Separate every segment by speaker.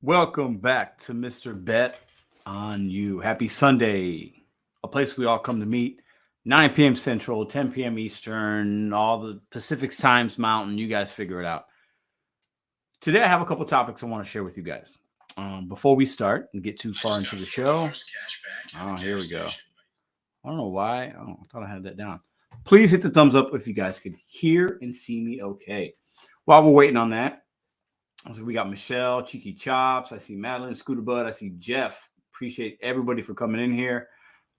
Speaker 1: Welcome back to Mr. Bet on You. Happy Sunday, a place we all come to meet. 9 p.m. Central, 10 p.m. Eastern, all the Pacific Times Mountain. You guys figure it out. Today, I have a couple topics I want to share with you guys. Before we start and get too far into the show, here we go. I don't know why. I thought I had that down. Please hit the thumbs up if you guys could hear and see me okay. While we're waiting on that, so we got Michelle, Cheeky Chops. I see Madeline, Scooter Bud. I see Jeff. Appreciate everybody for coming in here.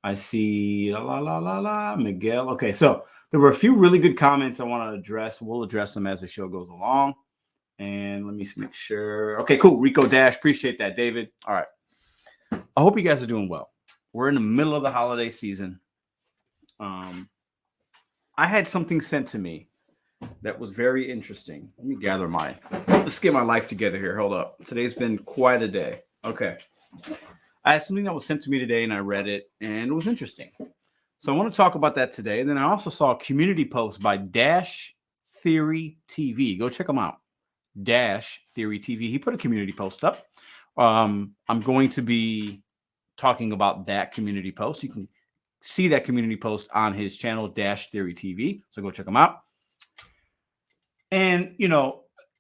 Speaker 1: I see Miguel. Okay, so there were a few really good comments I want to address. We'll address them as the show goes along. And let me make sure. Okay, cool. Rico Dash. Appreciate that, David. All right. I hope you guys are doing well. We're in the middle of the holiday season. I had something sent to me that was very interesting. Let's get my life together here. Hold up. Today's been quite a day. Okay. I had something that was sent to me today and I read it and it was interesting. So I want to talk about that today. And then I also saw a community post by Dash Theory TV. Go check them out. Dash Theory TV. He put a community post up. I'm going to be talking about that community post. You can see that community post on his channel, Dash Theory TV. So go check him out. And,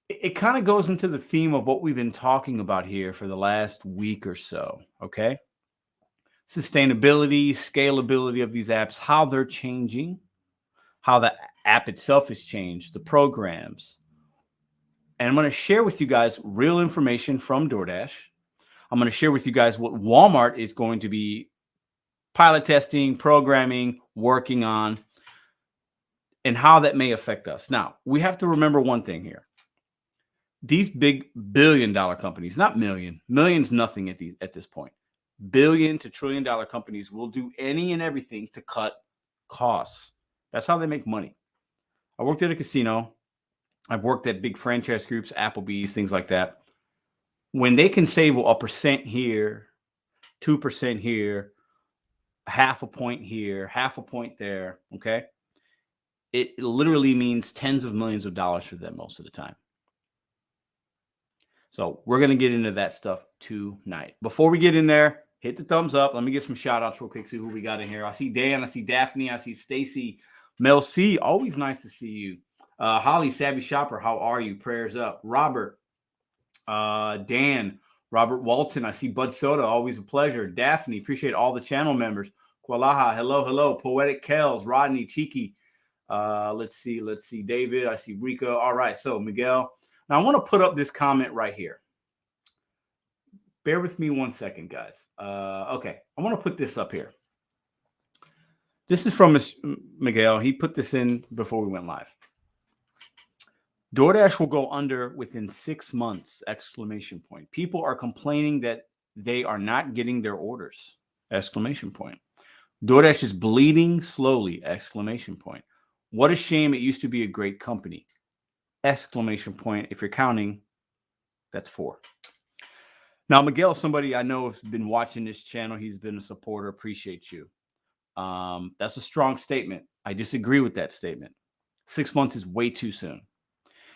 Speaker 1: it kind of goes into the theme of what we've been talking about here for the last week or so, okay? Sustainability, scalability of these apps, how they're changing, how the app itself has changed, the programs. And I'm going to share with you guys real information from DoorDash. I'm going to share with you guys what Walmart is going to be pilot testing, programming, working on, and how that may affect us. Now, we have to remember one thing here. These big billion-dollar companies, not million's nothing at this point. Billion to trillion-dollar companies will do any and everything to cut costs. That's how they make money. I worked at a casino. I've worked at big franchise groups, Applebee's, things like that. When they can save a percent here, 2% here, half a point here, half a point there, okay? It literally means tens of millions of dollars for them most of the time. So we're going to get into that stuff tonight. Before we get in there, hit the thumbs up. Let me give some shout outs real quick, see who we got in here. I see Dan, I see Daphne, I see Stacy, Mel C. Always nice to see you. Holly, Savvy Shopper, how are you? Prayers up. Robert, Dan, Robert Walton, I see Bud Soda, always a pleasure. Daphne, appreciate all the channel members. Kualaha, hello. Poetic Kells, Rodney, Cheeky. Let's see. David, I see Rico. All right, so Miguel. Now I want to put up this comment right here. Bear with me 1 second, guys. Okay, I want to put this up here. This is from Miguel. He put this in before we went live. DoorDash will go under within 6 months, exclamation point. People are complaining that they are not getting their orders, exclamation point. DoorDash is bleeding slowly, exclamation point. What a shame. It used to be a great company, exclamation point. If you're counting, that's 4. Now, Miguel, somebody I know has been watching this channel. He's been a supporter. Appreciate you. That's a strong statement. I disagree with that statement. 6 months is way too soon.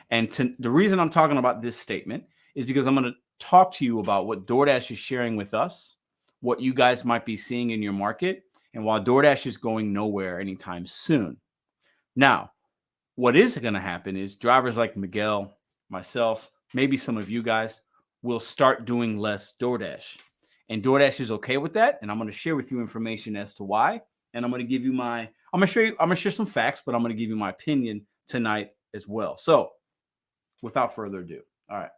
Speaker 1: And the reason I'm talking about this statement is because I'm going to talk to you about what DoorDash is sharing with us, what you guys might be seeing in your market, and while DoorDash is going nowhere anytime soon. Now, what is going to happen is drivers like Miguel, myself, maybe some of you guys will start doing less DoorDash. And DoorDash is okay with that. And I'm going to share with you information as to why. And I'm going to give you I'm going to share some facts, but I'm going to give you my opinion tonight as well. So without further ado, all right.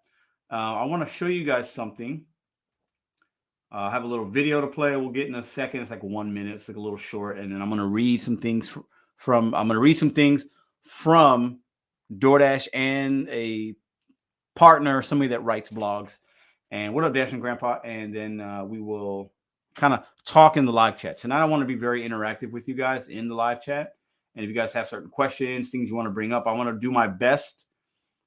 Speaker 1: I want to show you guys something. I have a little video to play. We'll get in a second. It's like 1 minute. It's like a little short. And then I'm going to read some things from DoorDash and a partner, somebody that writes blogs. And what up, Dash and Grandpa? And then we will kind of talk in the live chat. Tonight I want to be very interactive with you guys in the live chat. And if you guys have certain questions, things you want to bring up, I want to do my best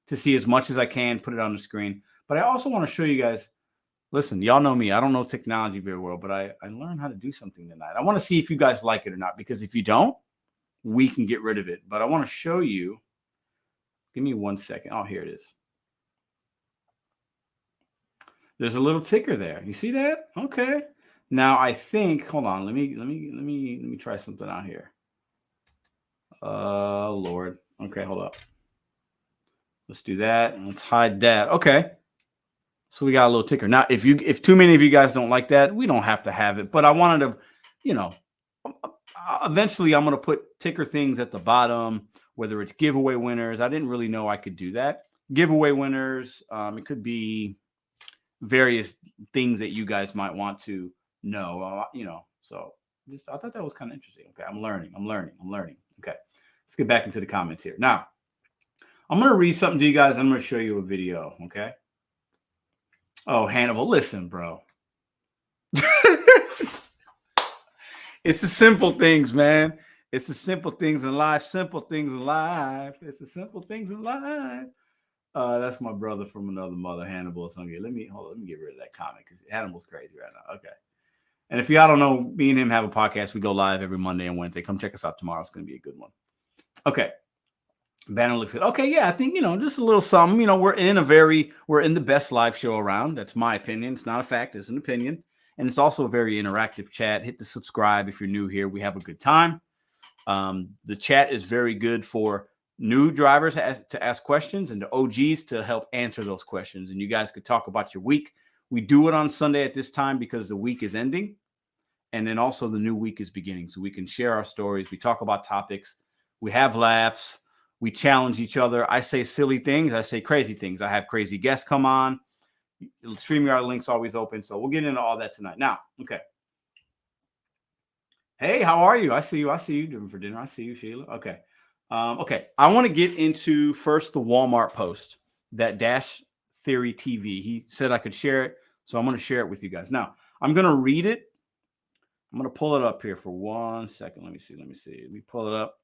Speaker 1: to see as much as I can, put it on the screen. But I also want to show you guys, listen, y'all know me. I don't know technology very well, but I learned how to do something tonight. I want to see if you guys like it or not, because if you don't, we can get rid of it. But I want to show you. Give me 1 second. Oh, here it is. There's a little ticker there. You see that? Okay. Now I think, hold on, let me try something out here. Lord. Okay, hold up. Let's do that. Let's hide that. Okay. So we got a little ticker. Now, if too many of you guys don't like that, we don't have to have it. But I wanted to, you know, eventually I'm going to put ticker things at the bottom, whether it's giveaway winners. I didn't really know I could do that. Giveaway winners. It could be various things that you guys might want to know. So I thought that was kind of interesting. Okay, I'm learning. Okay, let's get back into the comments here. Now, I'm going to read something to you guys. I'm going to show you a video. Okay. Oh, Hannibal, listen, bro. It's the simple things, man. It's the simple things in life. Simple things in life. It's the simple things in life. That's my brother from another mother, Hannibal. So let me get rid of that comment because Hannibal's crazy right now. Okay. And if y'all don't know, me and him have a podcast. We go live every Monday and Wednesday. Come check us out tomorrow. It's going to be a good one. Okay. Banner looks good. Okay, yeah, I think, just a little something. We're in the best live show around. That's my opinion. It's not a fact. It's an opinion. And it's also a very interactive chat. Hit the subscribe if you're new here. We have a good time. The chat is very good for new drivers to ask questions and the OGs to help answer those questions. And you guys could talk about your week. We do it on Sunday at this time because the week is ending. And then also the new week is beginning. So we can share our stories. We talk about topics. We have laughs. We challenge each other. I say silly things. I say crazy things. I have crazy guests come on. StreamYard Link's always open. So we'll get into all that tonight. Now, okay. Hey, how are you? I see you doing for dinner. I see you, Sheila. Okay. Okay. I want to get into first the Walmart post that Dash Theory TV. He said I could share it. So I'm going to share it with you guys. Now, I'm going to read it. I'm going to pull it up here for 1 second. Let me see. Let me pull it up.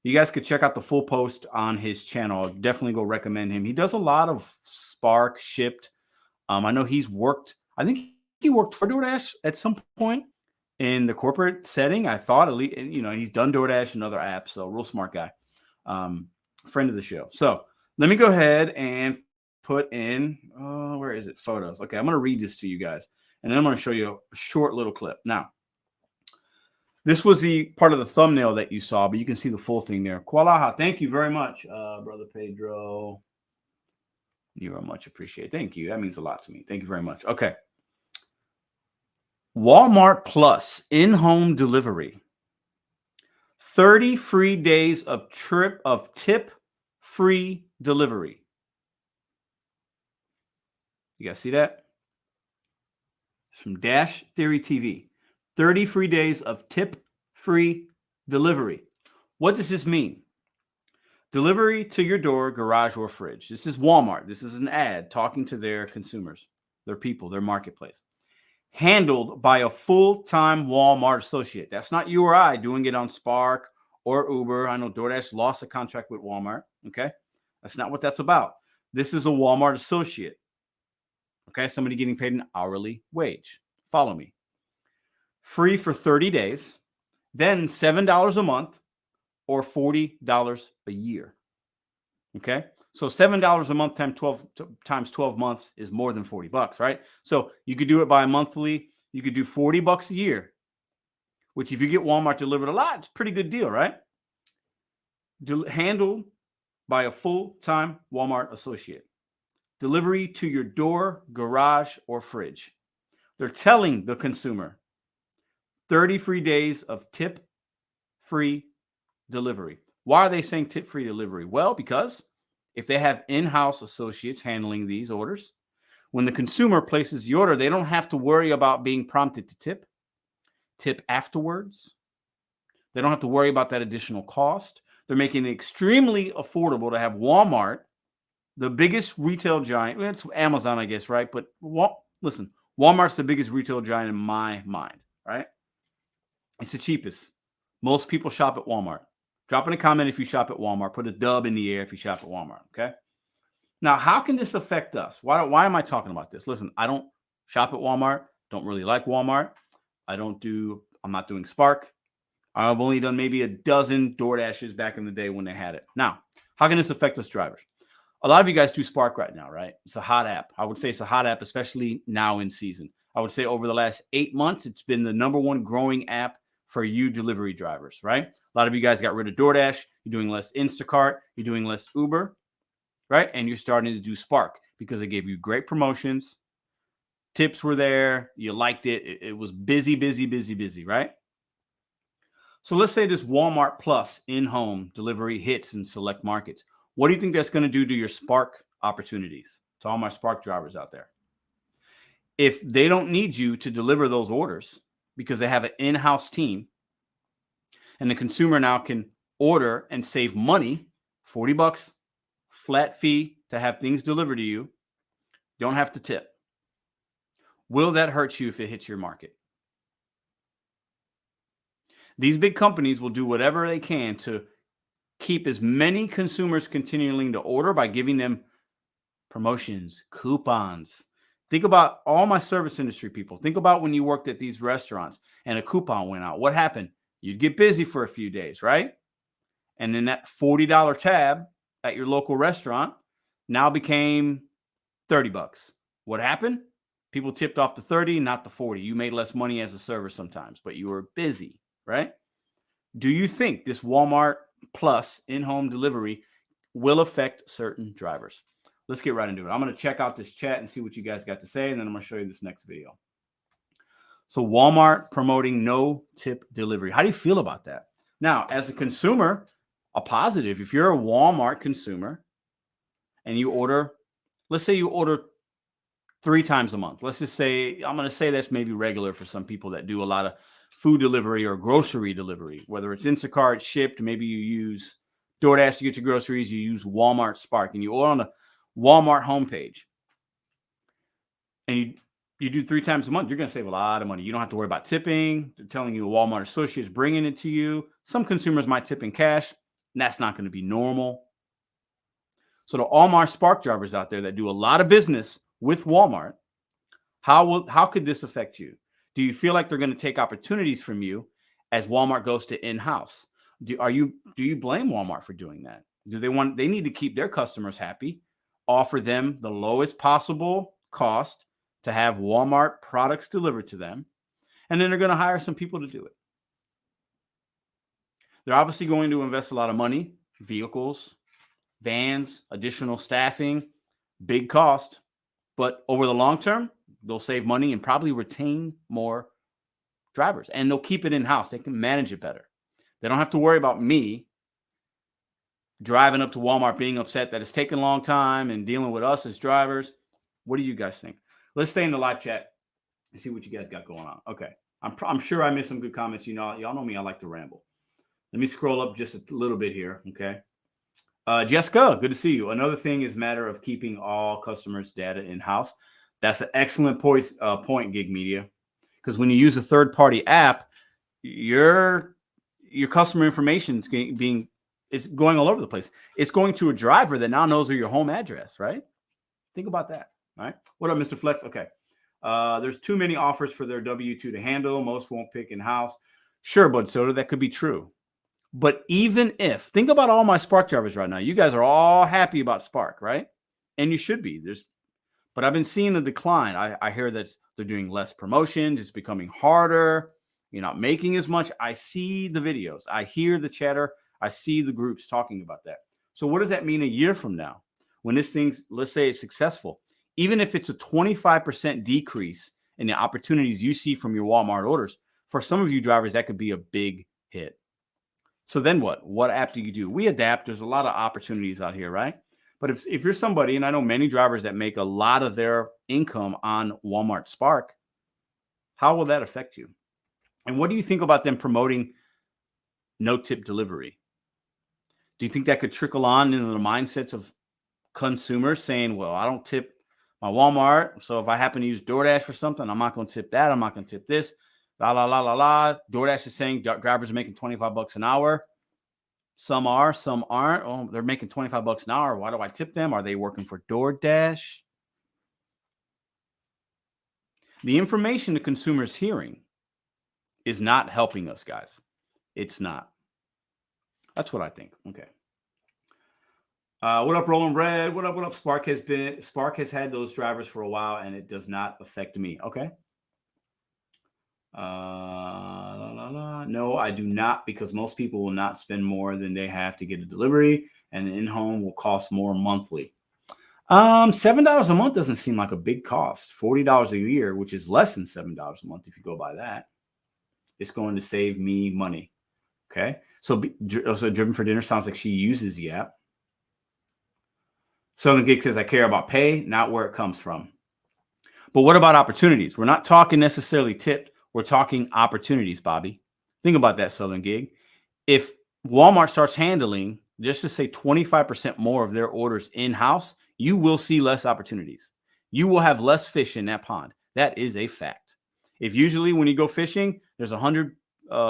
Speaker 1: You guys could check out the full post on his channel. I'll definitely go recommend him. He does a lot of Spark shipped. I know he's worked. I think he worked for DoorDash at some point in the corporate setting. I thought, at least, he's done DoorDash and other apps. So real smart guy, friend of the show. So let me go ahead and put in, where is it? Photos. Okay, I'm going to read this to you guys, and then I'm going to show you a short little clip. Now, this was the part of the thumbnail that you saw, but you can see the full thing there. Kualaha, thank you very much, Brother Pedro. You are much appreciated. Thank you. That means a lot to me. Thank you very much. Okay. Walmart Plus in-home delivery. 30 free days of tip-free delivery. You guys see that? It's from Dash Theory TV. 30 free days of tip-free delivery. What does this mean? Delivery to your door, garage, or fridge. This is Walmart. This is an ad talking to their consumers, their people, their marketplace. Handled by a full-time Walmart associate. That's not you or I doing it on Spark or Uber. I know DoorDash lost a contract with Walmart. Okay. That's not what that's about. This is a Walmart associate. Okay. Somebody getting paid an hourly wage. Follow me. Free for 30 days, then $7 a month or $40 a year. Okay. So $7 a month times 12 months is more than $40, right? So you could do it by monthly. You could do $40 a year, which if you get Walmart delivered a lot, it's a pretty good deal, right? Handled by a full-time Walmart associate. Delivery to your door, garage, or fridge. They're telling the consumer 30 free days of tip-free delivery. Why are they saying tip-free delivery? Well, because if they have in-house associates handling these orders, when the consumer places the order, they don't have to worry about being prompted to tip afterwards. They don't have to worry about that additional cost. They're making it extremely affordable to have Walmart, the biggest retail giant. It's Amazon, I guess, right? But listen, Walmart's the biggest retail giant in my mind, right? It's the cheapest. Most people shop at Walmart. Drop in a comment if you shop at Walmart. Put a dub in the air if you shop at Walmart, okay? Now, how can this affect us? Why am I talking about this? Listen, I don't shop at Walmart. Don't really like Walmart. I'm not doing Spark. I've only done maybe a dozen DoorDashes back in the day when they had it. Now, how can this affect us drivers? A lot of you guys do Spark right now, right? It's a hot app. I would say it's a hot app, especially now in season. I would say over the last 8 months, it's been the #1 growing app for you delivery drivers, right? A lot of you guys got rid of DoorDash. You're doing less Instacart. You're doing less Uber, right? And you're starting to do Spark because it gave you great promotions. Tips were there. You liked it. It was busy, busy, busy, busy, right? So let's say this Walmart Plus in-home delivery hits in select markets. What do you think that's going to do to your Spark opportunities? To all my Spark drivers out there. If they don't need you to deliver those orders because they have an in-house team and the consumer now can order and save money, $40 flat fee to have things delivered to you, don't have to tip. Will that hurt you if it hits your market? These big companies will do whatever they can to keep as many consumers continuing to order by giving them promotions, coupons. Think about all my service industry people. Think about when you worked at these restaurants and a coupon went out. What happened? You'd get busy for a few days, right? And then that $40 tab at your local restaurant now became $30. What happened? People tipped off the 30, not the 40. You made less money as a server sometimes, but you were busy, right? Do you think this Walmart Plus in-home delivery will affect certain drivers? Let's get right into it. I'm going to check out this chat and see what you guys got to say, and then I'm going to show you this next video. So Walmart promoting no tip delivery. How do you feel about that? Now, as a consumer, a positive. If you're a Walmart consumer and you order, let's say you order 3 times a month. Let's just say, I'm going to say that's maybe regular for some people that do a lot of food delivery or grocery delivery, whether it's Instacart, shipped, maybe you use DoorDash to get your groceries, you use Walmart Spark, and you order on the Walmart homepage, and you do 3 times a month, you're going to save a lot of money. You don't have to worry about tipping. They're telling you a Walmart associate is bringing it to you. Some consumers might tip in cash, and that's not going to be normal. So the Walmart Spark drivers out there that do a lot of business with Walmart, how could this affect you? Do you feel like they're going to take opportunities from you as Walmart goes to in-house? Do you blame Walmart for doing that? They need to keep their customers happy, offer them the lowest possible cost to have Walmart products delivered to them, and then they're going to hire some people to do it. They're obviously going to invest a lot of money, vehicles, vans, additional staffing, big cost, but over the long term, they'll save money and probably retain more drivers, and they'll keep it in-house. They can manage it better. They don't have to worry about me driving up to Walmart being upset that it's taking a long time and dealing with us as drivers. What do you guys think? Let's stay in the live chat and see what you guys got going on. Okay. I'm sure I missed some good comments. Y'all know me. I like to ramble. Let me scroll up just a little bit here. Okay. Jessica, good to see you. Another thing is matter of keeping all customers' data in-house. That's an excellent point, Gig Media, because when you use a third-party app, your customer information is going all over the place. It's going to a driver that now knows your home address, right? Think about that. All right. What up, Mr. Flex? Okay. There's too many offers for their W-2 to handle. Most won't pick in-house. Sure, Bud Soda, that could be true. But even if, think about all my Spark drivers right now. You guys are all happy about Spark, right? And you should be. But I've been seeing a decline. I hear that they're doing less promotions. It's becoming harder. You're not making as much. I see the videos. I hear the chatter. I see the groups talking about that. So what does that mean a year from now? When this thing's, let's say it's successful, even if it's a 25% decrease in the opportunities you see from your Walmart orders, for some of you drivers, that could be a big hit. So then what? What app do you do? We adapt. There's a lot of opportunities out here, right? But if you're somebody, and I know many drivers that make a lot of their income on Walmart Spark, how will that affect you? And what do you think about them promoting no tip delivery? Do you think that could trickle on into the mindsets of consumers saying, well, I don't tip my Walmart, so if I happen to use DoorDash for something, I'm not going to tip that. I'm not going to tip this. La, la, la, la, la. DoorDash is saying drivers are making $25 an hour. Some are, some aren't. Oh, they're making $25 an hour. Why do I tip them? Are they working for DoorDash? The information the consumer is hearing is not helping us, guys. It's not. That's what I think. Okay. What up, Rolling Red? What up? What up? Spark has had those drivers for a while, and it does not affect me. Okay. No, I do not, because most people will not spend more than they have to get a delivery, and the in-home will cost more monthly. $7 a month doesn't seem like a big cost. $40 a year, which is less than $7 a month if you go by that. It's going to save me money. Okay. So also Driven for Dinner sounds like she uses the app. Southern Gig says, I care about pay, not where it comes from. But what about opportunities? We're not talking necessarily tipped. We're talking opportunities, Bobby. Think about that, Southern Gig. If Walmart starts handling, just to say 25% more of their orders in-house, you will see less opportunities. You will have less fish in that pond. That is a fact. If usually when you go fishing, there's 100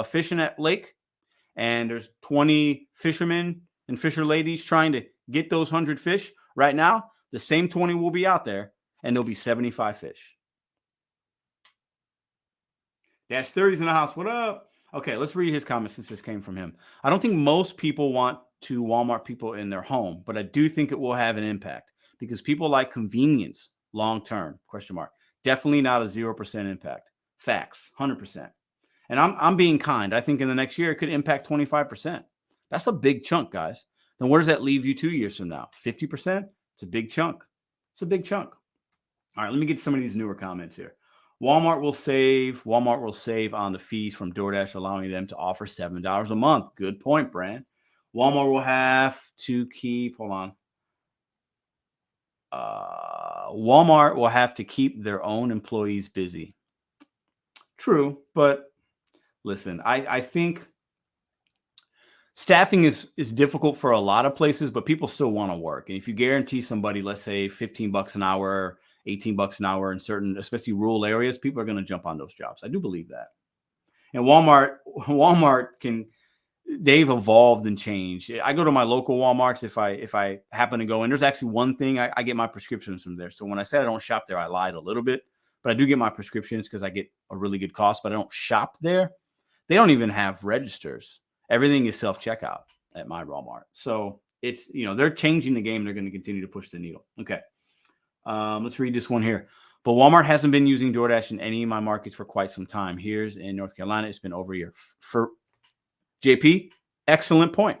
Speaker 1: fish in that lake, and there's 20 fishermen and fisher ladies trying to get those 100 fish, right now, the same 20 will be out there, and there'll be 75 fish. Dash 30's in the house. What up? Okay, let's read his comments since this came from him. I don't think most people want to Walmart people in their home, but I do think it will have an impact because people like convenience long term. Question mark. Definitely not a 0% impact. Facts, 100%. And I'm being kind. I think in the next year it could impact 25%. That's a big chunk, guys. Then where does that leave you 2 years from now? 50%? It's a big chunk. It's a big chunk. All right, let me get some of these newer comments here. Walmart will save on the fees from DoorDash, allowing them to offer $7 a month. Good point, Brand. Walmart will have to keep, hold on. Walmart will have to keep their own employees busy. True, but listen, I think staffing is difficult for a lot of places, but people still want to work. And if you guarantee somebody, let's say $15 an hour, $18 an hour in certain, especially rural areas, people are going to jump on those jobs. I do believe that. And Walmart they've evolved and changed. I go to my local Walmarts if I happen to go in. There's actually one thing I get my prescriptions from there. So when I said I don't shop there, I lied a little bit, but I do get my prescriptions because I get a really good cost, but I don't shop there. They don't even have registers. Everything is self-checkout at my Walmart. So it's, they're changing the game. They're going to continue to push the needle. Okay. Let's read this one here. But Walmart hasn't been using DoorDash in any of my markets for quite some time. Here's in North Carolina. It's been over a year. For JP, excellent point.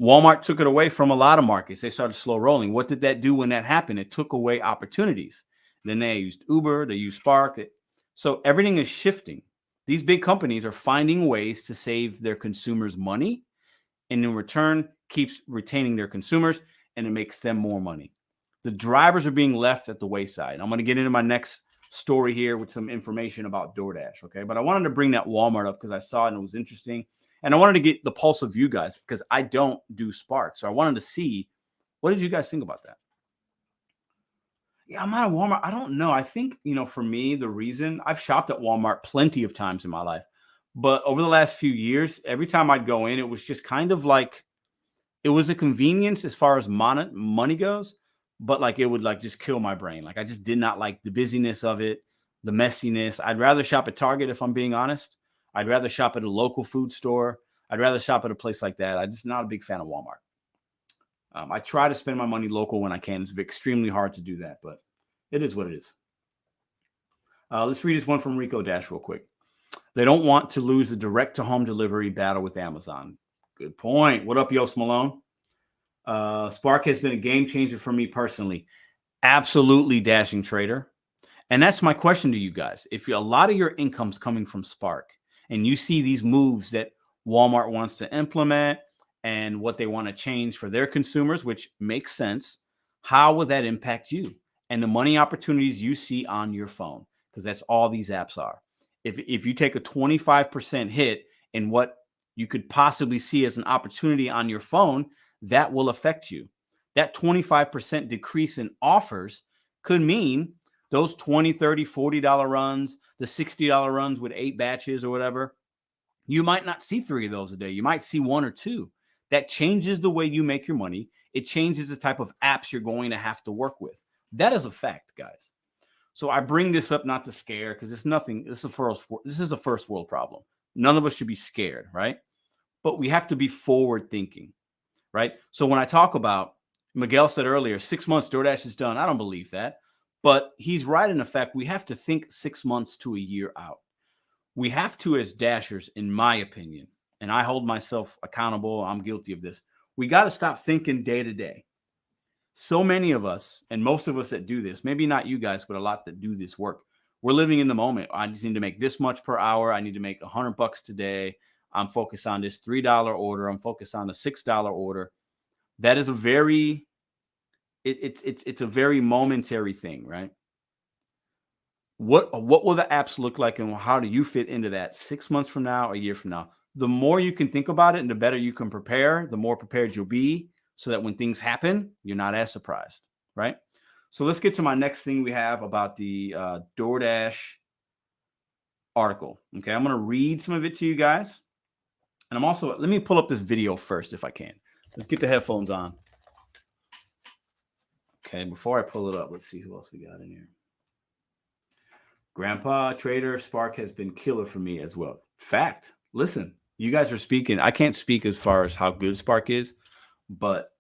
Speaker 1: Walmart took it away from a lot of markets. They started slow rolling. What did that do when that happened? It took away opportunities. Then they used Uber, they used Spark. So everything is shifting. These big companies are finding ways to save their consumers money, and in return, keeps retaining their consumers, and it makes them more money. The drivers are being left at the wayside. I'm going to get into my next story here with some information about DoorDash, okay? But I wanted to bring that Walmart up because I saw it and it was interesting. And I wanted to get the pulse of you guys because I don't do Spark. So I wanted to see, what did you guys think about that? Yeah, I'm at Walmart. I don't know. I think, for me, the reason I've shopped at Walmart plenty of times in my life, but over the last few years, every time I'd go in, it was just kind of like, it was a convenience as far as money goes, but like it would like just kill my brain. Like I just did not like the busyness of it, the messiness. I'd rather shop at Target if I'm being honest. I'd rather shop at a local food store. I'd rather shop at a place like that. I'm just not a big fan of Walmart. I try to spend my money local when I can. It's extremely hard to do that, but it is what it is. Let's read this one from Rico Dash real quick. They don't want to lose the direct-to-home delivery battle with Amazon. Good point. What up, Yost Malone? Spark has been a game changer for me personally. Absolutely, Dashing Trader. And that's my question to you guys. If a lot of your income's coming from Spark and you see these moves that Walmart wants to implement and what they want to change for their consumers, which makes sense, how will that impact you and the money opportunities you see on your phone? Because that's all these apps are. If you take a 25% hit in what you could possibly see as an opportunity on your phone, that will affect you. That 25% decrease in offers could mean those $20, $30, $40 runs, the $60 runs with 8 batches or whatever, you might not see 3 of those a day. You might see 1 or 2. That changes the way you make your money. It changes the type of apps you're going to have to work with. That is a fact, guys. So I bring this up not to scare because it's nothing. This is a first world problem. None of us should be scared, right? But we have to be forward thinking, right? So when I talk about Miguel said earlier, 6 months, DoorDash is done. I don't believe that. But he's right in the fact we have to think 6 months to a year out. We have to, as Dashers, in my opinion, and I hold myself accountable. I'm guilty of this. We got to stop thinking day to day. So many of us, and most of us that do this, maybe not you guys, but a lot that do this work, we're living in the moment. I just need to make this much per hour. I need to make $100 today. I'm focused on this $3 order. I'm focused on the $6 order. That is a very, it's a very momentary thing, right? What will the apps look like, and how do you fit into that 6 months from now, a year from now? The more you can think about it and the better you can prepare, the more prepared you'll be, so that when things happen, you're not as surprised, right? So let's get to my next thing we have about the DoorDash article. Okay, I'm going to read some of it to you guys. And I'm also, let me pull up this video first if I can. Let's get the headphones on. Okay, before I pull it up, let's see who else we got in here. Grandpa Trader Spark has been killer for me as well. Fact. Listen, you guys are speaking. I can't speak as far as how good Spark is, but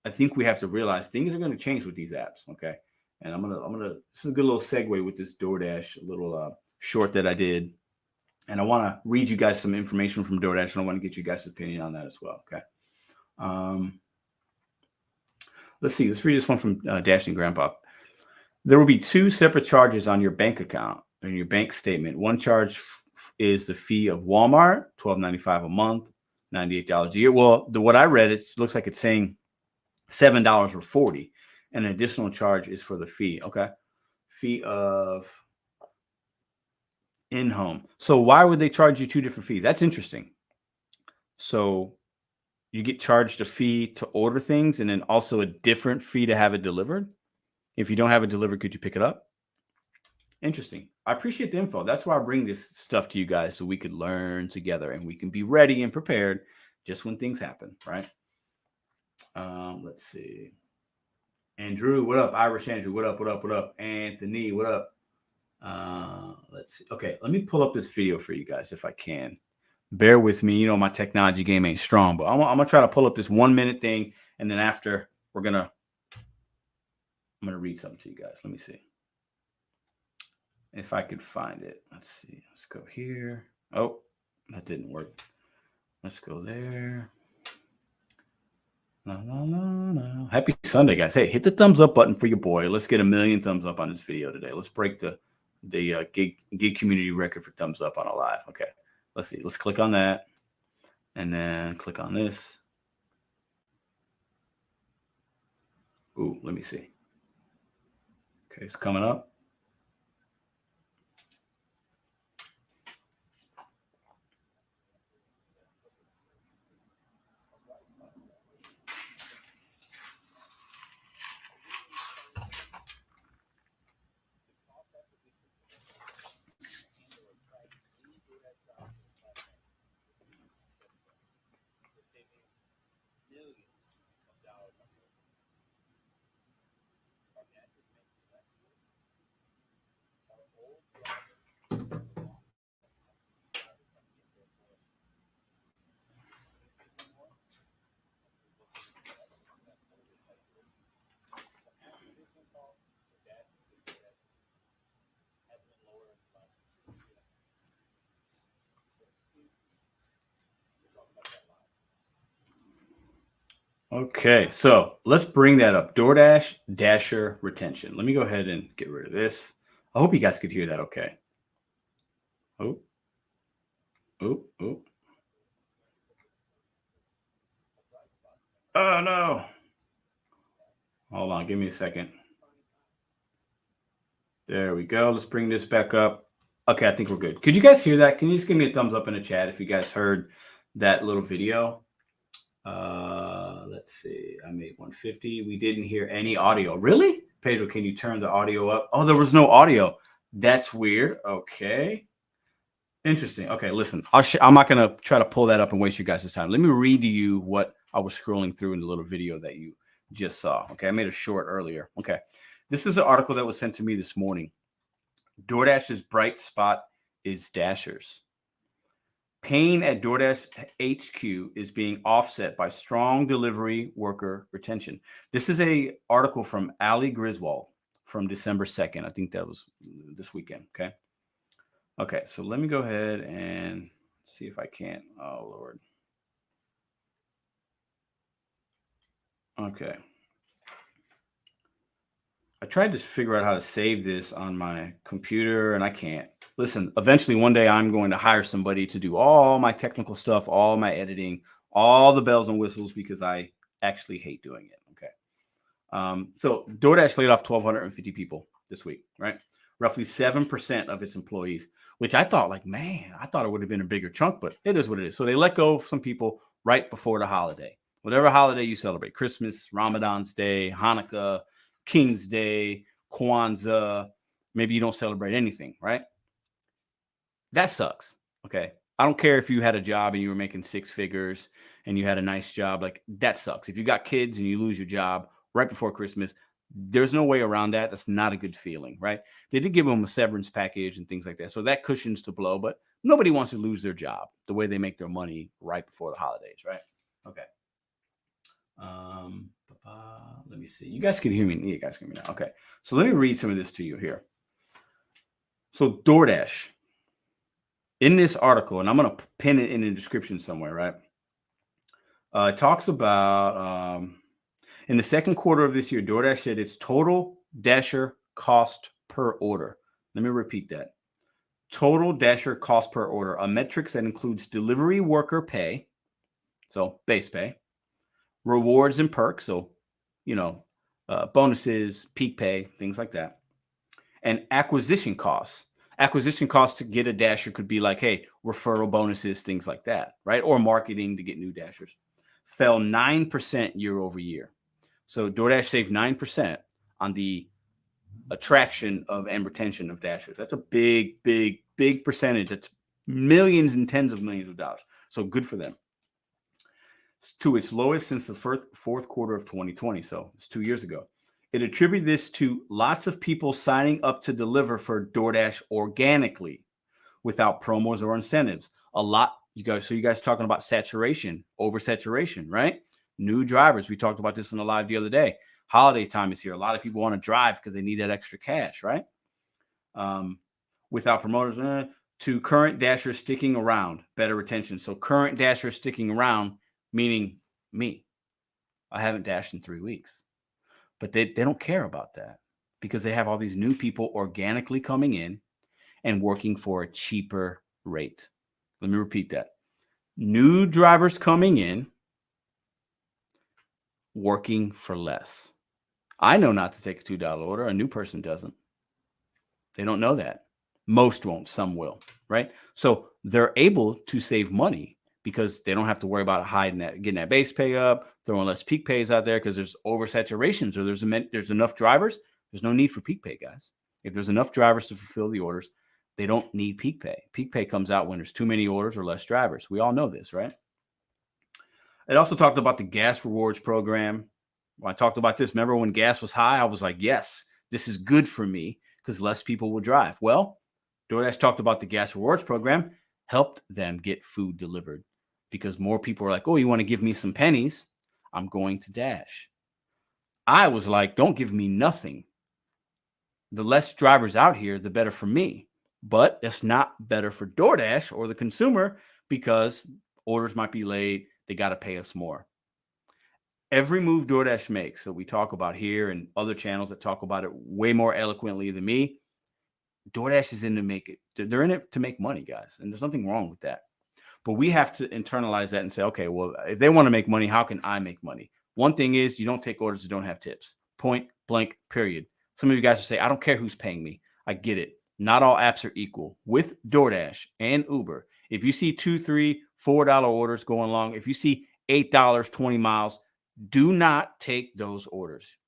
Speaker 1: I think we have to realize things are going to change with these apps. Okay. And I'm gonna, this is a good little segue with this DoorDash little short that I did. And I want to read you guys some information from DoorDash, and I want to get you guys' opinion on that as well. Okay. Let's see. Let's read this one from Dashing Grandpa. There will be 2 separate charges on your bank account and your bank statement. One charge is the fee of Walmart, $12.95 a month, $98 a year. Well, what I read, it looks like it's saying $7 or $40, and an additional charge is for the fee. Okay, fee of in-home. So why would they charge you 2 different fees? That's interesting. So you get charged a fee to order things, and then also a different fee to have it delivered. If you don't have it delivered, could you pick it up? Interesting. I appreciate the info. That's why I bring this stuff to you guys, so we could learn together and we can be ready and prepared just when things happen, right? Let's see. Andrew, what up? Irish Andrew, what up? What up? What up? Anthony, what up? Let's see. Okay, let me pull up this video for you guys if I can. Bear with me. You know, my technology game ain't strong, but I'm gonna try to pull up this 1 minute thing, and then after I'm gonna read something to you guys. Let me see if I could find it. Let's see. Let's go here. Oh, that didn't work. Let's go there. La, la, la, la. Happy Sunday, guys. Hey, hit the thumbs up button for your boy. Let's get 1 million thumbs up on this video today. Let's break the gig community record for thumbs up on a live. Okay, let's see. Let's click on that, and then click on this. Ooh, let me see. Okay, it's coming up. Okay, so let's bring that up. DoorDash Dasher retention. Let me go ahead and get rid of this. I hope you guys could hear that okay. Oh, oh, oh. Oh, no. Hold on, give me a second. There we go. Let's bring this back up. Okay, I think we're good. Could you guys hear that? Can you just give me a thumbs up in the chat if you guys heard that little video? Let's see. I made 150. We didn't hear any audio. Really? Pedro, can you turn the audio up? Oh, there was no audio. That's weird. Okay. Interesting. Okay, listen. I'm not going to try to pull that up and waste you guys' time. Let me read to you what I was scrolling through in the little video that you just saw. Okay, I made a short earlier. Okay. This is an article that was sent to me this morning. DoorDash's bright spot is Dashers. Pain at DoorDash HQ is being offset by strong delivery worker retention. This is a article from Ali Griswold from December 2nd. I think that was this weekend. Okay. Okay. So let me go ahead and see if I can't. Oh, Lord. Okay. I tried to figure out how to save this on my computer and I can't. Listen, eventually one day I'm going to hire somebody to do all my technical stuff, all my editing, all the bells and whistles because I actually hate doing it. Okay. So DoorDash laid off 1,250 people this week, right? Roughly 7% of its employees, which I thought like, man, I thought it would have been a bigger chunk, but it is what it is. So they let go of some people right before the holiday. Whatever holiday you celebrate, Christmas, Ramadan's Day, Hanukkah, King's Day, Kwanzaa, maybe you don't celebrate anything, right? That sucks. Okay. I don't care if you had a job and you were making six figures and you had a nice job. Like that sucks. If you got kids and you lose your job right before Christmas, there's no way around that. That's not a good feeling, right? They did give them a severance package and things like that. So that cushions the blow, but nobody wants to lose their job the way they make their money right before the holidays, right? Okay. Let me see. You guys can hear me. You guys can hear me now. Okay. So let me read some of this to you here. So DoorDash, in this article, and I'm going to pin it in the description somewhere, right? It talks about in the second quarter of this year, DoorDash said its total Dasher cost per order. Let me repeat that. Total Dasher cost per order, a metric that includes delivery worker pay, so base pay, rewards and perks, so, bonuses, peak pay, things like that, and acquisition costs. Acquisition costs to get a Dasher could be like, hey, referral bonuses, things like that, right? Or marketing to get new Dashers. Fell 9% year over year. So DoorDash saved 9% on the attraction of and retention of Dashers. That's a big, big, big percentage. That's millions and tens of millions of dollars. So good for them. It's to its lowest since the fourth quarter of 2020. So it's 2 years ago. It attributed this to lots of people signing up to deliver for DoorDash organically without promos or incentives. A lot, you guys talking about saturation, oversaturation, right? New drivers. We talked about this in the live the other day. Holiday time is here. A lot of people want to drive because they need that extra cash, right? Without promoters, to current Dashers sticking around, better retention. So current Dashers sticking around, meaning me. I haven't dashed in 3 weeks. But they don't care about that because they have all these new people organically coming in and working for a cheaper rate. Let me repeat that. New drivers coming in, working for less. I know not to take a $2 order. A new person doesn't. They don't know that. Most won't. Some will, right? So they're able to save money because they don't have to worry about getting that base pay up, throwing less peak pays out there because there's oversaturations or there's enough drivers. There's no need for peak pay, guys. If there's enough drivers to fulfill the orders, they don't need peak pay. Peak pay comes out when there's too many orders or less drivers. We all know this, right? It also talked about the gas rewards program. When I talked about this, remember when gas was high, I was like, yes, this is good for me because less people will drive. Well, DoorDash talked about the gas rewards program, helped them get food delivered because more people are like, oh, you want to give me some pennies? I'm going to Dash. I was like, don't give me nothing. The less drivers out here, the better for me. But it's not better for DoorDash or the consumer because orders might be late. They got to pay us more. Every move DoorDash makes, that we talk about here and other channels that talk about it way more eloquently than me, DoorDash is in to make it. They're in it to make money, guys. And there's nothing wrong with that. But we have to internalize that and say, okay, well, if they want to make money, how can I make money? One thing is you don't take orders that don't have tips. Point blank, period. Some of you guys will say, I don't care who's paying me. I get it. Not all apps are equal. With DoorDash and Uber, if you see $2, $3, $4 orders going along, if you see $8, 20 miles, do not take those orders.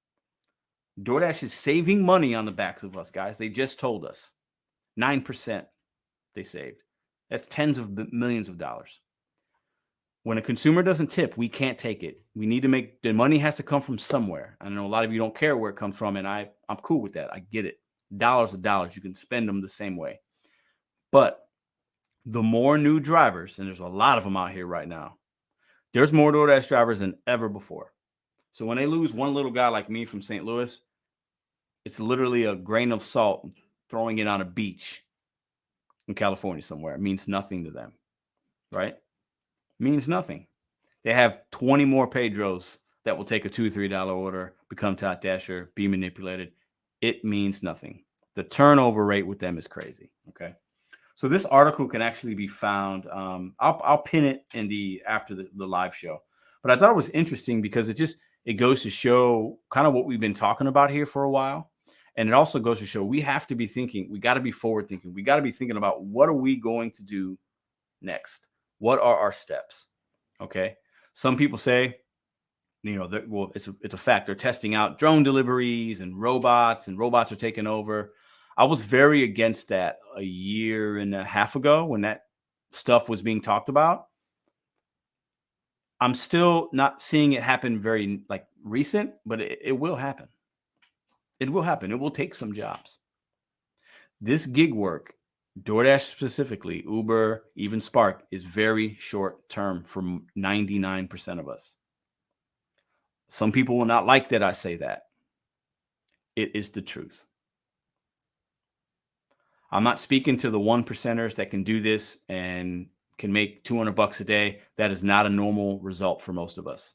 Speaker 1: DoorDash is saving money on the backs of us, guys. They just told us 9% they saved. That's tens of millions of dollars. When a consumer doesn't tip, we can't take it. We need to the money has to come from somewhere. I know a lot of you don't care where it comes from, and I'm cool with that. I get it. Dollars are dollars. You can spend them the same way. But The more new drivers, and there's a lot of them out here right now, there's more DoorDash drivers than ever before. So when they lose one little guy like me from St. Louis, it's literally a grain of salt throwing it on a beach in California somewhere. It means nothing to them, right? Means nothing. They have 20 more Pedros that will take a $2, $3 order, become top dasher, be manipulated. It means nothing. The turnover rate with them is crazy. Okay. So this article can actually be found. I'll pin it in after the live show. But I thought it was interesting because it goes to show kind of what we've been talking about here for a while. And it also goes to show we have to be thinking, we got to be forward thinking. We got to be thinking about what are we going to do next? What are our steps? Okay. Some people say, well, it's a fact. They're testing out drone deliveries and robots are taking over. I was very against that a year and a half ago when that stuff was being talked about. I'm still not seeing it happen very recent, but it will happen. It will happen. It will take some jobs. This gig work, DoorDash specifically, Uber, even Spark, is very short term for 99% of us. Some people will not like that I say that. It is the truth. I'm not speaking to the 1%ers that can do this and can make $200 a day. That is not a normal result for most of us.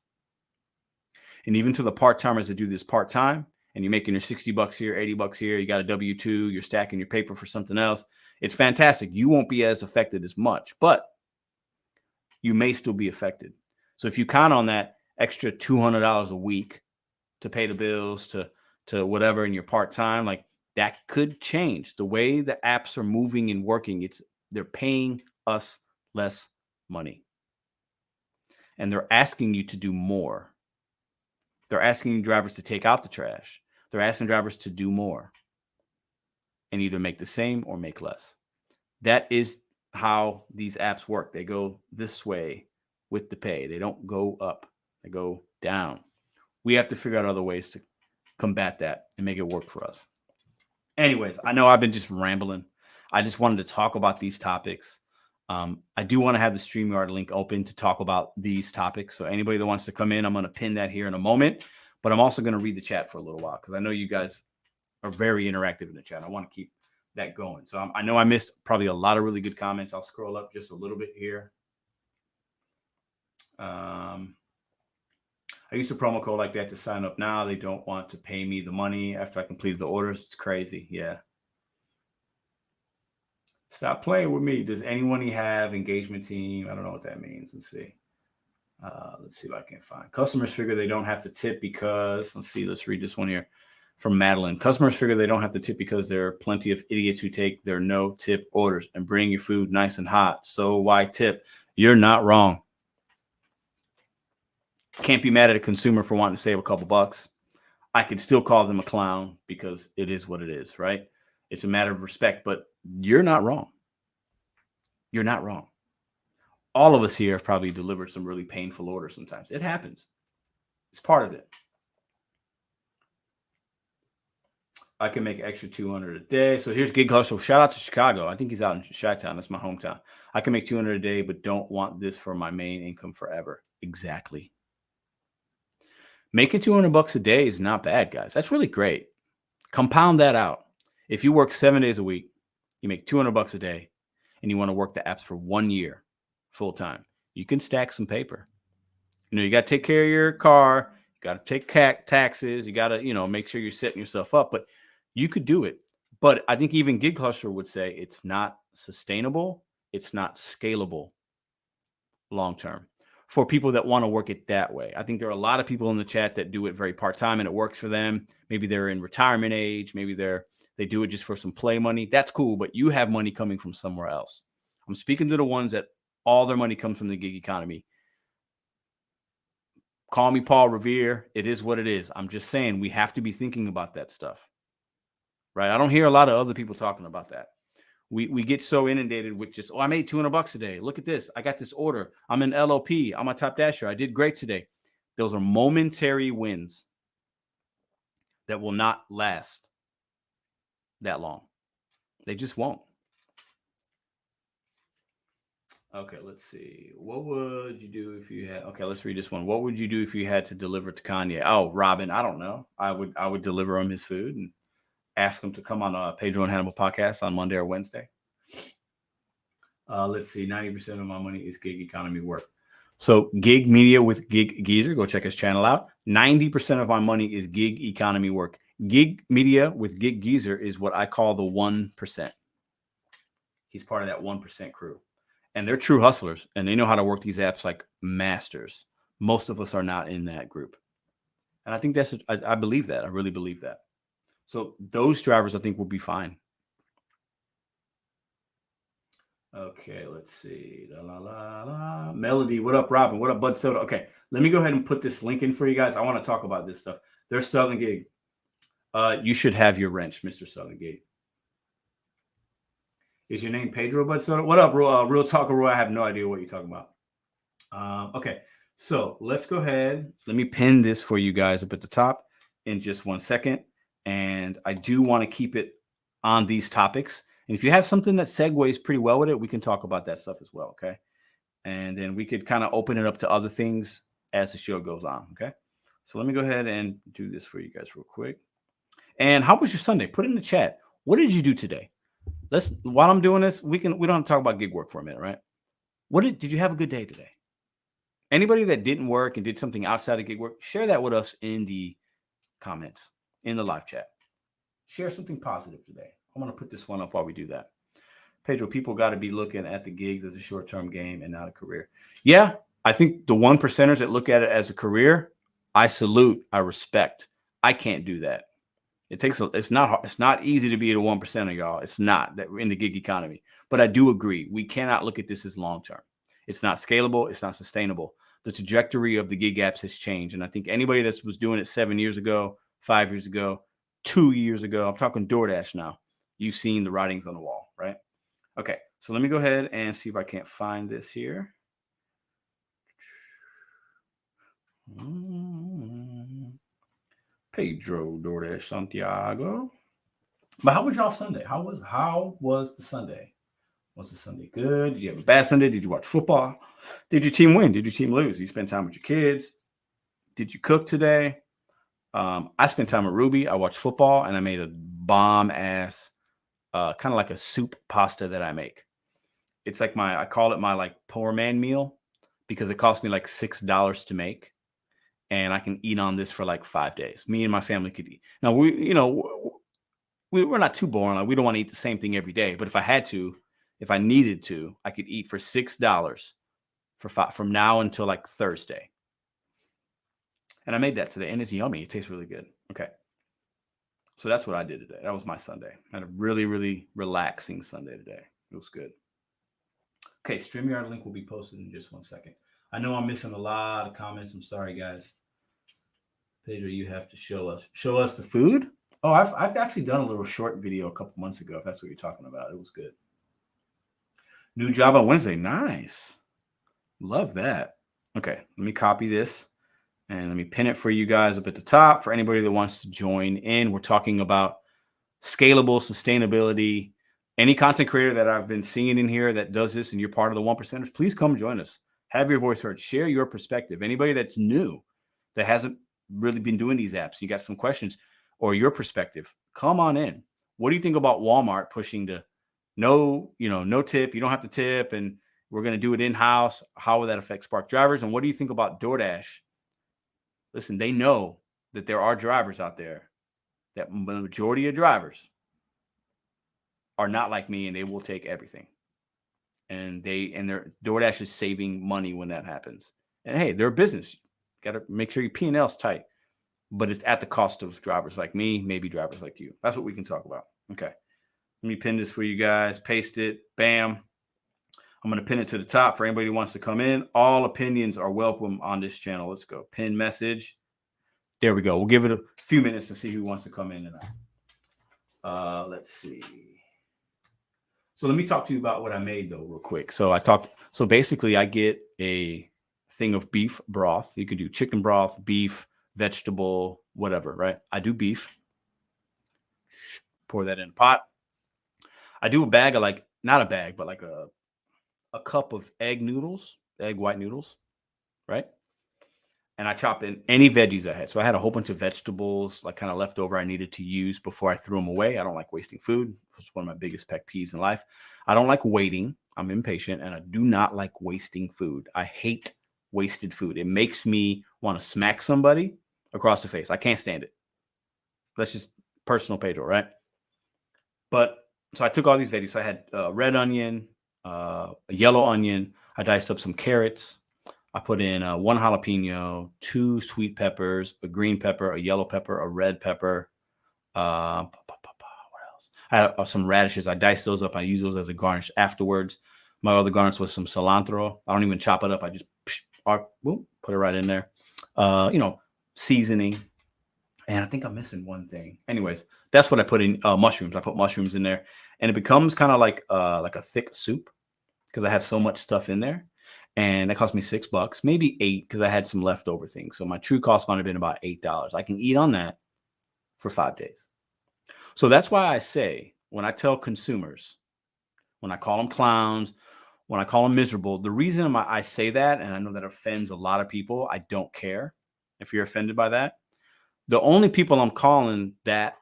Speaker 1: And even to the part-timers that do this part-time and you're making your $60 here, $80 here, you got a W-2, you're stacking your paper for something else. It's fantastic. You won't be as affected as much, but you may still be affected. So if you count on that extra $200 a week to pay the bills, to whatever in your part-time, that could change the way the apps are moving and working. They're paying us less money. And they're asking you to do more. They're asking drivers to take out the trash. They're asking drivers to do more and either make the same or make less. That is how these apps work. They go this way with the pay. They don't go up. They go down. We have to figure out other ways to combat that and make it work for us. Anyways, I know I've been just rambling. I just wanted to talk about these topics. I do want to have the StreamYard link open to talk about these topics. So anybody that wants to come in, I'm going to pin that here in a moment. But I'm also going to read the chat for a little while because I know you guys are very interactive in the chat. I want to keep that going. So I know I missed probably a lot of really good comments. I'll scroll up just a little bit here. I used a promo code like that to sign up now. They don't want to pay me the money after I completed the orders. It's crazy. Yeah. Stop playing with me. Does anyone have engagement team? I don't know what that means. Let's see. Let's see if I can find. Customers figure they don't have to tip because, let's read this one here from Madeline. Customers figure they don't have to tip because there are plenty of idiots who take their no tip orders and bring your food nice and hot. So why tip? You're not wrong. Can't be mad at a consumer for wanting to save a couple bucks. I could still call them a clown because it is what it is, right? It's a matter of respect, but you're not wrong. You're not wrong. All of us here have probably delivered some really painful orders sometimes. It happens. It's part of it. I can make extra 200 a day. So here's Gig Hustle. Shout out to Chicago. I think he's out in Chi-Town. That's my hometown. I can make 200 a day, but don't want this for my main income forever. Exactly. Making $200 a day is not bad, guys. That's really great. Compound that out. If you work 7 days a week, you make $200 a day, and you want to work the apps for 1 year full time, you can stack some paper. You got to take care of your car. You got to take taxes. You got to, make sure you're setting yourself up. But you could do it. But I think even Gig Hustler would say it's not sustainable. It's not scalable long term for people that want to work it that way. I think there are a lot of people in the chat that do it very part-time and it works for them. Maybe they're in retirement age. Maybe they do it just for some play money. That's cool, but you have money coming from somewhere else. I'm speaking to the ones that all their money comes from the gig economy. Call me Paul Revere. It is what it is. I'm just saying we have to be thinking about that stuff, right? I don't hear a lot of other people talking about that. We get so inundated with just, I made $200 a day. Look at this. I got this order. I'm an LOP. I'm a top dasher. I did great today. Those are momentary wins that will not last that long. They just won't. Okay, let's see. What would you do if you had? Okay, let's read this one. What would you do if you had to deliver to Kanye? Oh, Robin, I don't know. I would deliver him his food and ask him to come on a Pedro and Hannibal podcast on Monday or Wednesday. Let's see. 90% of my money is gig economy work. So gig media with Gig Geezer. Go check his channel out. 90% of my money is gig economy work. Gig media with Gig Geezer is what I call the 1%. He's part of that 1% crew. And they're true hustlers and they know how to work these apps like masters. Most of us are not in that group. And I think I believe that. I really believe that. So those drivers, I think, will be fine. Okay, let's see. La, la, la. Melody, what up, Robin? What up, Bud Soda? Okay, let me go ahead and put this link in for you guys. I want to talk about this stuff. There's Southern Gig. You should have your wrench, Mr. Southern Gig. Is your name Pedro Bud Soda? What up, Real Talker Roy? I have no idea what you're talking about. Okay, so let's go ahead. Let me pin this for you guys up at the top in just 1 second. And I do want to keep it on these topics. And if you have something that segues pretty well with it, we can talk about that stuff as well, okay? And then we could kind of open it up to other things as the show goes on, okay? So let me go ahead and do this for you guys real quick. And how was your Sunday? Put it in the chat. What did you do today? While I'm doing this, we don't have to talk about gig work for a minute, right? Did you have a good day today? Anybody that didn't work and did something outside of gig work, share that with us in the comments, in the live chat. Share something positive today. I'm going to put this one up while we do that. Pedro, people got to be looking at the gigs as a short-term game and not a career. Yeah, I think the 1%ers that look at it as a career, I salute, I respect. I can't do that. It's not easy to be a 1%er, y'all. It's not that we're in the gig economy. But I do agree. We cannot look at this as long-term. It's not scalable. It's not sustainable. The trajectory of the gig apps has changed. And I think anybody that was doing it 7 years ago, 5 years ago, 2 years ago, I'm talking DoorDash now, you've seen the writings on the wall, right? Okay, so let me go ahead and see if I can't find this here. Pedro DoorDash Santiago. But how was y'all Sunday? How was the Sunday? Was the Sunday good? Did you have a bad Sunday? Did you watch football? Did your team win? Did your team lose? Did you spend time with your kids? Did you cook today? I spent time with Ruby. I watched football and I made a bomb ass, kind of like a soup pasta that I make. It's like I call it my like poor man meal because it cost me like $6 to make. And I can eat on this for like 5 days. Me and my family could eat. Now we're not too boring. Like we don't want to eat the same thing every day. But if I needed to, I could eat for $6 from now until like Thursday. And I made that today, and it's yummy. It tastes really good. Okay. So that's what I did today. That was my Sunday. I had a really, really relaxing Sunday today. It was good. Okay, StreamYard link will be posted in just 1 second. I know I'm missing a lot of comments. I'm sorry, guys. Pedro, you have to show us the food. Oh, I've actually done a little short video a couple months ago, if that's what you're talking about. It was good. New job on Wednesday. Nice. Love that. Okay, let me copy this and let me pin it for you guys up at the top for anybody that wants to join in. We're talking about scalable sustainability. Any content creator that I've been seeing in here that does this and you're part of the 1%ers, please come join us. Have your voice heard. Share your perspective. Anybody that's new that hasn't really been doing these apps, you got some questions or your perspective, come on in. What do you think about Walmart pushing to no tip? You don't have to tip and we're going to do it in-house. How will that affect Spark drivers? And what do you think about DoorDash? Listen, they know that there are drivers out there, that the majority of drivers are not like me and they will take everything. And their DoorDash is saving money when that happens. And hey, they're a business. Got to make sure your P&L's tight. But it's at the cost of drivers like me, maybe drivers like you. That's what we can talk about. Okay. Let me pin this for you guys. Paste it. Bam. I'm going to pin it to the top for anybody who wants to come in. All opinions are welcome on this channel. Let's go. Pin message. There we go. We'll give it a few minutes to see who wants to come in tonight. Let's see. So let me talk to you about what I made, though, real quick. So basically, I get a thing of beef broth. You could do chicken broth, beef, vegetable, whatever, right? I do beef. Pour that in a pot. I do a bag of not a bag, but like a a cup of egg white noodles, right? And I chop in any veggies I had. So I had a whole bunch of vegetables, like kind of leftover I needed to use before I threw them away. I don't like wasting food. It's one of my biggest pet peeves in life. I don't like waiting. I'm impatient and I do not like wasting food. I hate wasted food. It makes me want to smack somebody across the face. I can't stand it. That's just personal, Pedro, right? But so I took all these veggies. So I had red onion, a yellow onion. I diced up some carrots. I put in 1 jalapeno, 2 sweet peppers, a green pepper, a yellow pepper, a red pepper. What else? I had some radishes. I diced those up. I use those as a garnish afterwards. My other garnish was some cilantro. I don't even chop it up. I just boom, put it right in there. Seasoning. And I think I'm missing one thing. Anyways, that's what I put in. Mushrooms. I put mushrooms in there, and it becomes kind of like a thick soup because I have so much stuff in there. And that cost me $6, maybe $8 because I had some leftover things. So my true cost might have been about $8. I can eat on that for 5 days. So that's why I say when I tell consumers, when I call them clowns, when I call them miserable, the reason I say that, and I know that offends a lot of people, I don't care if you're offended by that. The only people I'm calling that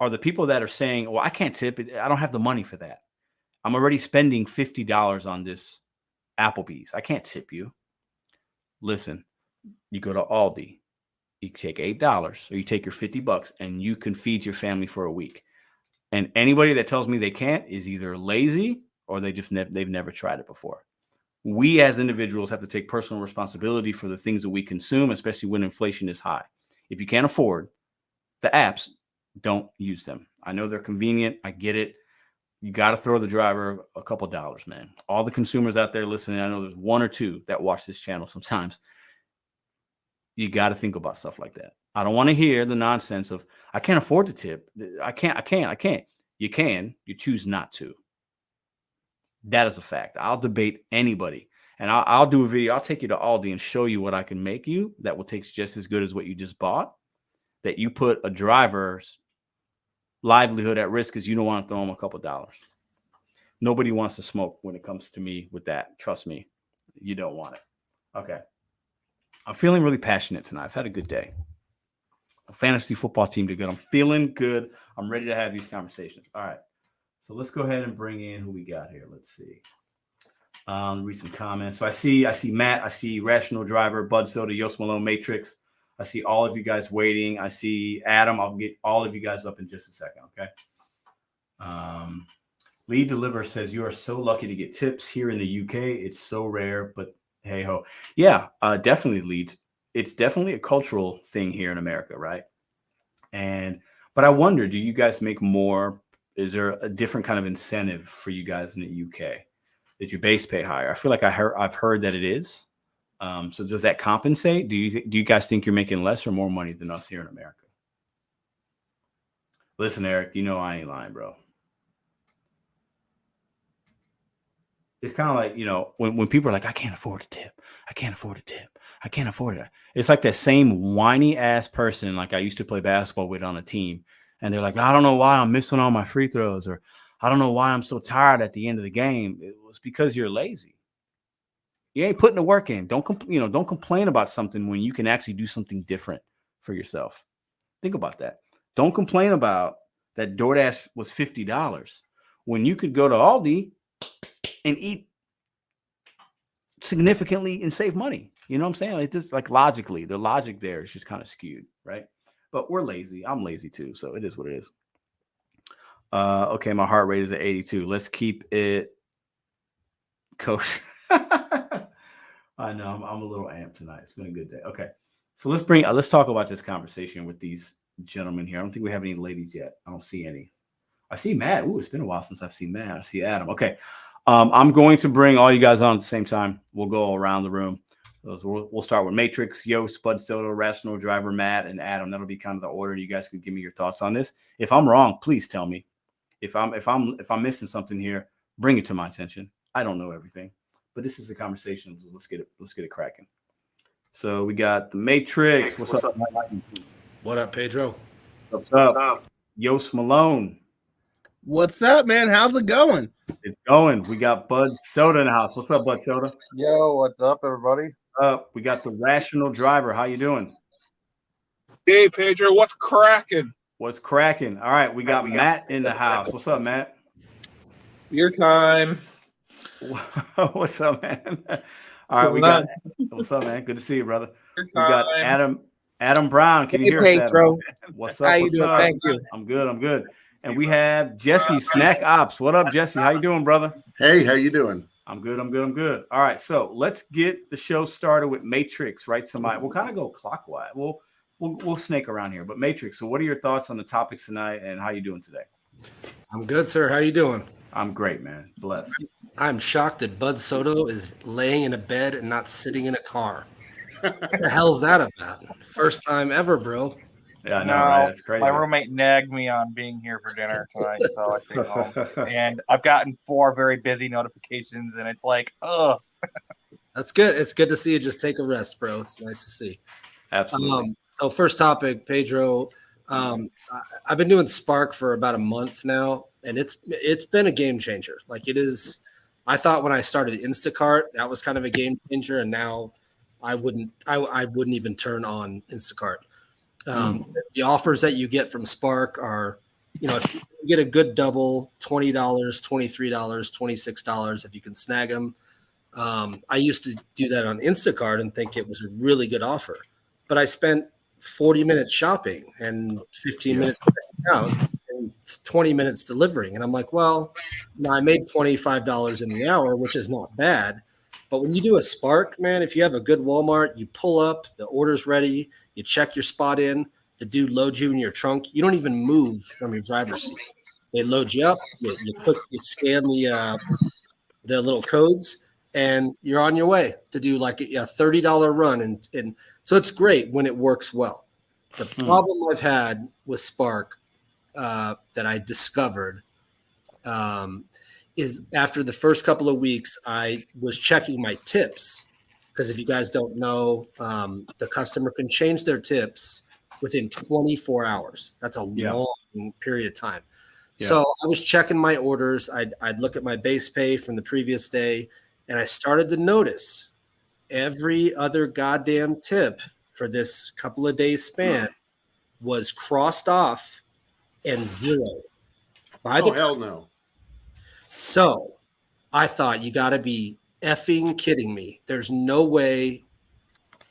Speaker 1: are the people that are saying, well, I can't tip it. I don't have the money for that. I'm already spending $50 on this Applebee's. I can't tip you. Listen, you go to Aldi, you take $8 or you take your $50 and you can feed your family for a week. And anybody that tells me they can't is either lazy or they've never tried it before. We as individuals have to take personal responsibility for the things that we consume, especially when inflation is high. If you can't afford the apps, don't use them. I know they're convenient. I get it. You got to throw the driver a couple dollars, man. All the consumers out there listening, I know there's 1 or 2 that watch this channel sometimes. You got to think about stuff like that. I don't want to hear the nonsense of, I can't afford to tip. I can't. You can. You choose not to. That is a fact. I'll debate anybody. And I'll do a video. I'll take you to Aldi and show you what I can make you that will taste just as good as what you just bought. That you put a driver's livelihood at risk because you don't want to throw them a couple dollars. Nobody wants to smoke when it comes to me with that. Trust me, you don't want it. Okay. I'm feeling really passionate tonight. I've had a good day. A fantasy football team did good. I'm feeling good. I'm ready to have these conversations. All right. So let's go ahead and bring in who we got here. Let's see. Recent comments. So I see Matt. I see Rational Driver, Bud Soda, Yost Malone, Matrix. I see all of you guys waiting. I see Adam. I'll get all of you guys up in just a second, okay? Lee Deliver says, you are so lucky to get tips here in the UK. It's so rare, but hey-ho. Yeah, definitely, Lee. It's definitely a cultural thing here in America, right? But I wonder, do you guys make more? Is there a different kind of incentive for you guys in the UK? Did your base pay higher? I feel like I've heard that it is. So does that compensate? Do you guys think you're making less or more money than us here in America? Listen, Eric, you know I ain't lying, bro. It's kind of like, when people are like, I can't afford a tip. I can't afford a tip. I can't afford it. It's like that same whiny ass person like I used to play basketball with on a team. And they're like, I don't know why I'm missing all my free throws, or I don't know why I'm so tired at the end of the game. It was because you're lazy. You ain't putting the work in. Don't complain about something when you can actually do something different for yourself. Think about that. Don't complain about that DoorDash was $50 when you could go to Aldi and eat significantly and save money. You know what I'm saying? Like, just like logically, the logic there is just kind of skewed, right? But we're lazy. I'm lazy too, so it is what it is. Okay, my heart rate is at 82. Let's keep it kosher. I know I'm a little amped tonight. It's been a good day. Okay, so let's talk about this conversation with these gentlemen here. I don't think we have any ladies yet. I don't see any. I see Matt. Ooh, it's been a while since I've seen Matt. I see Adam. Okay, I'm going to bring all you guys on at the same time. We'll go around the room. So we'll start with Matrix, Yost, Bud Soto, Rational Driver, Matt, and Adam. That'll be kind of the order. You guys can give me your thoughts on this. If I'm wrong, please tell me. If I'm missing something here, bring it to my attention. I don't know everything, but this is a conversation. So let's get it cracking. So we got the Matrix. What's up?
Speaker 2: What up, Pedro?
Speaker 1: What's up? Yost Malone.
Speaker 2: What's up, man? How's it going?
Speaker 1: It's going. We got Bud Soda in the house. What's up, Bud Soda?
Speaker 3: Yo, what's up, everybody?
Speaker 1: We got the Rational Driver. How you doing?
Speaker 4: Hey, Pedro, what's cracking?
Speaker 1: What's cracking? All right, we got Matt in the house. What's up, Matt?
Speaker 3: Your time.
Speaker 1: What's up, man? All right, we got. What's up, man? Good to see you, brother. We got Adam Brown. Can you hear us, Adam? What's up?
Speaker 5: How you
Speaker 1: What's
Speaker 5: doing?
Speaker 1: up?
Speaker 5: Thank you.
Speaker 1: I'm good. And we have Jesse Snack Ops. What up, Jesse? How you doing, brother?
Speaker 6: Hey, how you doing?
Speaker 1: I'm good. All right, so let's get the show started with Matrix. Right to my. We'll kind of go clockwise. We'll snake around here, but Matrix. So, what are your thoughts on the topics tonight, and how you doing today?
Speaker 5: I'm good, sir. How you doing?
Speaker 1: I'm great, man. Blessed.
Speaker 5: I'm shocked that Bud Soto is laying in a bed and not sitting in a car. What the hell's that about? First time ever, bro.
Speaker 1: Yeah, I know, right? That's crazy.
Speaker 3: My roommate nagged me on being here for dinner tonight, so I stayed home. And I've gotten 4 very busy notifications, and it's like, ugh.
Speaker 5: That's good. It's good to see you just take a rest, bro. It's nice to see.
Speaker 1: Absolutely.
Speaker 5: So first topic, Pedro. I've been doing Spark for about a month now, and it's been a game changer. Like it is. I thought when I started Instacart, that was kind of a game changer, and now I wouldn't even turn on Instacart. The offers that you get from Spark are, if you get a good double, $20, $23, $26 if you can snag them. I used to do that on Instacart and think it was a really good offer, but I spent 40 minutes shopping and 15 minutes out and 20 minutes delivering. And I'm like, well, I made $25 in the hour, which is not bad. But when you do a Spark, man, if you have a good Walmart, you pull up, the order's ready, you check your spot in, the dude loads you in your trunk. You don't even move from your driver's seat. They load you up, you click, you scan the little codes, and you're on your way to do like a $30 run. And so it's great when it works well. The problem I've had with Spark that I discovered is after the first couple of weeks, I was checking my tips. Because if you guys don't know, the customer can change their tips within 24 hours. That's a long period of time. Yeah. So I was checking my orders. I'd look at my base pay from the previous day, and I started to notice every other goddamn tip for this couple of days span was crossed off and zeroed.
Speaker 6: Hell no.
Speaker 5: So I thought, you got to be effing kidding me. There's no way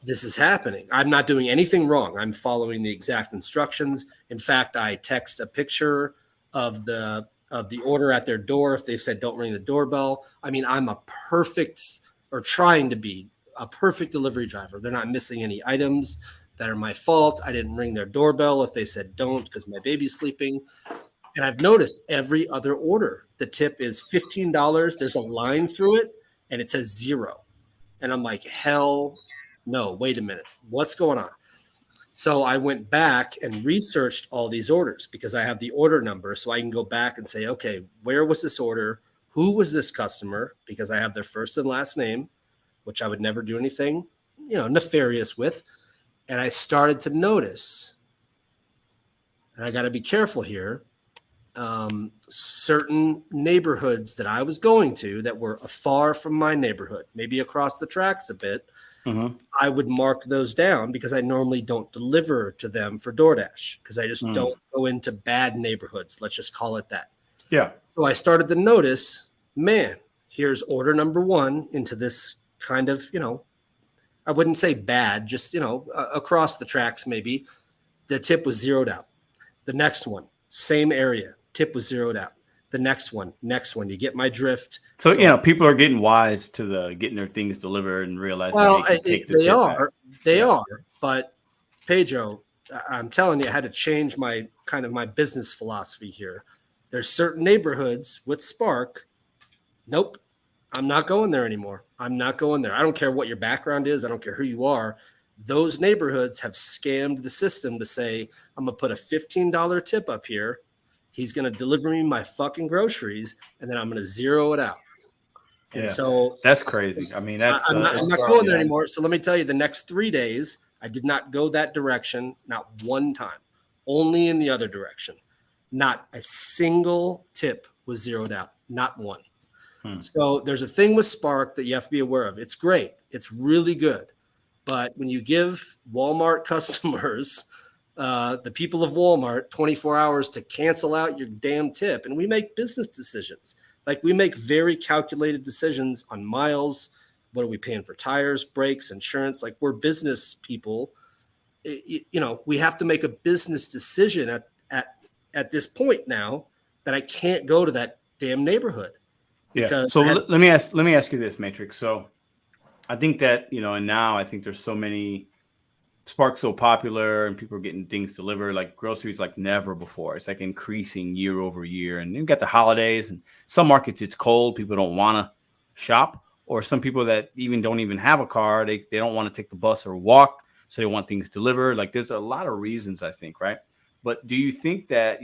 Speaker 5: this is happening. I'm not doing anything wrong. I'm following the exact instructions. In fact, I text a picture of the order at their door if they've said don't ring the doorbell. I mean, I'm trying to be a perfect delivery driver. They're not missing any items that are my fault. I didn't ring their doorbell if they said don't because my baby's sleeping. And I've noticed every other order, the tip is $15. There's a line through it, and it says 0. And I'm like, hell no, wait a minute. What's going on? So I went back and researched all these orders because I have the order number. So I can go back and say, okay, where was this order? Who was this customer? Because I have their first and last name, which I would never do anything, nefarious with. And I started to notice, and I got to be careful here, certain neighborhoods that I was going to that were far from my neighborhood, maybe across the tracks a bit, I would mark those down because I normally don't deliver to them for DoorDash because I just don't go into bad neighborhoods. Let's just call it that.
Speaker 1: Yeah.
Speaker 5: So I started to notice, man, here's order number 1 into this kind of, I wouldn't say bad, just, across the tracks maybe. The tip was zeroed out. The next one, same area, tip was zeroed out. The next one, you get my drift.
Speaker 1: So people are getting wise to getting their things delivered and realizing they can take the tip back.
Speaker 5: They are. But Pedro, I'm telling you, I had to change my business philosophy here. There's certain neighborhoods with Spark. Nope, I'm not going there anymore. I'm not going there. I don't care what your background is. I don't care who you are. Those neighborhoods have scammed the system to say, I'm going to put a $15 tip up here. He's going to deliver me my fucking groceries, and then I'm going to zero it out. And so
Speaker 1: that's crazy. I mean, I'm
Speaker 5: not going there anymore. So let me tell you, the next 3 days, I did not go that direction, not one time, only in the other direction. not a single tip was zeroed out, not one. So there's a thing with Spark that you have to be aware of. It's great. It's really good. But when you give Walmart customers, the people of Walmart, 24 hours to cancel out your damn tip, and we make business decisions. Like we make very calculated decisions on miles. What are we paying for tires, brakes, insurance? Like we're business people. We have to make a business decision at this point now that I can't go to that damn neighborhood.
Speaker 1: Yeah. So let me ask you this, Matrix. So I think that, and now I think there's so many Spark's so popular and people are getting things delivered like groceries like never before. It's like increasing year over year. And you've got the holidays and some markets it's cold. People don't want to shop, or some people that don't even have a car. They don't want to take the bus or walk. So they want things delivered. Like there's a lot of reasons, I think, right? But do you think that,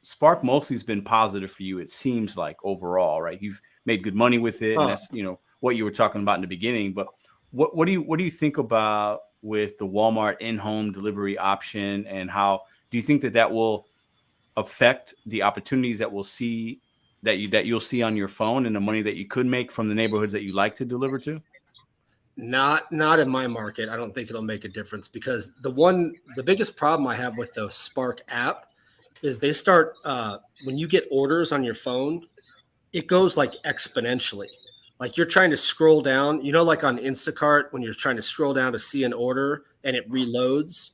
Speaker 1: Spark mostly has been positive for you, it seems like overall, right? You've made good money with it. And that's, what you were talking about in the beginning. But what do you think about with the Walmart in-home delivery option, and how do you think that will affect the opportunities that we'll see that you'll see on your phone and the money that you could make from the neighborhoods that you like to deliver to?
Speaker 5: Not in my market. I don't think it'll make a difference because the biggest problem I have with the Spark app is they start when you get orders on your phone, it goes like exponentially. Like you're trying to scroll down, like on Instacart when you're trying to scroll down to see an order and it reloads.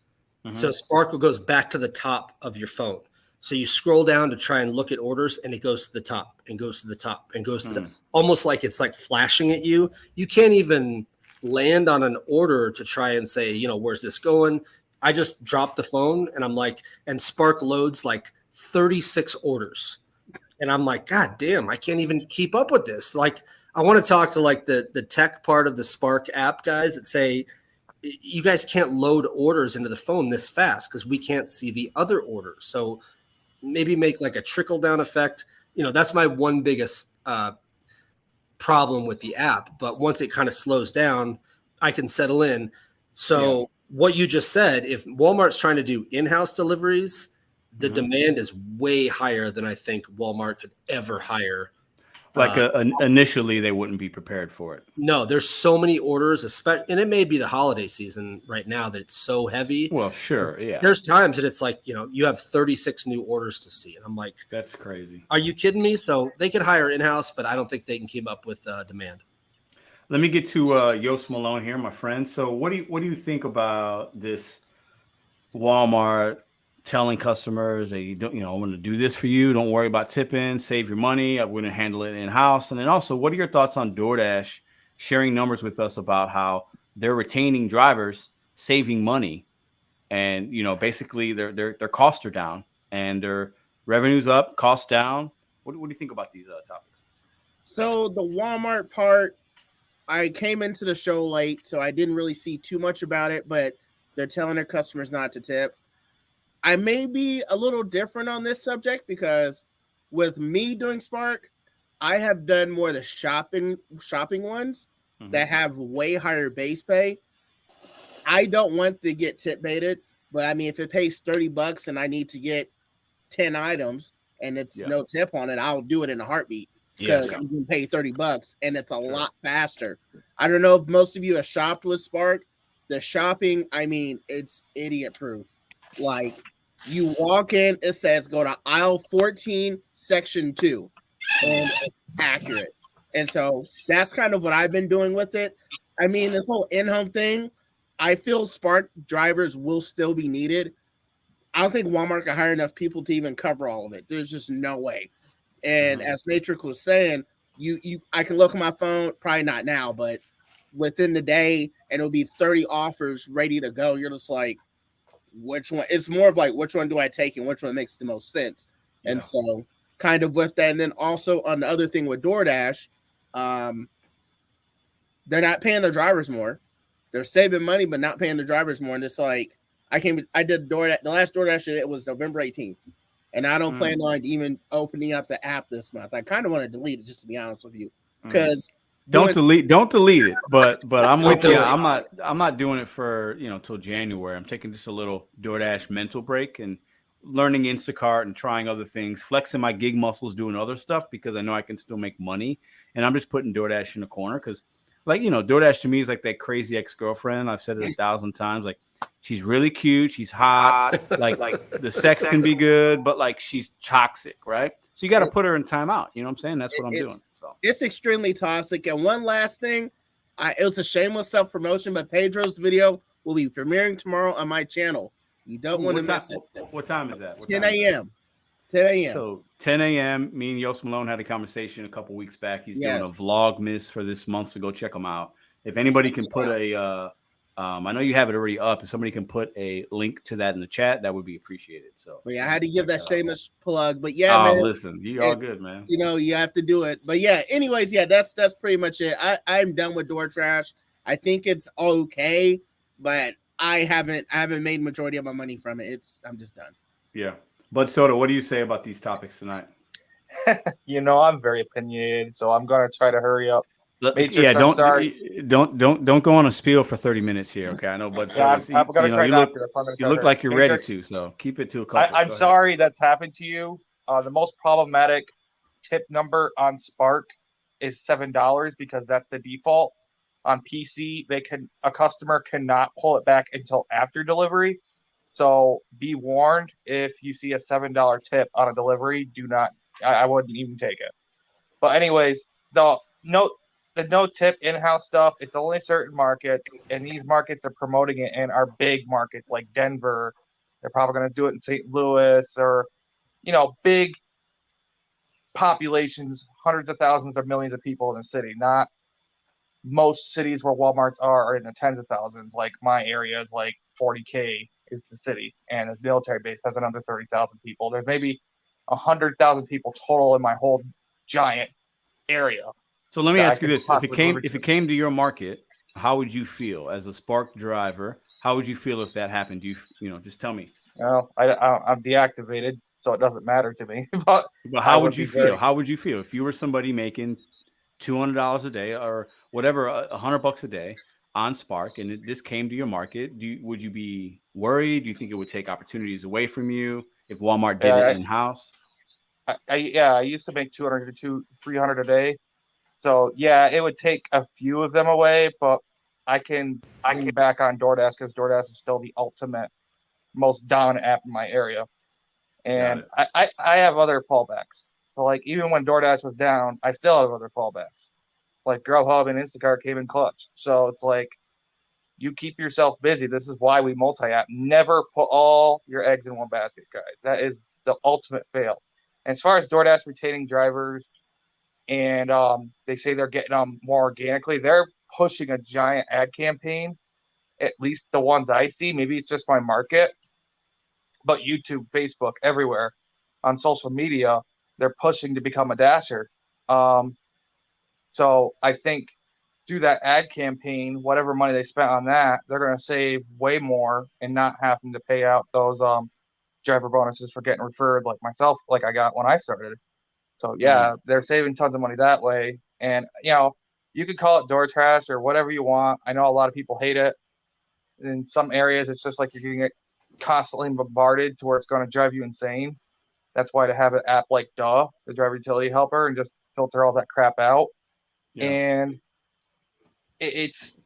Speaker 5: So Spark goes back to the top of your phone. So you scroll down to try and look at orders and it goes to the top and goes to the top and goes to almost like it's like flashing at you. You can't even land on an order to try and say, where's this going? I just dropped the phone and I'm like, and Spark loads like 36 orders. And I'm like, God damn, I can't even keep up with this. Like, I want to talk to like the tech part of the Spark app guys that say, you guys can't load orders into the phone this fast because we can't see the other orders. So maybe make like a trickle down effect. That's my one biggest problem with the app. But once it kind of slows down, I can settle in. So what you just said, if Walmart's trying to do in-house deliveries, the demand is way higher than I think Walmart could ever hire.
Speaker 1: Initially, they wouldn't be prepared for it.
Speaker 5: No, there's so many orders, and it may be the holiday season right now that it's so heavy.
Speaker 1: Well, sure, yeah.
Speaker 5: There's times that it's like, you have 36 new orders to see. And I'm like,
Speaker 1: that's crazy.
Speaker 5: Are you kidding me? So they could hire in-house, but I don't think they can keep up with demand.
Speaker 1: Let me get to Yost Malone here, my friend. So what do you think about this Walmart telling customers, hey, I'm going to do this for you. Don't worry about tipping, save your money. I'm going to handle it in-house. And then also, what are your thoughts on DoorDash sharing numbers with us about how they're retaining drivers, saving money, and, basically their costs are down and their revenue's up, costs down. What do you think about these topics?
Speaker 2: So the Walmart part, I came into the show late, so I didn't really see too much about it, but they're telling their customers not to tip. I may be a little different on this subject because with me doing Spark, I have done more of the shopping ones that have way higher base pay. I don't want to get tip baited, but I mean, if it pays $30 and I need to get 10 items and it's no tip on it, I'll do it in a heartbeat because you can pay $30 and it's a lot faster. I don't know if most of you have shopped with Spark. The shopping, I mean, it's idiot proof. Like, you walk in, it says go to aisle 14, section 2, and it's accurate. And so that's kind of what I've been doing with it. I mean, this whole in-home thing, I feel Spark drivers will still be needed. I don't think Walmart can hire enough people to even cover all of it. There's just no way. And as Matrix was saying, I can look at my phone, probably not now, but within the day, and it'll be 30 offers ready to go. You're just like, which one? It's more of like, which one do I take and which one makes the most sense? And so kind of with that. And then also on the other thing with DoorDash, they're not paying their drivers more. They're saving money, but not paying the drivers more. And it's like, I did DoorDash. The last DoorDash it was November 18th. And I don't plan on even opening up the app this month. I kind of want to delete it, just to be honest with you. Because
Speaker 1: don't delete it. But I'm with you. I'm not doing it for till January. I'm taking just a little DoorDash mental break, and learning Instacart and trying other things, flexing my gig muscles, doing other stuff because I know I can still make money. And I'm just putting DoorDash in the corner because, like, you know, DoorDash to me is like that crazy ex-girlfriend. I've said it 1,000 times. Like, she's really cute. She's hot. Like the sex can be good, but like she's toxic, right? So you got to put her in timeout. You know what I'm saying? That's what I'm doing. So
Speaker 2: it's extremely toxic. And one last thing, it was a shameless self-promotion, but Pedro's video will be premiering tomorrow on my channel. You don't want to miss it.
Speaker 1: What time is that?
Speaker 2: 10 a.m. 10 a.m.
Speaker 1: So 10 a.m. Me and Yost Malone had a conversation a couple weeks back. He's doing a Vlogmas for this month, so go check him out. If anybody can put I know you have it already up. If somebody can put a link to that in the chat, that would be appreciated. So
Speaker 2: I had to give that shameless plug. But yeah, man.
Speaker 1: Listen, you all good, man.
Speaker 2: You know, you have to do it. But yeah, anyways, that's pretty much it. I'm done with Door Trash. I think it's okay, but I haven't made majority of my money from it. I'm just done.
Speaker 1: Yeah. But Soda, what do you say about these topics tonight?
Speaker 3: You know, I'm very opinionated, so I'm gonna try to hurry up.
Speaker 1: Matrix, don't go on a spiel for 30 minutes here, okay? I know, but
Speaker 3: I'm gonna try not to.
Speaker 1: You look like you're ready to, so keep it to a couple.
Speaker 3: I'm sorry that's happened to you. The most problematic tip number on Spark is $7 because that's the default. On PC, a customer cannot pull it back until after delivery. So be warned, if you see a $7 tip on a delivery, I wouldn't even take it. But anyways, the no tip in-house stuff, it's only certain markets, and these markets are promoting it in our big markets like Denver. They're probably going to do it in St. Louis or, you know, big populations, hundreds of thousands or millions of people in the city, not most cities where Walmarts are in the tens of thousands. Like my area is like 40K is the city, and the military base has another 30,000 people. There's maybe 100,000 people total in my whole giant area.
Speaker 1: So let me ask you this: if it came to your market, how would you feel as a Spark driver? How would you feel if that happened? You know, just tell me.
Speaker 3: Well, I'm deactivated, so it doesn't matter to me. but
Speaker 1: how would you feel? How would you feel if you were somebody making $200 a day or whatever, $100 a day on Spark, and this came to your market? Would you be worried? Do you think it would take opportunities away from you if Walmart did it in house?
Speaker 3: I used to make $200 to $300 a day. So yeah, it would take a few of them away, but I can back on DoorDash because DoorDash is still the ultimate, most dominant app in my area. And I have other fallbacks. So like even when DoorDash was down, I still have other fallbacks. Like Grubhub and Instacart came in clutch. So it's like you keep yourself busy. This is why we multi-app. Never put all your eggs in one basket, guys. That is the ultimate fail. And as far as DoorDash retaining drivers, and they say they're getting them more organically, they're pushing a giant ad campaign, at least the ones I see. Maybe it's just my market, but YouTube, Facebook, everywhere on social media, they're pushing to become a dasher. So I think through that ad campaign, whatever money they spent on that, they're going to save way more and not having to pay out those driver bonuses for getting referred like myself, like I got when I started. So yeah, they're saving tons of money that way. And you know, you could call it door trash or whatever you want. I know a lot of people hate it. In some areas, it's just like you're getting constantly bombarded to where it's going to drive you insane. That's why to have an app like the driver utility helper, and just filter all that crap out. Yeah. And it's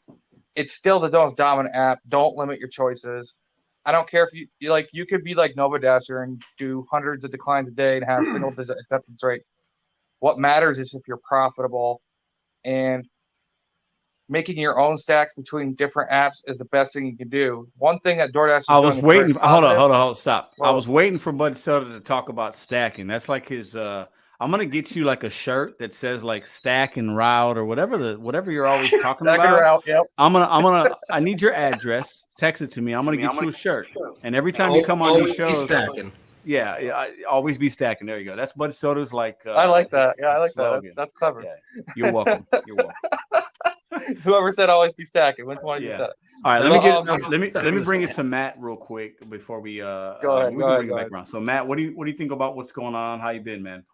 Speaker 3: still the most dominant app. Don't limit your choices. I don't care if you could be like Nova Dasher and do hundreds of declines a day and have single digit acceptance rates. What matters is if you're profitable, and making your own stacks between different apps is the best thing you can do. One thing that DoorDash is
Speaker 1: hold on, stop. Well, I was waiting for Bud Soda to talk about stacking. That's like his I'm gonna get you like a shirt that says like stack and route or whatever you're always talking about.
Speaker 3: Route, yep.
Speaker 1: I need your address. Text it to me. I'm gonna get you a shirt. And every time you come on these shows,
Speaker 5: stacking.
Speaker 1: Yeah, always be stacking. There you go. That's Bud Soda's like.
Speaker 3: I like that. Yeah, I like that. That's clever.
Speaker 1: Yeah. You're welcome. You're welcome.
Speaker 3: Whoever said always be stacking? Which one of you said it?
Speaker 1: All right, let me bring it to Matt real quick before we
Speaker 3: go ahead.
Speaker 1: Bring it back around. So Matt, what do you think about what's going on? How you been, man?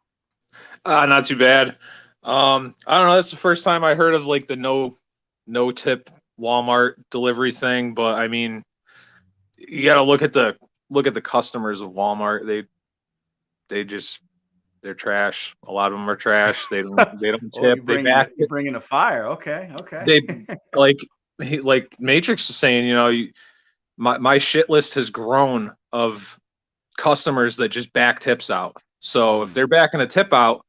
Speaker 7: Not too bad. I don't know. That's the first time I heard of like the no tip Walmart delivery thing, but I mean, you got to look at the look at the customers of Walmart, they're trash. A lot of them are trash. They don't
Speaker 1: Oh,
Speaker 7: tip.
Speaker 1: you're bringing a fire. Okay.
Speaker 7: They like Matrix was saying, my shit list has grown of customers that just back tips out. So if they're backing a tip out,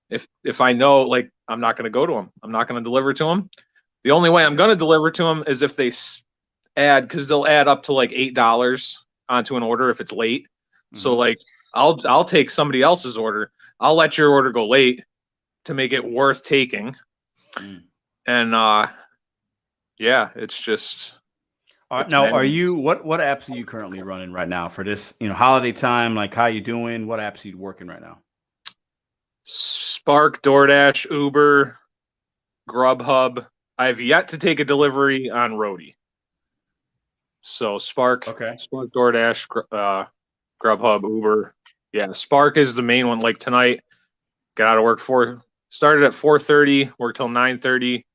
Speaker 7: if I know, like, I'm not going to go to them, I'm not going to deliver to them. The only way I'm going to deliver to them is if they add, because they'll add up to like $8 onto an order if it's late. So like I'll take somebody else's order. I'll let your order go late to make it worth taking. And yeah, it's just.
Speaker 1: Now, are you what apps are you currently running right now for this, holiday time? Like, how you doing? What apps are you working right now?
Speaker 7: Spark, DoorDash, Uber, Grubhub. I've yet to take a delivery on Roadie. So Spark, Spark, DoorDash, Grubhub, Uber. Yeah, Spark is the main one. Like tonight, got out of work started at 4:30, worked till 9:30.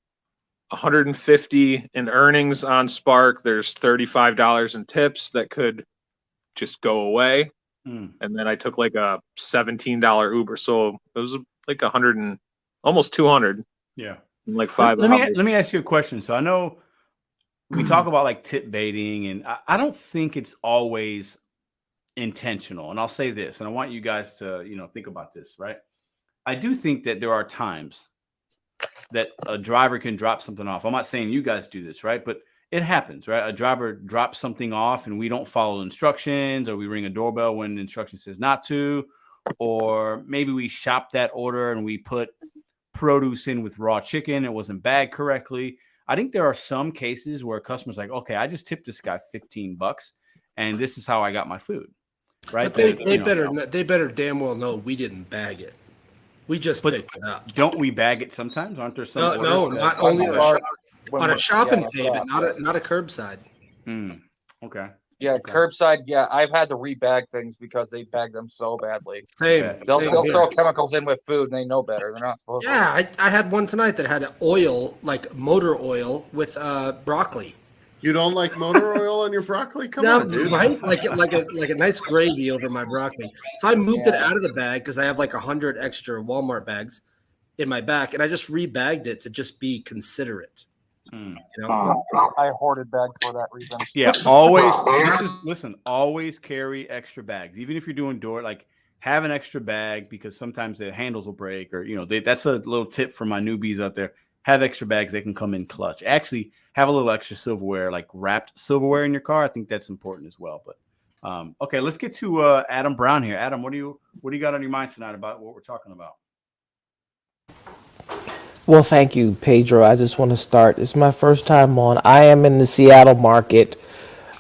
Speaker 7: 150 in earnings on Spark. There's $35 in tips that could just go away. And then I took like a $17 Uber, so it was like 100 and almost 200.
Speaker 1: Yeah,
Speaker 7: like 5
Speaker 1: let me ask you a question. So I know we talk about like tip baiting, and I don't think it's always intentional. And I'll say this, and I want you guys to think about this, right? I do think that there are times that a driver can drop something off. I'm not saying you guys do this, right? But it happens, right? A driver drops something off and we don't follow instructions, or we ring a doorbell when the instruction says not to, or maybe we shop that order and we put produce in with raw chicken. It wasn't bagged correctly. I think there are some cases where a customer's like, okay, I just tipped this guy $15 and this is how I got my food, right?
Speaker 5: But they better damn well know we didn't bag it. We just picked it up.
Speaker 1: Don't we bag it sometimes? Aren't there some?
Speaker 5: No, not only on a shopping payment, not a curbside.
Speaker 1: Okay.
Speaker 3: Yeah, curbside. Yeah, I've had to rebag things because they bag them so badly.
Speaker 5: Same.
Speaker 3: They'll throw chemicals in with food and they know better. They're not supposed to.
Speaker 5: Yeah, I had one tonight that had oil, like motor oil, with broccoli.
Speaker 6: You don't like motor oil on your broccoli? Come on, dude.
Speaker 5: Right? Like a nice gravy over my broccoli. So I moved it out of the bag because I have like 100 extra Walmart bags in my back, and I just rebagged it to just be considerate.
Speaker 3: I hoarded bags for that reason.
Speaker 1: Yeah, always. Always carry extra bags, even if you're doing have an extra bag, because sometimes the handles will break, or that's a little tip for my newbies out there. Have extra bags; they can come in clutch. Actually, have a little extra silverware, like wrapped silverware in your car. I think that's important as well. But okay, let's get to Adam Brown here. Adam, what do you got on your mind tonight about what we're talking about?
Speaker 8: Well, thank you, Pedro. I just want to start. It's my first time on. I am in the Seattle market,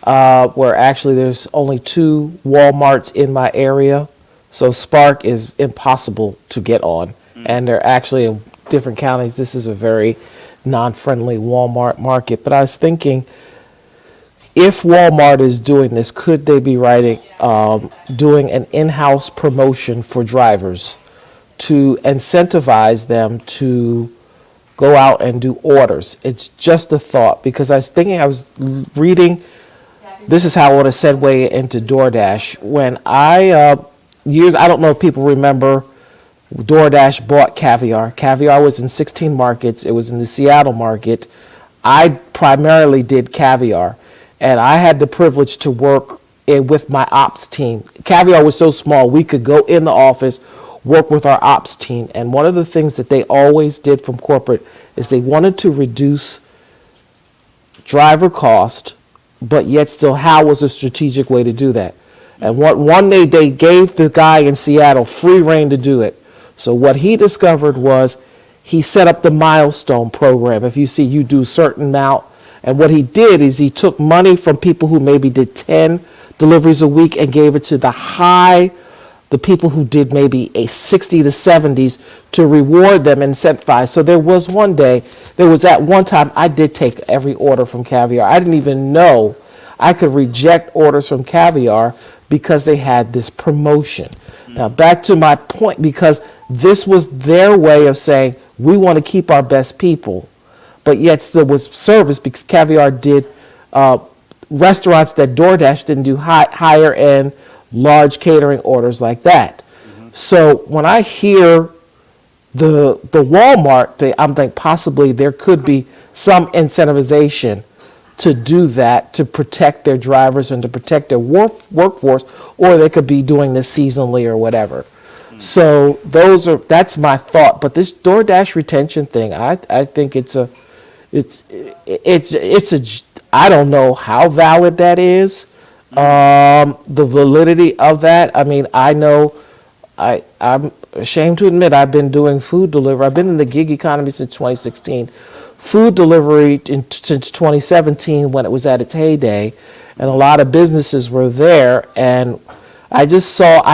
Speaker 8: where actually there's only 2 Walmarts in my area. So Spark is impossible to get on. And they're actually in different counties. This is a very non-friendly Walmart market. But I was thinking, if Walmart is doing this, could they be doing an in-house promotion for drivers to incentivize them to go out and do orders? It's just a thought, because I was thinking, I was reading, this is how I want to segue into DoorDash. When I don't know if people remember, DoorDash bought Caviar. Caviar was in 16 markets. It was in the Seattle market. I primarily did Caviar, and I had the privilege to work with my ops team. Caviar was so small, we could go in the office, work with our ops team. And one of the things that they always did from corporate is they wanted to reduce driver cost, but yet still, how was a strategic way to do that? And one day they gave the guy in Seattle free reign to do it. So what he discovered was he set up the milestone program. If you see, you do a certain amount. And what he did is he took money from people who maybe did 10 deliveries a week and gave it to the people who did maybe a 60 to 70s to reward them and incentivize. So there was at one time, I did take every order from Caviar. I didn't even know I could reject orders from Caviar because they had this promotion. Now back to my point, because this was their way of saying, we want to keep our best people, but yet still was service, because Caviar did restaurants that DoorDash didn't do higher end, large catering orders like that. So when I hear the Walmart, I'm thinking possibly there could be some incentivization to do that, to protect their drivers and to protect their workforce, or they could be doing this seasonally or whatever. So that's my thought. But this DoorDash retention thing, I think it's a I don't know how valid that is. The validity of that. I mean, I know I'm ashamed to admit I've been doing food delivery. I've been in the gig economy since 2016. Food delivery since 2017 when it was at its heyday, and a lot of businesses were there. And I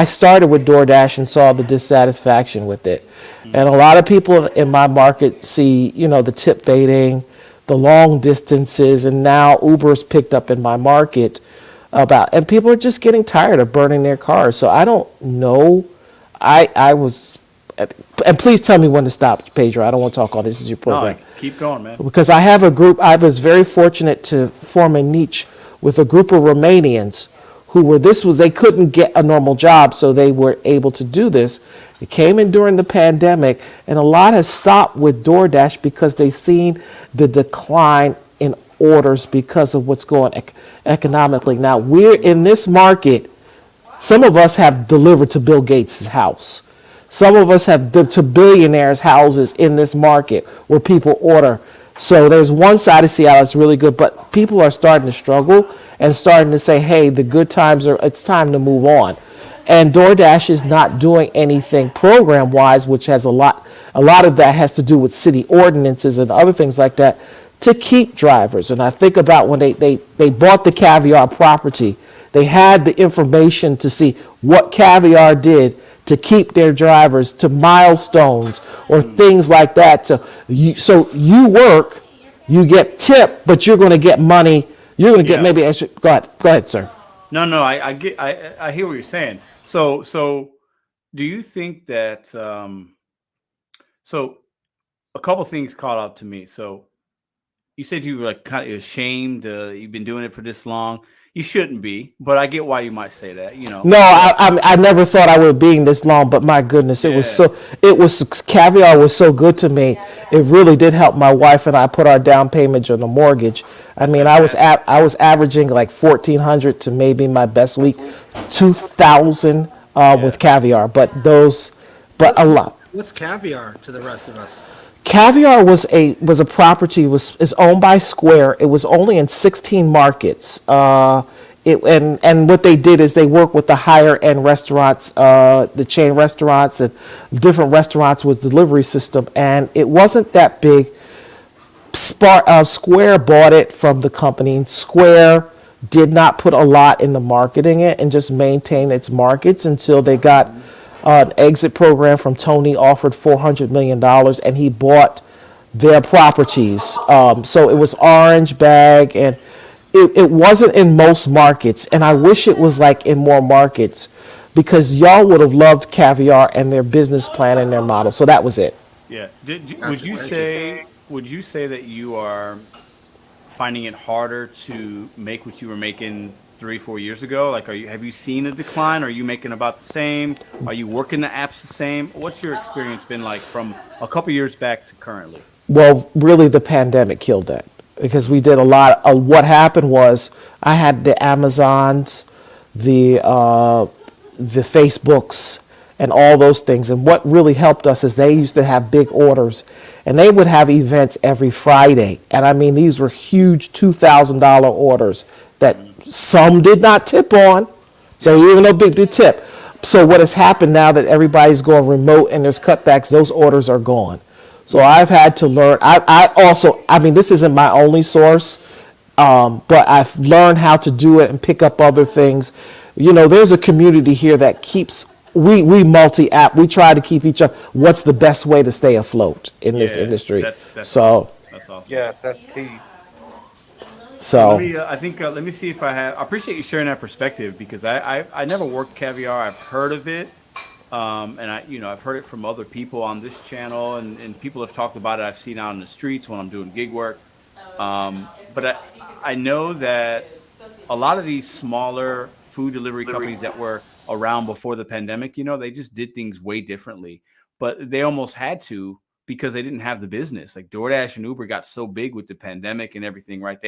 Speaker 8: started with DoorDash and saw the dissatisfaction with it. And a lot of people in my market see, the tip baiting, the long distances, and now Uber's picked up in my market and people are just getting tired of burning their cars. So I don't know. And please tell me when to stop, Pedro. I don't want to talk all this. Is your program.
Speaker 1: No, keep going, man.
Speaker 8: Because I have a group, I was very fortunate to form a niche with a group of Romanians they couldn't get a normal job, so they were able to do this. It came in during the pandemic, and a lot has stopped with DoorDash because they've seen the decline in orders because of what's going economically. Now, we're in this market, some of us have delivered to Bill Gates' house. Some of us have to billionaires' houses in this market where people order. So there's one side of Seattle that's really good, but people are starting to struggle and starting to say, hey, the good times it's time to move on. And DoorDash is not doing anything program-wise, which has a lot of that has to do with city ordinances and other things like that to keep drivers. And I think about when they bought the Caviar property, they had the information to see what Caviar did to keep their drivers to milestones or things like that. So you work, you get tipped, but you're going to get money. You're going to get maybe extra. Go ahead, sir.
Speaker 1: No, I hear what you're saying. So do you think that? So a couple things caught up to me. So you said you were like kind of ashamed. You've been doing it for this long. You shouldn't be, but I get why you might say that.
Speaker 8: No, I never thought I would be this long, but my goodness, Caviar was so good to me. It really did help my wife and I put our down payment on the mortgage. I mean, I was averaging like 1,400 to maybe my best week, 2,000 with Caviar, but a lot.
Speaker 5: What's Caviar to the rest of us?
Speaker 8: Caviar was a property is owned by Square. It was only in 16 markets. And what they did is they worked with the higher end restaurants, the chain restaurants and different restaurants with delivery system. And it wasn't that big. Square bought it from the company, and Square did not put a lot into marketing it and just maintain its markets until they got an exit program from Tony, offered $400 million, and he bought their properties. So it was Orange Bag, and it wasn't in most markets. And I wish it was like in more markets, because y'all would have loved Caviar and their business plan and their model. So that was it.
Speaker 1: Yeah. Would you say that you are finding it harder to make what you were making 3-4 years ago? Like, have you seen a decline? Are you making about the same? Are you working the apps the same? What's your experience been like from a couple years back to currently?
Speaker 8: Well, really, the pandemic killed that, because we did a lot of what happened was I had the Amazons, the Facebooks, and all those things. And what really helped us is they used to have big orders, and they would have events every Friday. And I mean, these were huge $2,000 orders that some did not tip on. So even though big did tip. So what has happened now that everybody's going remote and there's cutbacks, those orders are gone. So I've had to learn. I mean, this isn't my only source, but I've learned how to do it and pick up other things. There's a community here that keeps, we multi-app. We try to keep each other. What's the best way to stay afloat in this industry?
Speaker 1: That's awesome.
Speaker 3: Yes, that's key.
Speaker 8: So
Speaker 1: let me see if I have. I appreciate you sharing that perspective, because I never worked Caviar. I've heard of it, and I've heard it from other people on this channel, and people have talked about it. I've seen out in the streets when I'm doing gig work, but I know that a lot of these smaller food delivery companies that were around before the pandemic, they just did things way differently, but they almost had to because they didn't have the business. Like DoorDash and Uber got so big with the pandemic and everything, right?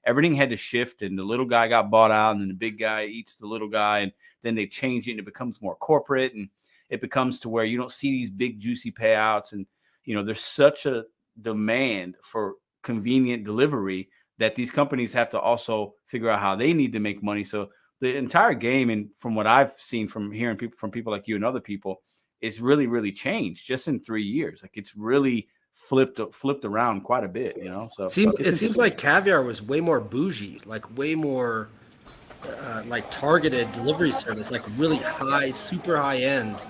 Speaker 1: Everything had to shift, and the little guy got bought out, and then the big guy eats the little guy, and then they change it and it becomes more corporate, and it becomes to where you don't see these big juicy payouts. And, there's such a demand for convenient delivery that these companies have to also figure out how they need to make money. So the entire game, and from what I've seen from hearing from people like you and other people, it's really, really changed just in 3 years. Like it's really flipped around quite a bit, So
Speaker 5: it seems like Caviar was way more bougie, like way more like targeted delivery service, like really high, super high end,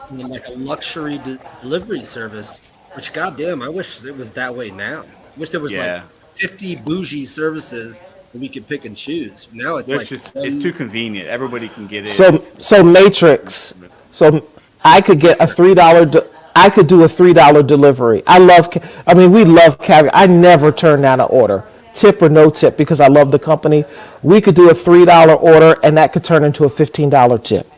Speaker 5: and then like a luxury delivery service. Which, goddamn, I wish it was that way now. I wish there was like 50 bougie services that we could pick and choose. Now it's
Speaker 1: it's too convenient. Everybody can get it.
Speaker 8: So Matrix. So I could get a $3. I could do a $3 delivery. We love Caviar. I never turn down an order, tip or no tip, because I love the company. We could do a $3 order, and that could turn into a $15 tip.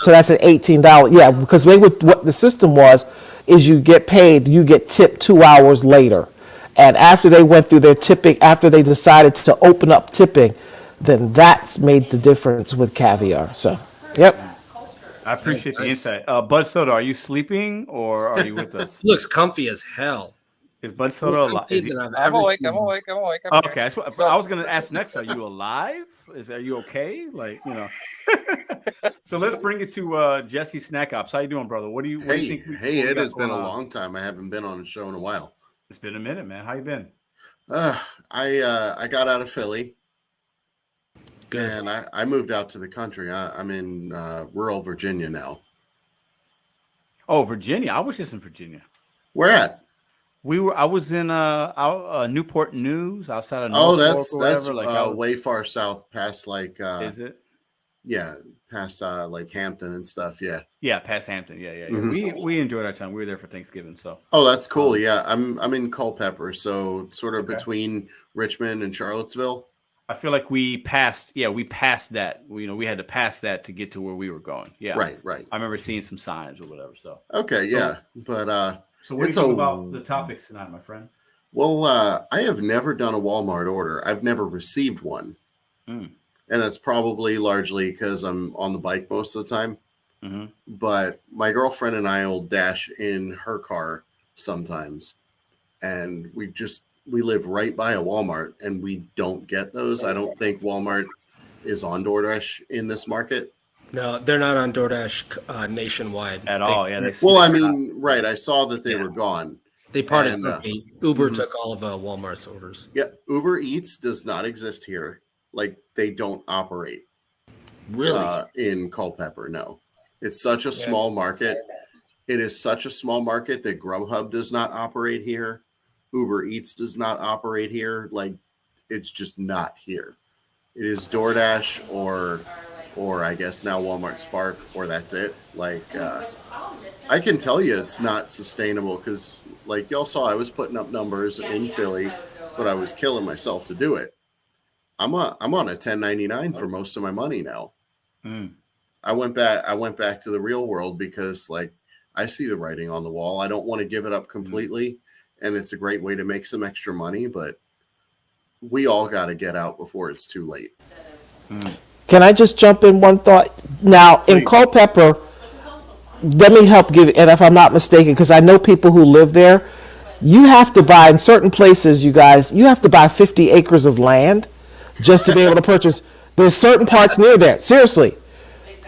Speaker 8: So that's an $18. Yeah, because what the system was is you get paid, you get tipped 2 hours later. And after they went through their tipping, after they decided to open up tipping, then that's made the difference with Caviar. So, yep.
Speaker 1: I appreciate the insight. Bud Soda, are you sleeping or are you with us?
Speaker 5: He looks comfy as hell.
Speaker 1: Is Bud Soda alive?
Speaker 3: I'm awake.
Speaker 1: Okay, I was going to ask next, are you alive? Are you okay? So let's bring it to Jesse Snack Ops. How you doing, brother? What do you think?
Speaker 6: It has been a long time. I haven't been on a show in a while.
Speaker 1: It's been a minute, man. How you been?
Speaker 6: I got out of Philly.
Speaker 5: Good.
Speaker 6: And I moved out to the country. I'm in rural Virginia now.
Speaker 1: Oh, Virginia. I was just in Virginia.
Speaker 6: Where at?
Speaker 1: I was in Newport News, outside of
Speaker 6: Norfolk. That's way far south, past
Speaker 1: is it?
Speaker 6: Yeah, past like Hampton and stuff.
Speaker 1: Yeah, past Hampton. Yeah.
Speaker 6: Mm-hmm.
Speaker 1: We enjoyed our time. We were there for Thanksgiving. So.
Speaker 6: Oh, that's cool. Yeah, I'm in Culpeper, so sort of between Richmond and Charlottesville.
Speaker 1: I feel like we passed that. We had to pass that to get to where we were going. Yeah.
Speaker 6: Right.
Speaker 1: I remember seeing some signs or whatever. So.
Speaker 6: Okay. Yeah, but
Speaker 1: so what do you think about the topics tonight, my friend?
Speaker 6: Well, I have never done a Walmart order. I've never received one. And that's probably largely because I'm on the bike most of the time. Mm-hmm. But my girlfriend and I will dash in her car sometimes. And we live right by a Walmart and we don't get those. I don't think Walmart is on DoorDash in this market.
Speaker 5: No, they're not on DoorDash nationwide
Speaker 1: at all. Yeah.
Speaker 6: Right. I saw that they were gone.
Speaker 5: They parted company. Uber took all of Walmart's orders.
Speaker 6: Yeah. Uber Eats does not exist here. Like they don't operate.
Speaker 5: Really?
Speaker 6: In Culpeper, no. It's such a small market. It is such a small market that Grubhub does not operate here. Uber Eats does not operate here. Like it's just not here. It is DoorDash or I guess now Walmart Spark, or that's it. Like I can tell you it's not sustainable because like y'all saw, I was putting up numbers in Philly, but I was killing myself to do it. I'm on a 1099 for most of my money now. I went back to the real world because like I see the writing on the wall. I don't want to give it up completely, and it's a great way to make some extra money, but we all got to get out before it's too late.
Speaker 8: Can I just jump in one thought? Now, in Culpeper, let me help give, and if I'm not mistaken, because I know people who live there, you have to buy, in certain places, you guys, you have to buy 50 acres of land just to be able to purchase. There's certain parts near there. Seriously.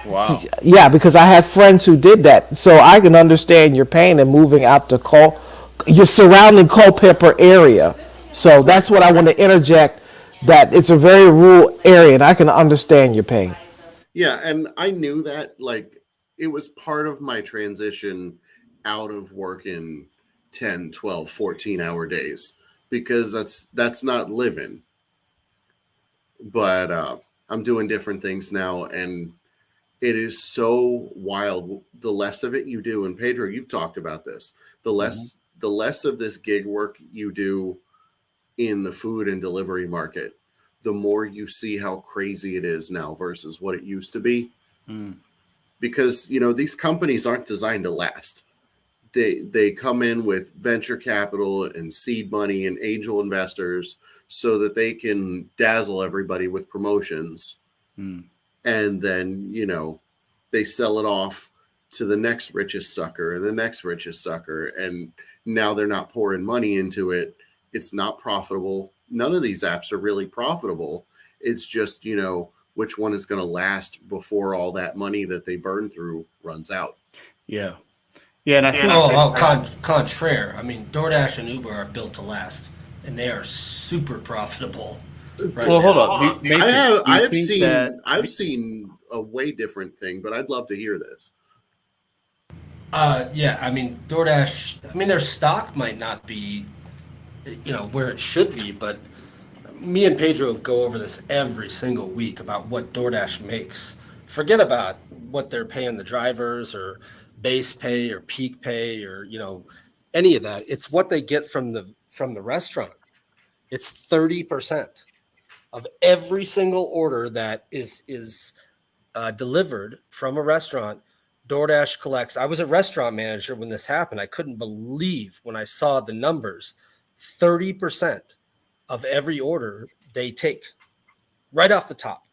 Speaker 1: Wow.
Speaker 8: Yeah, because I have friends who did that. So I can understand your pain and moving out to your surrounding Culpeper area. So that's what I want to interject, that it's a very rural area, and I can understand your pain.
Speaker 6: Yeah, and I knew that, like, it was part of my transition out of working 10, 12, 14-hour days, because that's not living. But I'm doing different things now, and it is so wild. The less of it you do, and Pedro, you've talked about this, the less of this gig work you do in the food and delivery market, the more you see how crazy it is now versus what it used to be. Because, you know, these companies aren't designed to last. They come in with venture capital and seed money and angel investors so that they can dazzle everybody with promotions. And then, you know, they sell it off to the next richest sucker and the next richest sucker. And now they're not pouring money into it. It's not profitable. None of these apps are really profitable. It's just, you know, which one is going to last before all that money that they burn through runs out.
Speaker 1: Yeah. Yeah. And I think
Speaker 5: Contraire. I mean, DoorDash and Uber are built to last, and they are super profitable. Right
Speaker 1: well,
Speaker 5: now.
Speaker 1: hold on.
Speaker 6: I've seen a way different thing, but I'd love to hear this.
Speaker 5: Yeah, I mean, DoorDash, I mean, their stock might not be, you know, where it should be, but me and Pedro go over this every single week about what DoorDash makes. Forget about what they're paying the drivers or base pay or peak pay or, you know, any of that. It's what they get from the restaurant. It's 30% of every single order that is delivered from a restaurant. DoorDash collects. I was a restaurant manager when this happened. I couldn't believe when I saw the numbers. 30% of every order they take right off the top.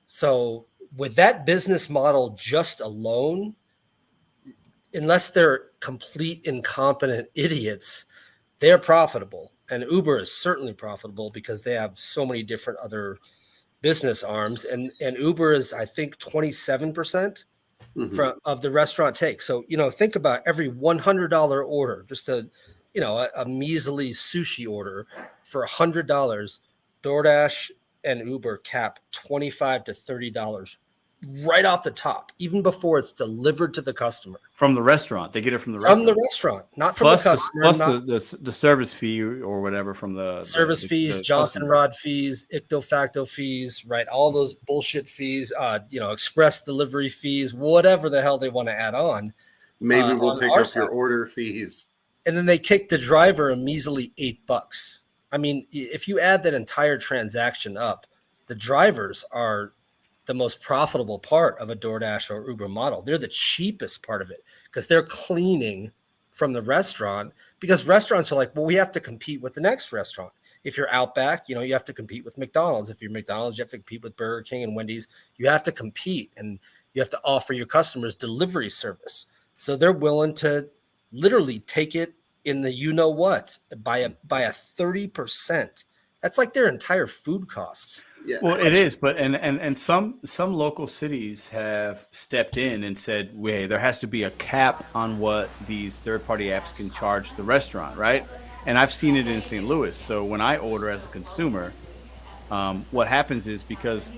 Speaker 5: So with that business model just alone, unless they're complete incompetent idiots, they're profitable. And Uber is certainly profitable because they have so many different other business arms. And Uber is, I think, 27% of the restaurant take. So, you know, think about every $100 order, just a measly sushi order for $100. DoorDash and Uber cap $25 to $30 right off the top, even before it's delivered to the customer.
Speaker 1: From the restaurant. They get it from the
Speaker 5: restaurant, not from the customer.
Speaker 1: Plus the service fee or whatever from the
Speaker 5: service fees, Johnson
Speaker 1: customer.
Speaker 5: Rod fees, icto facto fees, right? All those bullshit fees, express delivery fees, whatever the hell they want to add on.
Speaker 6: Maybe we'll pick up your order fees.
Speaker 5: And then they kick the driver a measly $8. I mean, if you add that entire transaction up, the drivers are the most profitable part of a DoorDash or Uber model. They're the cheapest part of it because they're cleaning from the restaurant, because restaurants are like, well, we have to compete with the next restaurant. If you're Outback, you have to compete with McDonald's. If you're McDonald's, you have to compete with Burger King and Wendy's. You have to compete, and you have to offer your customers delivery service. So they're willing to literally take it in the what by a 30%. That's like their entire food costs.
Speaker 6: Yeah.
Speaker 1: Well, it is, but and some local cities have stepped in and said, "Wait, there has to be a cap on what these third-party apps can charge the restaurant," right? And I've seen it in St. Louis. So when I order as a consumer, what happens is, because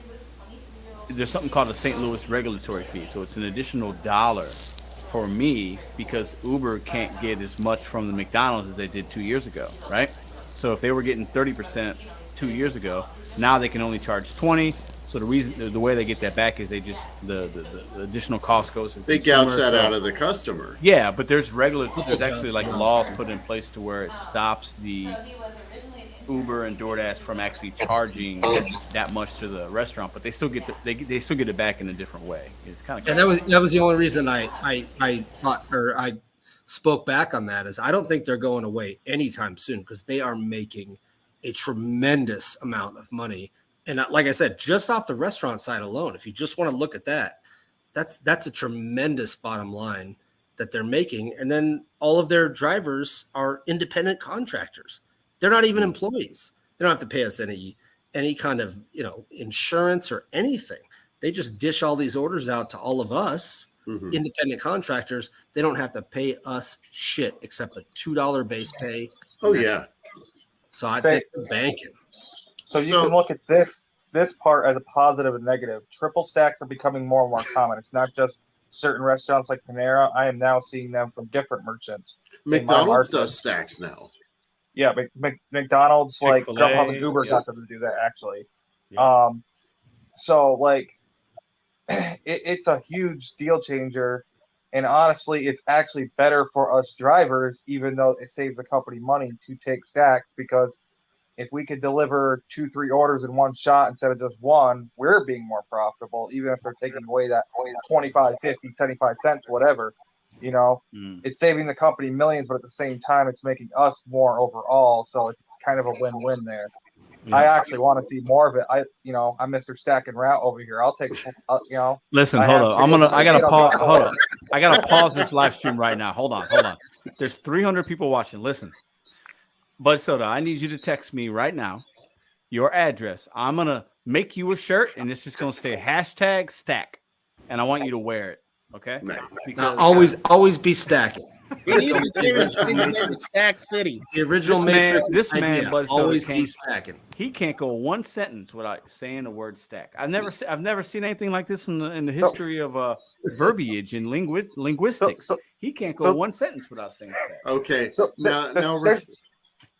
Speaker 1: there's something called a St. Louis regulatory fee, so it's an additional $1 for me because Uber can't get as much from the McDonald's as they did 2 years ago, right? So if they were getting 30% 2 years ago, now they can only charge 20. So the way they get that back is they just the additional cost goes to the
Speaker 6: They
Speaker 1: consumer.
Speaker 6: gouge that out of the customer.
Speaker 1: Yeah, but there's actually like laws put in place to where it stops the Uber and DoorDash from actually charging that much to the restaurant, but they still get they still get it back in a different way. It's kind of,
Speaker 5: and that was the only reason I thought, or I spoke back on that, is I don't think they're going away anytime soon, because they are making a tremendous amount of money. And like I said, just off the restaurant side alone, if you just want to look at that, that's a tremendous bottom line that they're making. And then all of their drivers are independent contractors. They're not even employees. They don't have to pay us any kind of, insurance or anything. They just dish all these orders out to all of us, independent contractors. They don't have to pay us shit except a $2 base pay.
Speaker 6: Oh yeah.
Speaker 5: So I think they're banking.
Speaker 3: So you can look at this part as a positive and negative. Triple stacks are becoming more and more common. It's not just certain restaurants like Panera. I am now seeing them from different merchants.
Speaker 6: McDonald's does stacks now.
Speaker 3: Yeah, McDonald's, like
Speaker 1: Chick-fil-A,
Speaker 3: Grubhub and Uber got them to do that, actually.
Speaker 1: Yeah.
Speaker 3: So like, it's a huge deal changer, and honestly, it's actually better for us drivers, even though it saves the company money to take stacks, because if we could deliver 2-3 orders in one shot instead of just one, we're being more profitable, even if they're taking away that 25, 50, 75 cents, whatever. You know, it's saving the company millions, but at the same time, it's making us more overall. So it's kind of a win-win there. Yeah. I actually want to see more of it. I'm Mr. Stack and Route over here. I'll take,
Speaker 1: Listen, hold on. I gotta pause. Hold on. I gotta pause this live stream right now. Hold on. There's 300 people watching. Listen, Bud Soda, I need you to text me right now your address. I'm gonna make you a shirt, and it's just gonna say #stack, and I want you to wear it. Okay.
Speaker 6: Nice.
Speaker 5: Now, always be stacking.
Speaker 2: We need to change the name to Stack City.
Speaker 5: The original Matrix.
Speaker 1: This man, Bud Soda,
Speaker 5: always be stacking.
Speaker 1: He can't go one sentence without saying the word stack. I've never seen anything like this in the history of verbiage and linguistics. He can't go one sentence without saying stack.
Speaker 6: Okay.
Speaker 3: So
Speaker 6: now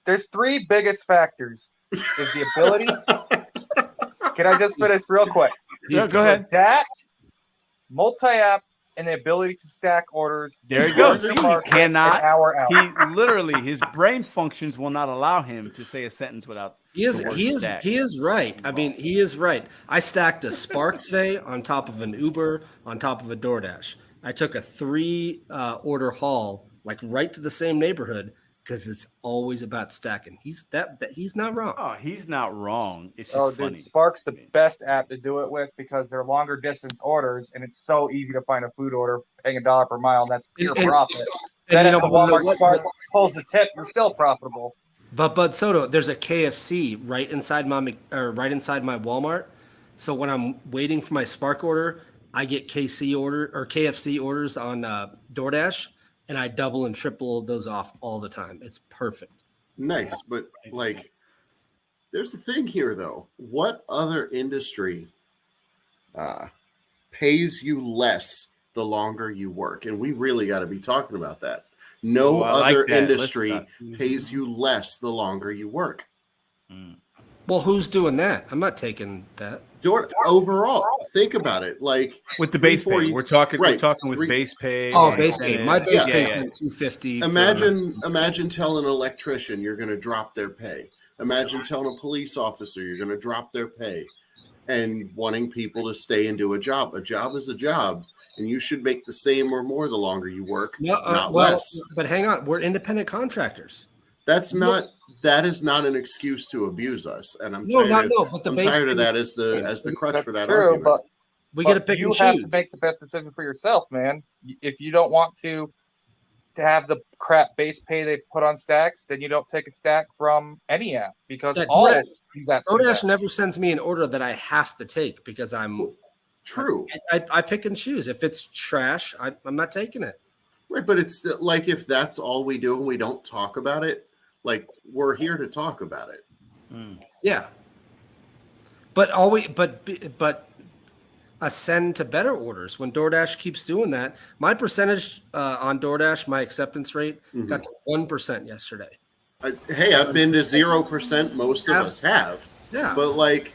Speaker 3: there's three biggest factors: is the ability. Can I just finish real quick?
Speaker 1: Yeah, go ahead.
Speaker 3: That multi-app. And the ability to stack orders.
Speaker 1: There you go. See, he cannot.
Speaker 3: He
Speaker 1: literally, his brain functions will not allow him to say a sentence without.
Speaker 5: He is right. I mean, he is right. I stacked a Spark today on top of an Uber, on top of a DoorDash. I took a 3 order haul, like right to the same neighborhood, because it's always about stacking. He's not wrong.
Speaker 1: Oh, he's not wrong. It's just funny.
Speaker 3: Dude, Spark's the best app to do it with because they're longer distance orders, and it's so easy to find a food order paying $1 per mile, and that's pure profit. Then if the Walmart Spark pulls a tip, you're still profitable.
Speaker 5: But Bud Soto, there's a KFC right inside my Walmart. So when I'm waiting for my Spark order, I get KFC orders on DoorDash. And I double and triple those off all the time. It's perfect.
Speaker 6: Nice. But like, there's a thing here though. What other industry pays you less the longer you work? And we really got to be talking about that. No other industry pays you less the longer you work.
Speaker 5: Well, who's doing that? I'm not taking that.
Speaker 6: Overall, think about it. Like
Speaker 1: with the base pay, we're talking with base pay.
Speaker 5: Oh, base pay. My base pay is $250.
Speaker 6: Imagine telling an electrician you're going to drop their pay. Imagine telling a police officer you're going to drop their pay, and wanting people to stay and do a job. A job is a job, and you should make the same or more the longer you work, not less.
Speaker 5: But hang on, we're independent contractors.
Speaker 6: That is not an excuse to abuse us, and I'm tired of that as the crutch for that argument.
Speaker 3: But
Speaker 5: we got to pick and choose.
Speaker 3: You have to make the best decision for yourself, man. If you don't want to have the crap base pay they put on stacks, then you don't take a stack from any app because all of these apps.
Speaker 5: DoorDash never sends me an order that I have to take because I'm
Speaker 6: true.
Speaker 5: I pick and choose. If it's trash, I'm not taking it.
Speaker 6: Right, but it's still, like if that's all we do and we don't talk about it. Like we're here to talk about it.
Speaker 5: Yeah. But ascend to better orders when DoorDash keeps doing that. My percentage on DoorDash, my acceptance rate got to 1% yesterday.
Speaker 6: I've been to 0%. Most of us have.
Speaker 5: Yeah.
Speaker 6: But like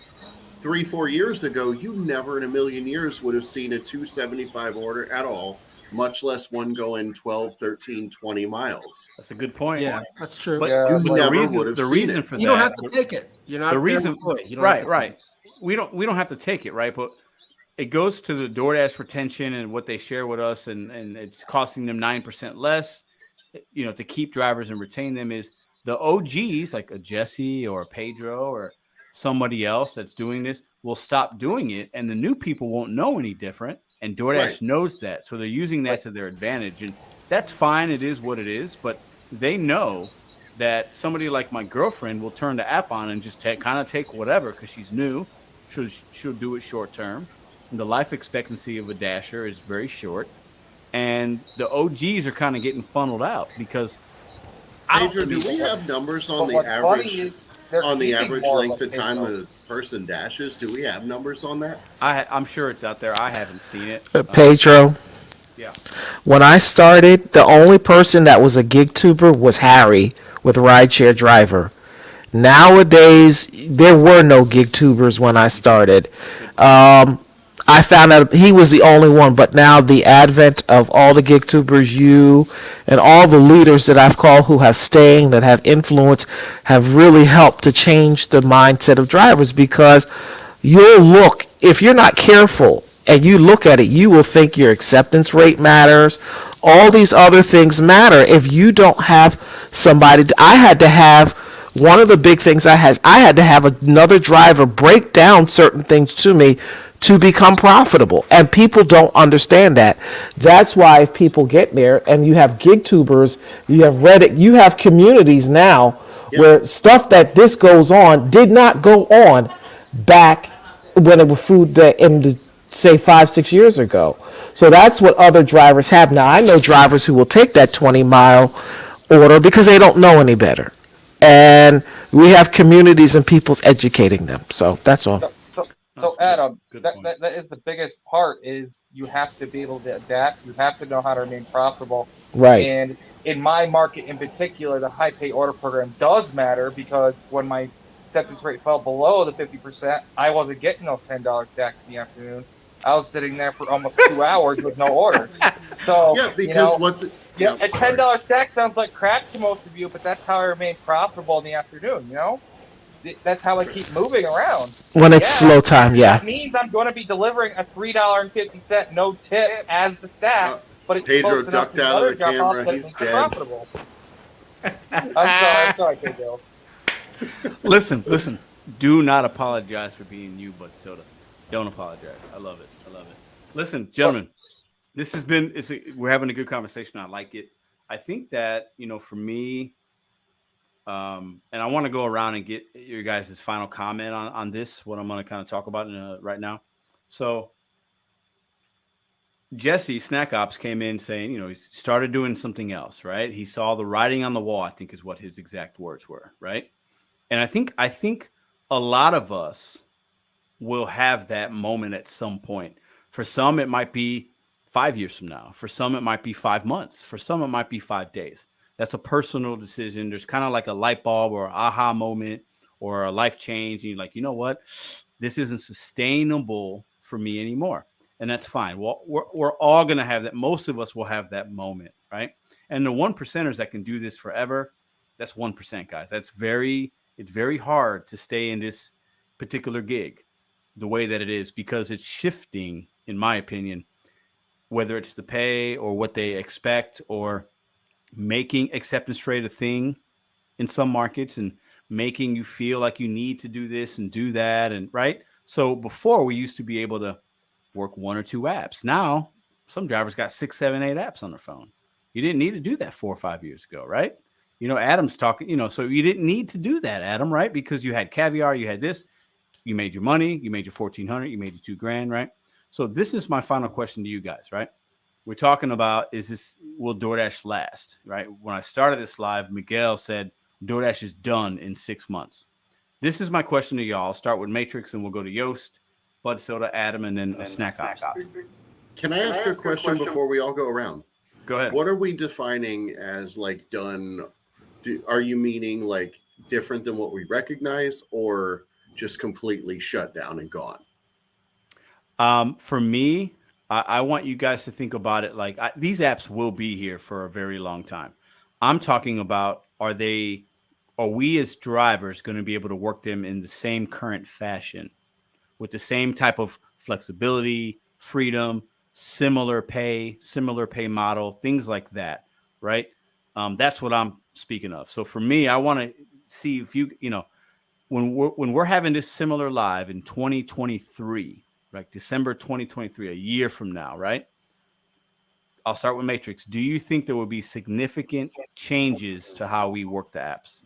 Speaker 6: 3-4 years ago, you never in a million years would have seen a 275 order at all. Much less one going 12, 13, 20 miles.
Speaker 1: That's a good point.
Speaker 5: Yeah, that's true.
Speaker 1: But
Speaker 6: the
Speaker 1: reason for that,
Speaker 5: you don't have to take it. You're not
Speaker 1: the reason.
Speaker 5: Right.
Speaker 1: We don't have to take it, right? But it goes to the DoorDash retention and what they share with us, and it's costing them 9% less. To keep drivers and retain them is the OGs like a Jesse or a Pedro or somebody else that's doing this will stop doing it, and the new people won't know any different. And DoorDash knows that, so they're using that to their advantage, and that's fine. It is what it is, but they know that somebody like my girlfriend will turn the app on and just kind of take whatever because she's new. She'll do it short term. And the life expectancy of a dasher is very short, and the OGs are kind of getting funneled out because.
Speaker 6: Pedro, do we have numbers on the average length of time a person dashes? Do we have numbers on that?
Speaker 1: I'm sure it's out there. I haven't seen it.
Speaker 8: Pedro.
Speaker 1: Yeah.
Speaker 8: When I started, the only person that was a gig tuber was Harry with Rideshare Driver. Nowadays, there were no gig tubers when I started. I I found out he was the only one, but now the advent of all the gig tubers, you and all the leaders that I've called who have staying, that have influence, have really helped to change the mindset of drivers, because you'll look, if you're not careful and you look at it, you will think your acceptance rate matters. All these other things matter if you don't have somebody. I had to have one of the big things I had to have another driver break down certain things to me to become profitable. And people don't understand that. That's why if people get there and you have gig tubers, you have Reddit, you have communities now where stuff that this goes on did not go on back when it was food that in the, say 5-6 years ago. So that's what other drivers have now. I know drivers who will take that 20-mile order because they don't know any better. And we have communities and people's educating them. So that's all.
Speaker 3: So Adam,
Speaker 1: Good
Speaker 3: that,
Speaker 1: point.
Speaker 3: that is the biggest part, is you have to be able to adapt. You have to know how to remain profitable.
Speaker 8: Right.
Speaker 3: And in my market in particular, the high pay order program does matter, because when my acceptance rate fell below the 50%, I wasn't getting those $10 stacks in the afternoon. I was sitting there for almost 2 hours with no orders. So
Speaker 6: Yeah, because
Speaker 3: you know,
Speaker 6: what the,
Speaker 3: yeah,
Speaker 6: yeah,
Speaker 3: a $10 stack sounds like crap to most of you, but that's how I remain profitable in the afternoon. You know, that's how I keep moving around.
Speaker 8: When it's slow time, yeah.
Speaker 3: That means I'm going to be delivering a $3.50 no tip as the stack, but it's
Speaker 6: Pedro
Speaker 3: close enough
Speaker 6: ducked
Speaker 3: to
Speaker 6: out of
Speaker 3: other
Speaker 6: the
Speaker 3: drop-offs
Speaker 6: camera.
Speaker 3: that
Speaker 6: He's
Speaker 3: make it
Speaker 6: dead.
Speaker 3: profitable. I'm sorry, Pedro.
Speaker 1: Listen. Do not apologize for being you, but soda. Don't apologize. I love it. Listen, gentlemen, this has been. We're having a good conversation. I like it. I think that, for me, and I want to go around and get your guys' final comment on this. What I'm going to kind of talk about right now. So, Jesse Snack Ops came in saying, he started doing something else, right? He saw the writing on the wall, I think is what his exact words were, right? And I think a lot of us will have that moment at some point. For some, it might be 5 years from now. For some, it might be 5 months. For some, it might be 5 days. That's a personal decision. There's kind of like a light bulb or aha moment or a life change. And you're like, you know what? This isn't sustainable for me anymore. And that's fine. Well, we're all going to have that. Most of us will have that moment, right? And the 1%ers that can do this forever, that's 1%, guys. It's very hard to stay in this particular gig the way that it is, because it's shifting, in my opinion, whether it's the pay or what they expect, or making acceptance rate a thing in some markets and making you feel like you need to do this and do that. And right. So before, we used to be able to work 1 or 2 apps. Now, some drivers got 6, 7, 8 apps on their phone. You didn't need to do that 4 or 5 years ago, right? Adam's talking, so you didn't need to do that, Adam, right? Because you had Caviar, you had this, you made your money, you made your 1,400, you made your $2,000, right? So this is my final question to you guys, right? We're talking about, will DoorDash last, right? When I started this live, Miguel said DoorDash is done in 6 months. This is my question to y'all. I'll start with Matrix and we'll go to Yoast, Bud Soda, Adam, and then Snack Ops.
Speaker 6: Can I ask a question before we all go around?
Speaker 1: Go ahead.
Speaker 6: What are we defining as like done? Are you meaning like different than what we recognize, or just completely shut down and gone?
Speaker 1: For me, I want you guys to think about it like these apps will be here for a very long time. I'm talking about, are we as drivers going to be able to work them in the same current fashion with the same type of flexibility, freedom, similar pay model, things like that, right? That's what I'm speaking of. So for me, I want to see if when we're having this similar live in 2023, right? December 2023, a year from now, right? I'll start with Matrix. Do you think there will be significant changes to how we work the apps?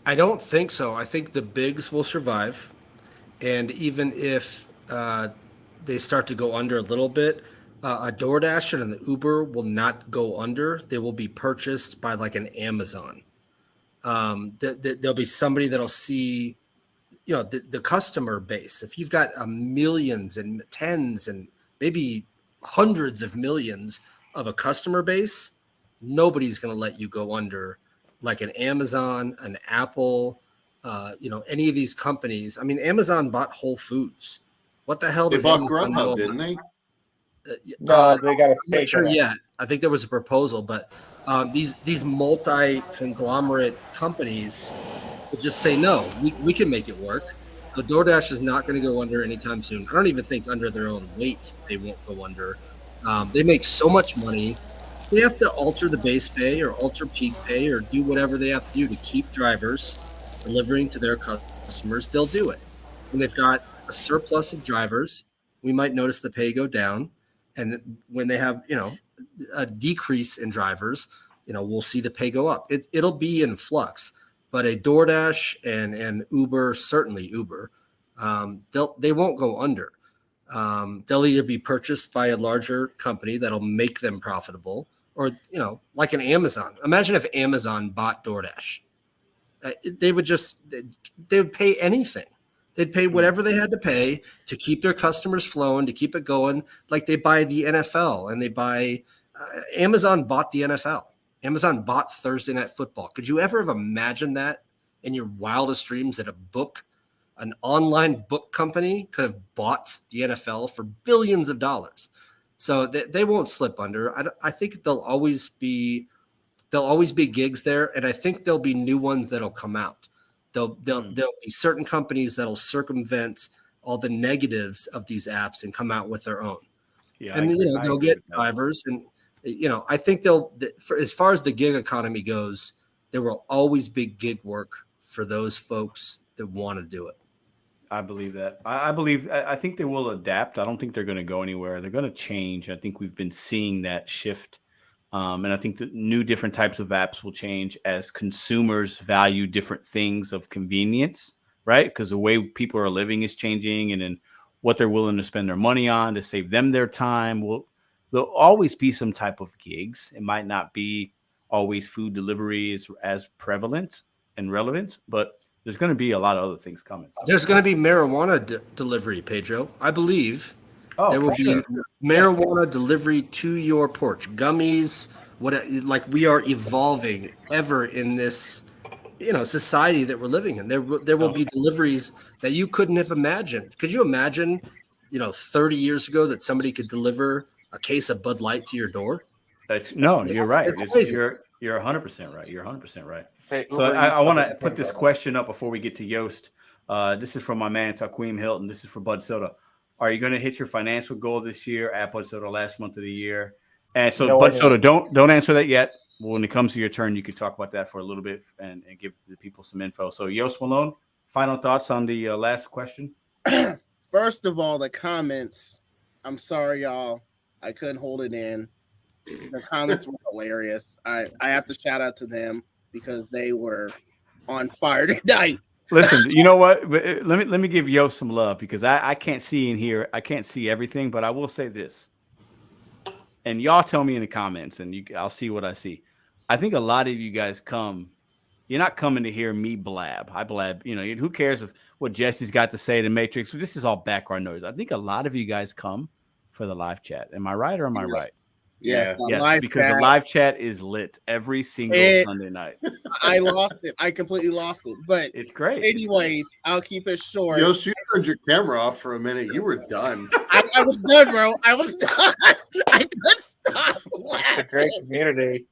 Speaker 5: I don't think so. I think the bigs will survive. And even if they start to go under a little bit, a DoorDash and an Uber will not go under. They will be purchased by like an Amazon. There'll be somebody that'll see, the customer base. If you've got millions and tens and maybe hundreds of millions of a customer base, nobody's going to let you go under like an Amazon, an Apple, any of these companies. I mean, Amazon bought Whole Foods. What the hell
Speaker 6: They
Speaker 5: does
Speaker 6: bought
Speaker 5: Amazon know
Speaker 6: Grubhub,
Speaker 5: about-
Speaker 6: didn't they?
Speaker 3: No, they got a
Speaker 5: I'm not
Speaker 3: stake
Speaker 5: sure
Speaker 3: in it.
Speaker 5: yet. I think there was a proposal, but these multi-conglomerate companies will just say no. We can make it work. So DoorDash is not going to go under anytime soon. I don't even think under their own weight they won't go under. They make so much money. They have to alter the base pay or alter peak pay or do whatever they have to do to keep drivers delivering to their customers. They'll do it. When they've got a surplus of drivers, we might notice the pay go down. And when they have, a decrease in drivers, we'll see the pay go up. It'll be in flux. But a DoorDash and Uber, certainly Uber, they won't go under. They'll either be purchased by a larger company that'll make them profitable, or like an Amazon. Imagine if Amazon bought DoorDash. They would pay anything. They'd pay whatever they had to pay to keep their customers flowing, to keep it going. Like they buy the NFL and they buy. Amazon bought the NFL. Amazon bought Thursday Night Football. Could you ever have imagined that in your wildest dreams that an online book company could have bought the NFL for billions of dollars? So they won't slip under. I think there'll always be gigs there, and I think there'll be new ones that'll come out. There'll be certain companies that'll circumvent all the negatives of these apps and come out with their own.
Speaker 1: Yeah,
Speaker 5: And they'll get drivers, and I think as far as the gig economy goes, there will always be gig work for those folks that want to do it.
Speaker 1: I believe that. I think they will adapt. I don't think they're going to go anywhere. They're going to change. I think we've been seeing that shift. And I think that new different types of apps will change as consumers value different things of convenience, right? Because the way people are living is changing, and then what they're willing to spend their money on to save them their time. There'll always be some type of gigs. It might not be always food delivery as prevalent and relevant, but there's going to be a lot of other things coming.
Speaker 5: There's going to be marijuana delivery, Pedro. I believe there will be marijuana delivery to your porch. Gummies, like we are evolving ever in this, society that we're living in. There will be deliveries that you couldn't have imagined. Could you imagine, 30 years ago that somebody could deliver a case of Bud Light to your door?
Speaker 1: You're right.
Speaker 5: It's crazy.
Speaker 1: You're 100% right. You're 100% right.
Speaker 3: Hey,
Speaker 1: So
Speaker 3: Uber
Speaker 1: I
Speaker 3: Eats
Speaker 1: want to
Speaker 3: doesn't
Speaker 1: put
Speaker 3: think
Speaker 1: this
Speaker 3: about
Speaker 1: question up before we get to Yoast. This is from my man Taquim Hilton. This is for Bud Soda. Are you going to hit your financial goal this year at Bud Soda last month of the year? And so
Speaker 3: No,
Speaker 1: Bud
Speaker 3: I
Speaker 1: Soda, don't answer that yet. When it comes to your turn, you could talk about that for a little bit and give the people some info. So Yoast Malone, final thoughts on the last question?
Speaker 2: First of all, the comments. I'm sorry, y'all. I couldn't hold it in. The comments were hilarious. I have to shout out to them because they were on fire tonight.
Speaker 1: Listen, you know what? Let me give Yoast some love because I can't see in here. I can't see everything, but I will say this. And y'all tell me in the comments, and I'll see what I see. I think a lot of you guys you're not coming to hear me blab. I blab, who cares of what Jesse's got to say to Matrix? This is all background noise. I think a lot of you guys come for the live chat. Am I right or am I right?
Speaker 2: Yes,
Speaker 1: Yes, because the live chat is lit every single Sunday night.
Speaker 2: I lost it. I completely lost it. But
Speaker 1: it's great.
Speaker 2: Anyways, I'll keep it short.
Speaker 6: Yost, you turned your camera off for a minute. You were done.
Speaker 2: I was done, bro. I was done. I couldn't stop laughing.
Speaker 3: It's a great community.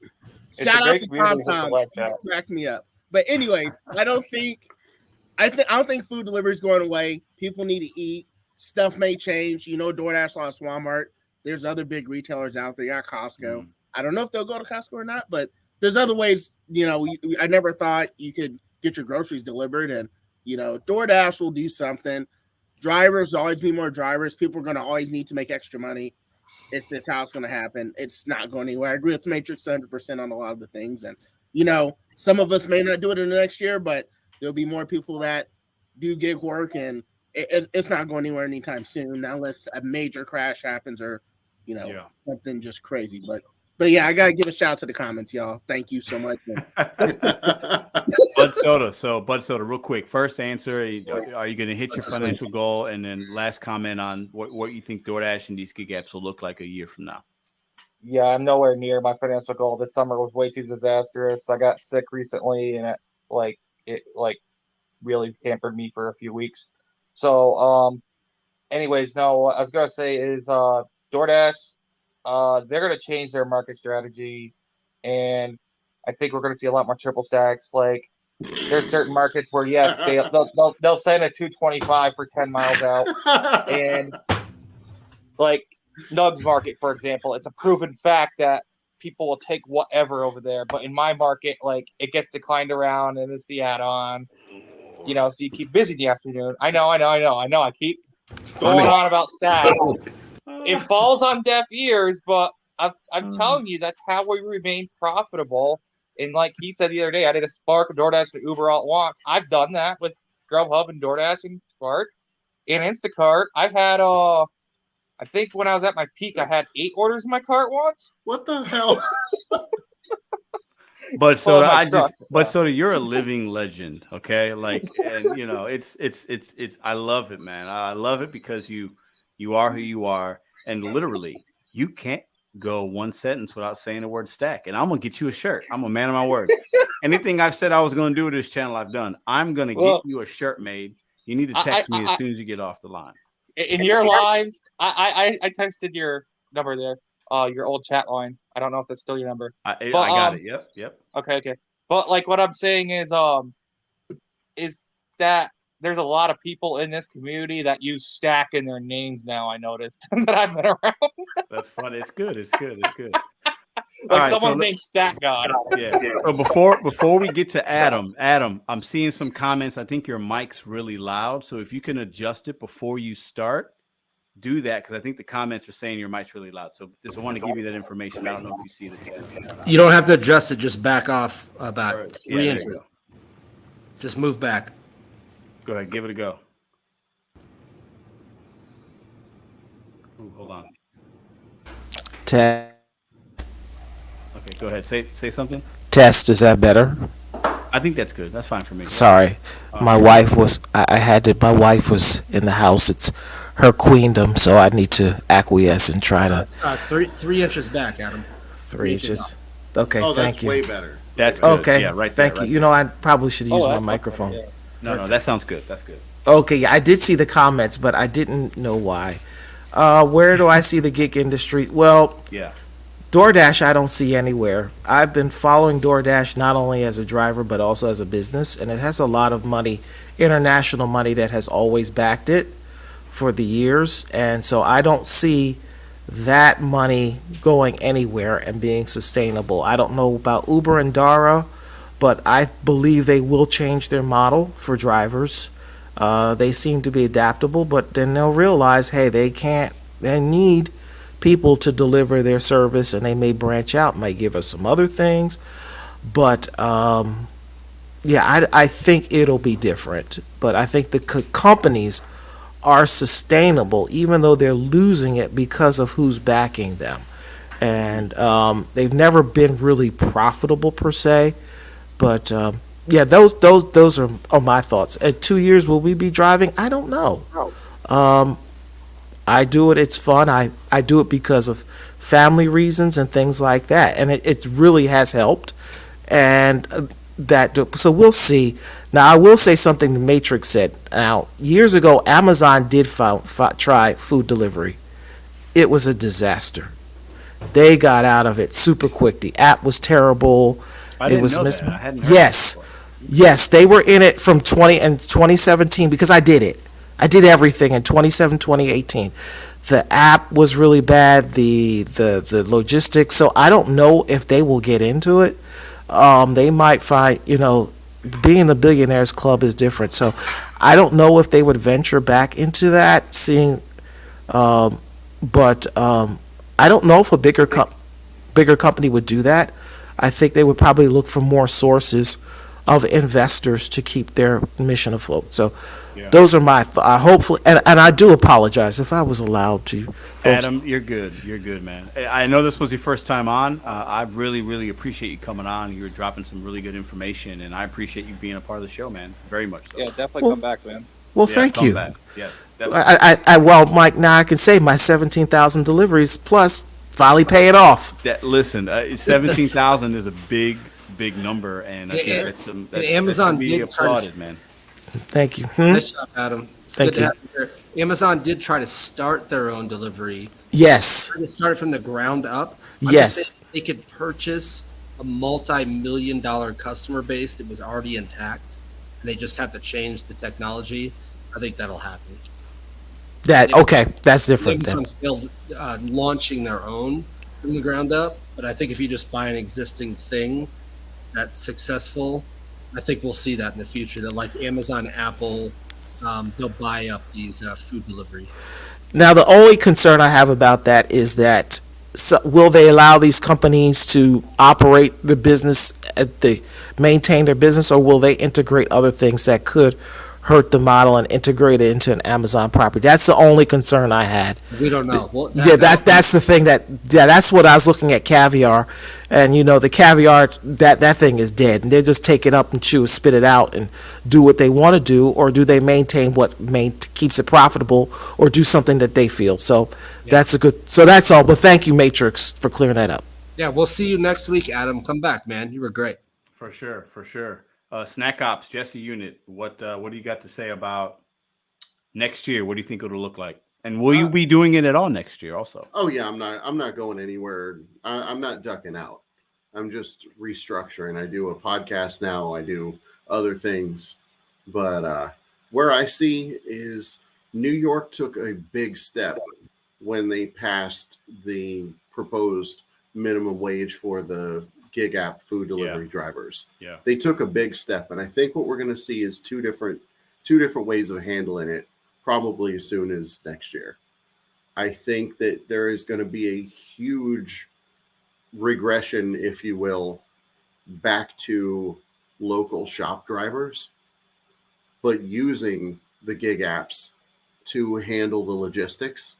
Speaker 2: Shout out to Tom. Crack me up. But anyways, I don't think food delivery is going away. People need to eat. Stuff may change. DoorDash lost Walmart. There's other big retailers out there. You got Costco. I don't know if they'll go to Costco or not, but there's other ways. I never thought you could get your groceries delivered, and DoorDash will do something. Drivers always be more drivers. People are going to always need to make extra money. It's how it's going to happen. It's not going anywhere. I agree with Matrix 100% on a lot of the things, and some of us may not do it in the next year, but there'll be more people that do gig work, and it's not going anywhere anytime soon, unless a major crash happens or something just crazy. But yeah, I gotta give a shout out to the comments, y'all. Thank you so much.
Speaker 1: Bud Soda. So Bud Soda, real quick. First answer: are you going to hit your financial goal? And then last comment on what you think DoorDash and these gig apps will look like a year from now.
Speaker 3: Yeah, I'm nowhere near my financial goal. This summer was way too disastrous. I got sick recently, and it really hampered me for a few weeks. So anyways, no, what I was gonna say is DoorDash, they're gonna change their market strategy, and I think we're gonna see a lot more triple stacks. Like there's certain markets where yes, they'll send a 225 for 10 miles out, and like Nugs market, for example, it's a proven fact that people will take whatever over there. But in my market, like it gets declined around, and it's the add-on. So you keep busy in the afternoon. I know. I keep going on about stacks. It falls on deaf ears, but I'm telling you, that's how we remain profitable. And like he said the other day, I did a Spark, a DoorDash, and Uber all at once. I've done that with Grubhub and DoorDash and Spark and Instacart. I've had I think when I was at my peak, I had 8 orders in my cart once.
Speaker 6: What the hell?
Speaker 1: But Soda, you're a living legend, okay? Like, and it's I love it, man. I love it because you are who you are, and literally, you can't go one sentence without saying the word stack. And I'm gonna get you a shirt. I'm a man of my word. Anything I've said I was gonna do with this channel, I've done. I'm gonna get you a shirt made. You need to text me as soon as you get off the line.
Speaker 3: In your lives, I texted your number there, your old chat line. I don't know if that's still your number.
Speaker 1: I got it. Yep.
Speaker 3: Okay. But like what I'm saying is that there's a lot of people in this community that use stack in their names now. I noticed that I've been around.
Speaker 1: That's funny. It's good.
Speaker 3: Like someone's named Stack God.
Speaker 1: Yeah. So before we get to Adam, I'm seeing some comments. I think your mic's really loud. So if you can adjust it before you start, do that, because I think the comments are saying your mic's really loud. So just want to give you that information. I don't know if you see the chat.
Speaker 5: You don't have to adjust it. Just back off about 3
Speaker 1: Yeah,
Speaker 5: inches. Just move back.
Speaker 1: Go ahead. Give it a go. Ooh, hold on. Okay, go ahead. Say something.
Speaker 8: Test, is that better?
Speaker 1: I think that's good. That's fine for me.
Speaker 8: Sorry. My wife was my wife was in the house. It's her queendom, so I need to acquiesce and try to
Speaker 5: 3 inches back, Adam.
Speaker 8: 3 inches. Okay,
Speaker 6: Oh,
Speaker 8: thank
Speaker 6: that's
Speaker 8: you.
Speaker 6: way better.
Speaker 1: That's good.
Speaker 8: Okay,
Speaker 1: Yeah, right
Speaker 8: thank
Speaker 1: there.
Speaker 8: you.
Speaker 1: Right
Speaker 8: I probably should use my
Speaker 3: that's
Speaker 8: microphone.
Speaker 3: yeah.
Speaker 1: No, that sounds good. That's good.
Speaker 8: Okay, yeah, I did see the comments, but I didn't know why. Where do I see the gig industry? Well,
Speaker 1: Yeah.
Speaker 8: DoorDash, I don't see anywhere. I've been following DoorDash not only as a driver, but also as a business, and it has a lot of money, international money that has always backed it for the years. And so I don't see that money going anywhere and being sustainable. I don't know about Uber and Dara, but I believe they will change their model for drivers. They seem to be adaptable, but then they'll realize, hey, they need people to deliver their service, and they may branch out, might give us some other things. But I think it'll be different. But I think the companies are sustainable, even though they're losing it because of who's backing them. And they've never been really profitable per se. But those are my thoughts. At 2 years, will we be driving? I don't know. I do it. It's fun. I do it because of family reasons and things like that. And it really has helped. And so we'll see. Now, I will say something the Matrix said. Now, years ago, Amazon did try food delivery. It was a disaster. They got out of it super quick. The app was terrible.
Speaker 1: I didn't know that. I hadn't heard
Speaker 8: Yes.
Speaker 1: that before.
Speaker 8: Yes, they were in it from 2017 because I did it. I did everything in 2018. The app was really bad, the logistics. So I don't know if they will get into it. They might find, being a billionaires club is different. So I don't know if they would venture back into that, but I don't know if a bigger company would do that. I think they would probably look for more sources of investors to keep their mission afloat. So those are my hopefully, and I do apologize if I was allowed to. Folks.
Speaker 1: Adam, you're good. You're good, man. I know this was your first time on. I really, really appreciate you coming on. You're dropping some really good information, and I appreciate you being a part of the show, man. Very much so.
Speaker 3: Yeah, definitely come back, man.
Speaker 8: Well,
Speaker 1: Yeah,
Speaker 8: thank
Speaker 1: come
Speaker 8: you.
Speaker 1: back. Yes, definitely.
Speaker 8: Well, Mike, now I can say my 17,000 deliveries plus finally pay it off.
Speaker 1: Listen, 17,000 is a big number, and I think that's
Speaker 5: Amazon
Speaker 1: be
Speaker 5: did
Speaker 1: applauded, man.
Speaker 8: Thank you.
Speaker 5: Nice job, Adam. It's
Speaker 8: Thank
Speaker 5: good to
Speaker 8: you.
Speaker 5: have you here. Amazon did try to start their own delivery.
Speaker 8: Yes.
Speaker 5: Try to start from the ground up. I'm just
Speaker 8: Yes.
Speaker 5: saying they could purchase a multi-million-dollar customer base that was already intact, and they just have to change the technology. I think that'll happen.
Speaker 8: Okay, that's different then.
Speaker 5: Amazon's still launching their own from the ground up, but I think if you just buy an existing thing that's successful, I think we'll see that in the future. That like Amazon, Apple, they'll buy up these food delivery.
Speaker 8: Now, the only concern I have about that is that will they allow these companies to operate the business, maintain their business, or will they integrate other things that could hurt the model and integrate it into an Amazon property? That's the only concern I had.
Speaker 5: We don't know. Well,
Speaker 8: That's the thing that's what I was looking at Caviar, and the Caviar that thing is dead, and they just take it up and spit it out, and do what they want to do, or do they maintain what keeps it profitable, or do something that they feel? So that's that's all. But thank you, Matrix, for clearing that up.
Speaker 5: Yeah, we'll see you next week, Adam. Come back, man. You were great.
Speaker 1: For sure, for sure. Snack Ops, Jesse Unit, what do you got to say about next year? What do you think it'll look like? And will you be doing it at all next year also?
Speaker 6: Oh yeah, I'm not going anywhere. I'm not ducking out. I'm just restructuring. I do a podcast now. I do other things. But where I see is New York took a big step when they passed the proposed minimum wage for the gig app food delivery drivers.
Speaker 1: Yeah.
Speaker 6: They took a big step, and I think what we're going to see is two different ways of handling it, probably as soon as next year. I think that there is going to be a huge regression, if you will, back to local shop drivers, but using the gig apps to handle the logistics.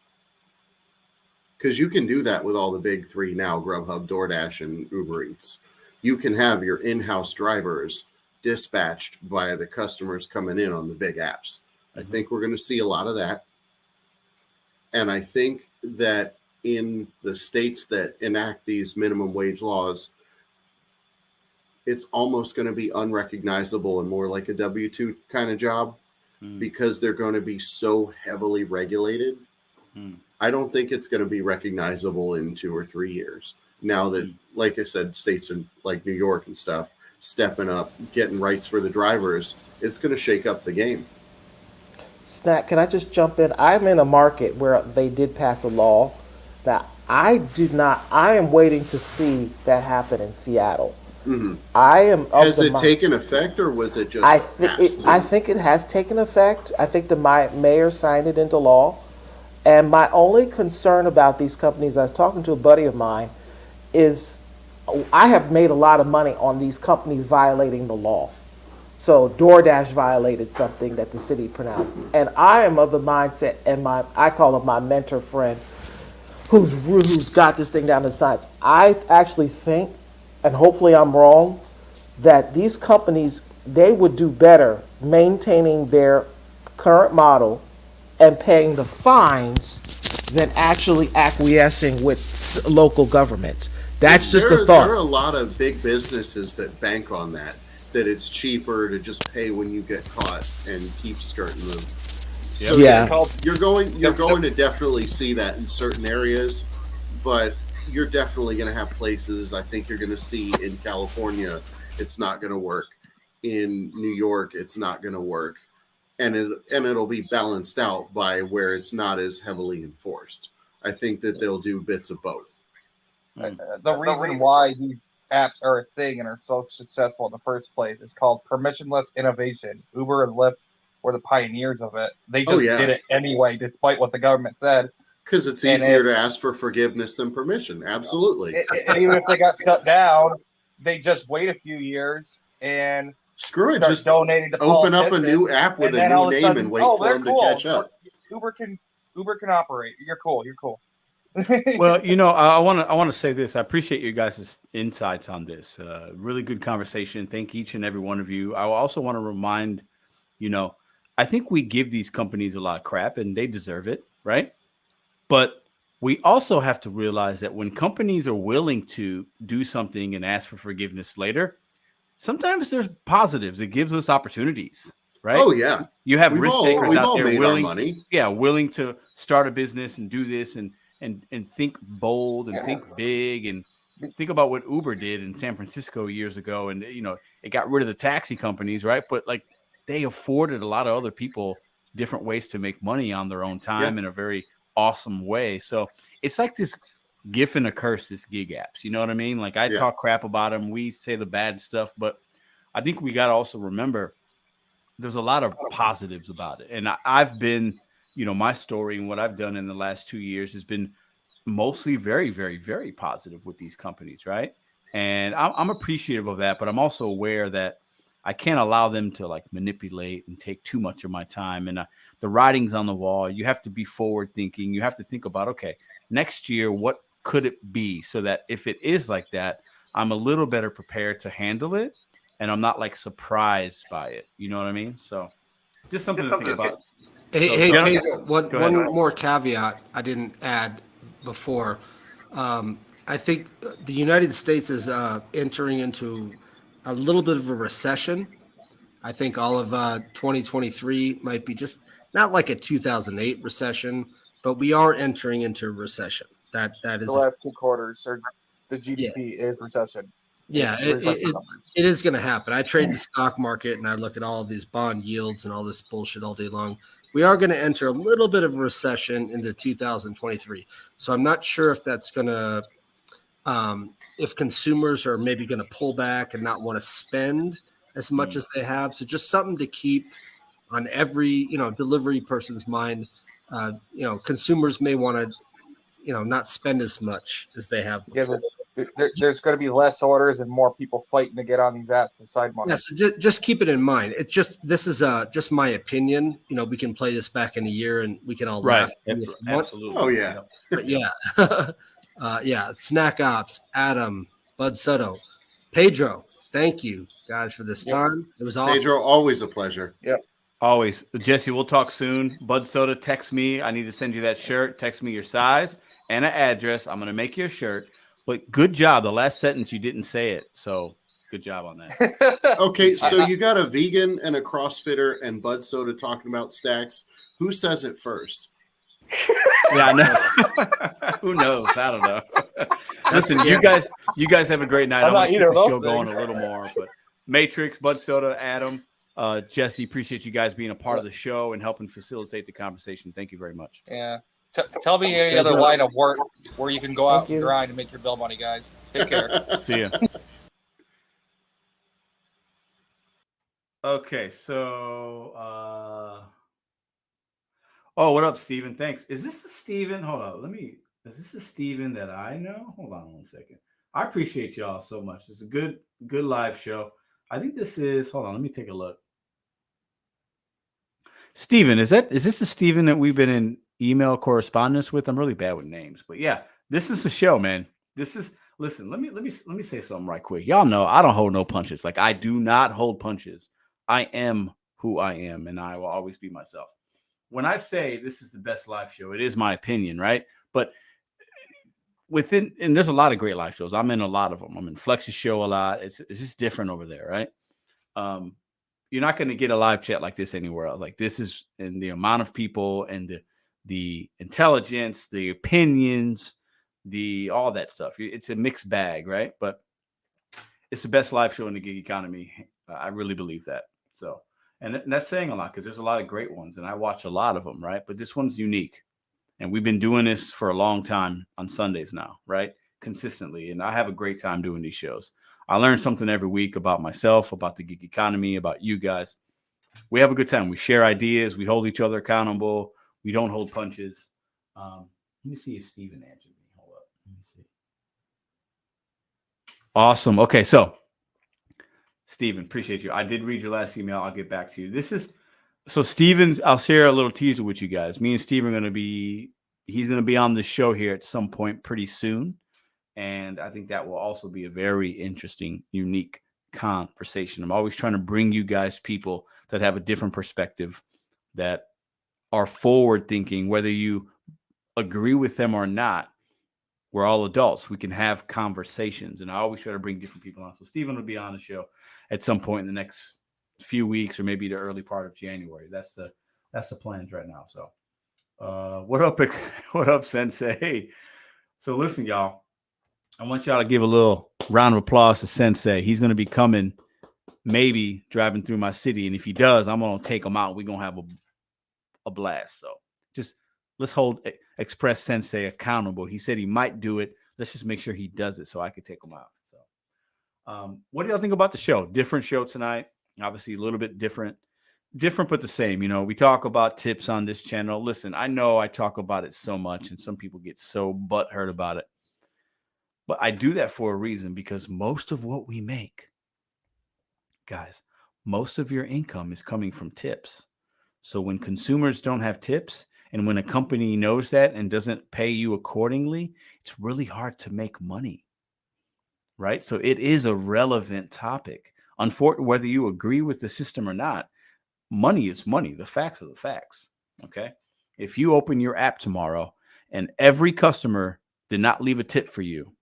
Speaker 6: Because you can do that with all the big three now, Grubhub, DoorDash, and Uber Eats. You can have your in-house drivers dispatched by the customers coming in on the big apps. I think we're going to see a lot of that. And I think that in the states that enact these minimum wage laws, it's almost going to be unrecognizable and more like a W-2 kind of job because they're going to be so heavily regulated. I don't think it's going to be recognizable in 2 or 3 years. Now that, like I said, states in like New York and stuff, stepping up, getting rights for the drivers, it's going to shake up the game.
Speaker 8: Snack, can I just jump in? I'm in a market where they did pass a law that I am waiting to see that happen in Seattle. Has
Speaker 6: it taken effect, or was it just
Speaker 8: I think it has taken effect. I think the mayor signed it into law. And my only concern about these companies, I was talking to a buddy of mine, is I have made a lot of money on these companies violating the law. So DoorDash violated something that the city pronounced. And I am of the mindset, and I call him my mentor friend, who's got this thing down to science. I actually think, and hopefully I'm wrong, that these companies, they would do better maintaining their current model and paying the fines than actually acquiescing with local governments. That's just a thought.
Speaker 6: There are a lot of big businesses that bank on that it's cheaper to just pay when you get caught and keep skirting them. So you're going to definitely see that in certain areas, but you're definitely going to have places. I think you're going to see in California, it's not going to work. In New York, it's not going to work. And it'll be balanced out by where it's not as heavily enforced. I think that they'll do bits of both.
Speaker 3: The reason why these apps are a thing and are so successful in the first place is called permissionless innovation. Uber and Lyft were the pioneers of it. They just did it anyway, despite what the government said.
Speaker 6: Because it's easier to ask for forgiveness than permission. Absolutely.
Speaker 3: And even if they got shut down, they just wait a few years and
Speaker 6: screw it. Just donating to open up a new app with a new name and wait for them to catch up.
Speaker 3: Uber can operate. You're cool.
Speaker 1: Well, I want to say this. I appreciate you guys' insights on this. Really good conversation. Thank each and every one of you. I also want to remind, I think we give these companies a lot of crap and they deserve it, right? But we also have to realize that when companies are willing to do something and ask for forgiveness later, sometimes there's positives. It gives us opportunities. right?
Speaker 6: Oh yeah,
Speaker 1: You have
Speaker 6: we've
Speaker 1: risk
Speaker 6: all
Speaker 1: takers
Speaker 6: we've
Speaker 1: out
Speaker 6: all
Speaker 1: there
Speaker 6: made
Speaker 1: willing,
Speaker 6: our money.
Speaker 1: willing to start a business and do this and think bold and think big and think about what Uber did in San Francisco years ago. And it got rid of the taxi companies, right? But like they afforded a lot of other people different ways to make money on their own time in a very awesome way. So it's like this gift and a curse, this gig apps. You know what I mean? Like I talk crap about them. We say the bad stuff, but I think we got to also remember there's a lot of positives about it. And I've been, my story and what I've done in the last 2 years has been mostly very, very, very positive with these companies, right? And I'm appreciative of that, but I'm also aware that I can't allow them to like manipulate and take too much of my time. And the writing's on the wall. You have to be forward thinking. You have to think about, okay, next year, what could it be? So that if it is like that, I'm a little better prepared to handle it. And I'm not like surprised by it. You know what I mean? So just something to think about.
Speaker 5: Hey,
Speaker 1: Pedro,
Speaker 5: one more caveat I didn't add before. I think the United States is entering into a little bit of a recession. I think all of 2023 might be just not like a 2008 recession, but we are entering into a recession. That is
Speaker 3: The last 2 quarters, or the GDP is recession.
Speaker 5: Yeah, it is going to happen. I trade the stock market and I look at all of these bond yields and all this bullshit all day long. We are going to enter a little bit of a recession into 2023. So I'm not sure if that's going to, if consumers are maybe going to pull back and not want to spend as much as they have. So just something to keep on every, delivery person's mind. Consumers may want to, not spend as much as they have before.
Speaker 3: There's going to be less orders and more people fighting to get on these apps for side money.
Speaker 5: Yeah, so just keep it in mind. It's this is just my opinion. We can play this back in a year and we can all laugh.
Speaker 1: Absolutely.
Speaker 6: Oh yeah.
Speaker 5: But yeah. Snack Ops, Adam, Bud Soto, Pedro. Thank you guys for this time. It was awesome.
Speaker 6: Pedro, always a pleasure.
Speaker 3: Yep.
Speaker 1: Always. Jesse, we'll talk soon. Bud Soda, text me. I need to send you that shirt. Text me your size and an address. I'm going to make you a shirt. But good job. The last sentence, you didn't say it. So good job on that.
Speaker 6: Okay, so you got a vegan and a CrossFitter and Bud Soda talking about stacks. Who says it first?
Speaker 1: Yeah, I know. Who knows? I don't know. Listen, you guys have a great night. I'm going to keep the show going a little more. But Matrix, Bud Soda, Adam, Jesse, appreciate you guys being a part of the show and helping facilitate the conversation. Thank you very much.
Speaker 3: Yeah. Tell me any other line of work where you can go out and grind and make your bill money, guys. Take care.
Speaker 1: See ya. Okay, so what up, Steven? Thanks. Is this the Steven? Hold on, is this the Steven that I know? Hold on 1 second. I appreciate y'all so much. It's a good live show. I think this is, hold on, let me take a look. Steven, is this the Steven that we've been in email correspondence with? I'm really bad with names, but yeah, this is the show, man. Listen, let me say something right quick. Y'all know I don't hold no punches. Like I do not hold punches. I am who I am, and I will always be myself. When I say this is the best live show, it is my opinion, right? But and there's a lot of great live shows. I'm in a lot of them. I'm in Flex's show a lot. It's just different over there, right? You're not going to get a live chat like this anywhere else. Like this is, and the amount of people and the intelligence, the opinions, all that stuff. It's a mixed bag, right? But it's the best live show in the gig economy. I really believe that. So, and that's saying a lot because there's a lot of great ones and I watch a lot of them, right? But this one's unique. And we've been doing this for a long time on Sundays now, right? Consistently. And I have a great time doing these shows. I learn something every week about myself, about the gig economy, about you guys. We have a good time. We share ideas. We hold each other accountable. We don't hold punches. Let me see if Steven answered me. Hold up. Let me see. Awesome. Okay, so Steven, appreciate you. I did read your last email. I'll get back to you. So Steven's, I'll share a little teaser with you guys. Me and Steven are going to be, he's going to be on the show here at some point pretty soon. And I think that will also be a very interesting, unique conversation. I'm always trying to bring you guys people that have a different perspective, that are forward thinking, whether you agree with them or not. We're all adults. We can have conversations. And I always try to bring different people on. So Steven will be on the show at some point in the next few weeks or maybe the early part of January. That's the plans right now. So what up, what up, Sensei? So listen, y'all, I want y'all to give a little round of applause to Sensei. He's going to be coming, maybe driving through my city. And if he does, I'm going to take him out. We're going to have a blast. So just let's hold Express Sensei accountable. He said he might do it. Let's just make sure he does it so I could take him out. So what do y'all think about the show? Different show tonight. Obviously a little bit different but the same. You know, we talk about tips on this channel. Listen, I know I talk about it so much and some people get so butthurt about it, but I do that for a reason, because most of what we make, guys, most of your income is coming from tips. So when consumers don't have tips, and when a company knows that and doesn't pay you accordingly, it's really hard to make money, right? So it is a relevant topic. Unfortunately, whether you agree with the system or not, money is money. The facts are the facts. Okay. If you open your app tomorrow and every customer did not leave a tip for you,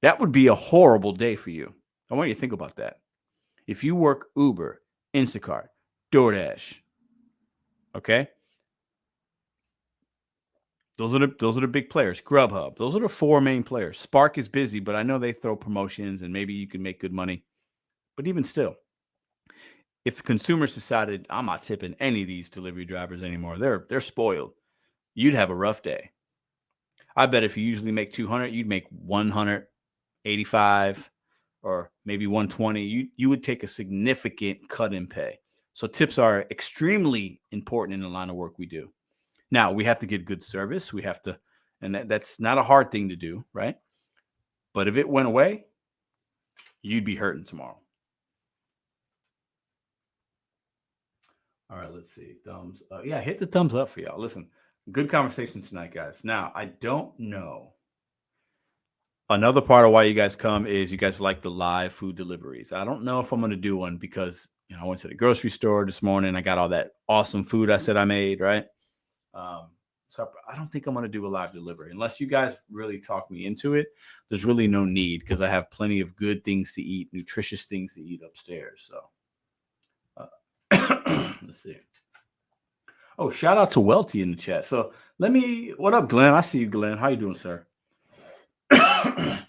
Speaker 1: that would be a horrible day for you. I want you to think about that. If you work Uber, Instacart, DoorDash, okay, those are the big players. Grubhub, those are the 4 main players. Spark is busy, but I know they throw promotions and maybe you can make good money. But even still, if consumers decided I'm not tipping any of these delivery drivers anymore, they're spoiled, you'd have a rough day. I bet if you usually make 200, you'd make 185 or maybe 120. You would take a significant cut in pay. So tips are extremely important in the line of work we do. Now, we have to get good service. We have to, and that's not a hard thing to do, right? But if it went away, you'd be hurting tomorrow. All right, let's see. Thumbs up. Yeah, hit the thumbs up for y'all. Listen, good conversation tonight, guys. Now, I don't know. Another part of why you guys come is you guys like the live food deliveries. I don't know if I'm going to do one because, I went to the grocery store this morning. I got all that awesome food I said I made, right? So I don't think I'm going to do a live delivery unless you guys really talk me into it. There's really no need because I have plenty of good things to eat, nutritious things to eat upstairs. So let's see. Oh, shout out to Welty in the chat. So what up, Glenn? I see you, Glenn. How you doing, sir? Let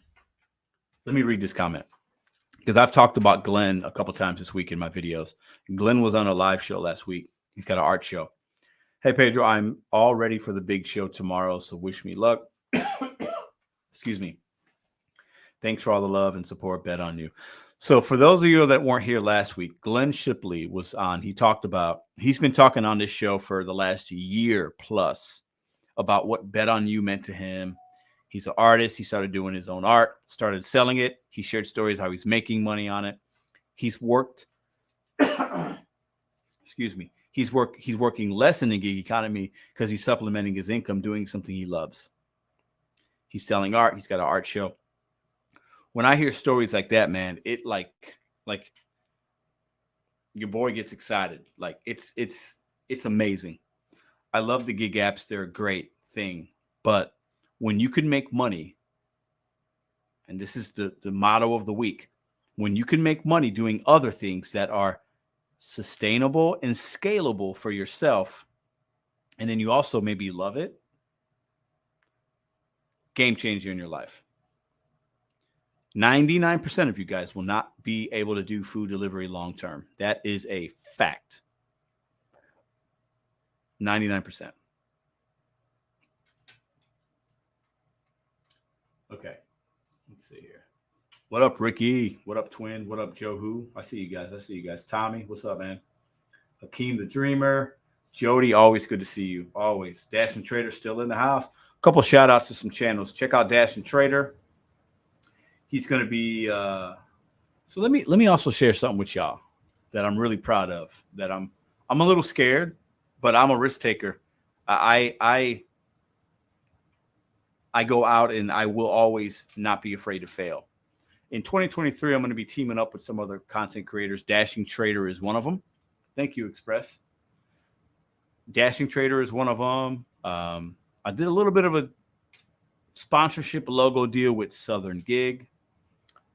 Speaker 1: me read this comment because I've talked about Glenn a couple times this week in my videos. Glenn was on a live show last week. He's got an art show. Hey, Pedro, I'm all ready for the big show tomorrow, so wish me luck. Excuse me. Thanks for all the love and support, BetonYou. So for those of you that weren't here last week, Glenn Shipley was on. He's been talking on this show for the last year plus about what BetonYou meant to him. He's an artist. He started doing his own art, started selling it. He shared stories how he's making money on it. He's worked, excuse me. He's working less in the gig economy because he's supplementing his income doing something he loves. He's selling art. He's got an art show. When I hear stories like that, man, it like your boy gets excited. Like it's amazing. I love the gig apps. They're a great thing. But when you can make money, and this is the motto of the week, when you can make money doing other things that are sustainable and scalable for yourself, and then you also maybe love it, game changer in your life. 99% of you guys will not be able to do food delivery long term. That is a fact. 99%. Okay. Let's see here. What up, Ricky? What up, Twin? What up, Joe Who? I see you guys. Tommy, what's up, man? Hakeem the Dreamer. Jody, always good to see you. Always. Dash and Trader still in the house. A couple shout outs to some channels. Check out Dash and Trader. He's going to be so let me also share something with y'all that I'm really proud of, that I'm a little scared, but I'm a risk taker. I go out and I will always not be afraid to fail. In 2023, I'm going to be teaming up with some other content creators. Dashing Trader is one of them. Thank you, Express. Dashing Trader is one of them. I did a little bit of a sponsorship logo deal with Southern Gig.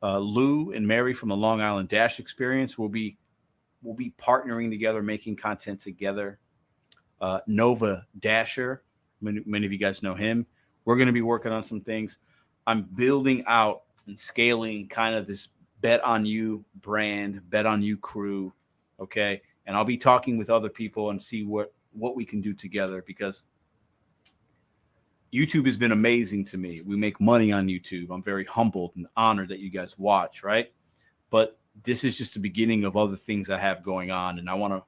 Speaker 1: Lou and Mary from the Long Island Dash Experience will be we'll be partnering together, making content together. Nova Dasher, many of you guys know him. We're going to be working on some things. I'm building out and scaling kind of this BetonYou brand, BetonYou Crew, okay? And I'll be talking with other people and see what we can do together, because YouTube has been amazing to me. We make money on YouTube. I'm very humbled and honored that you guys watch, right? But this is just the beginning of other things I have going on, and I want to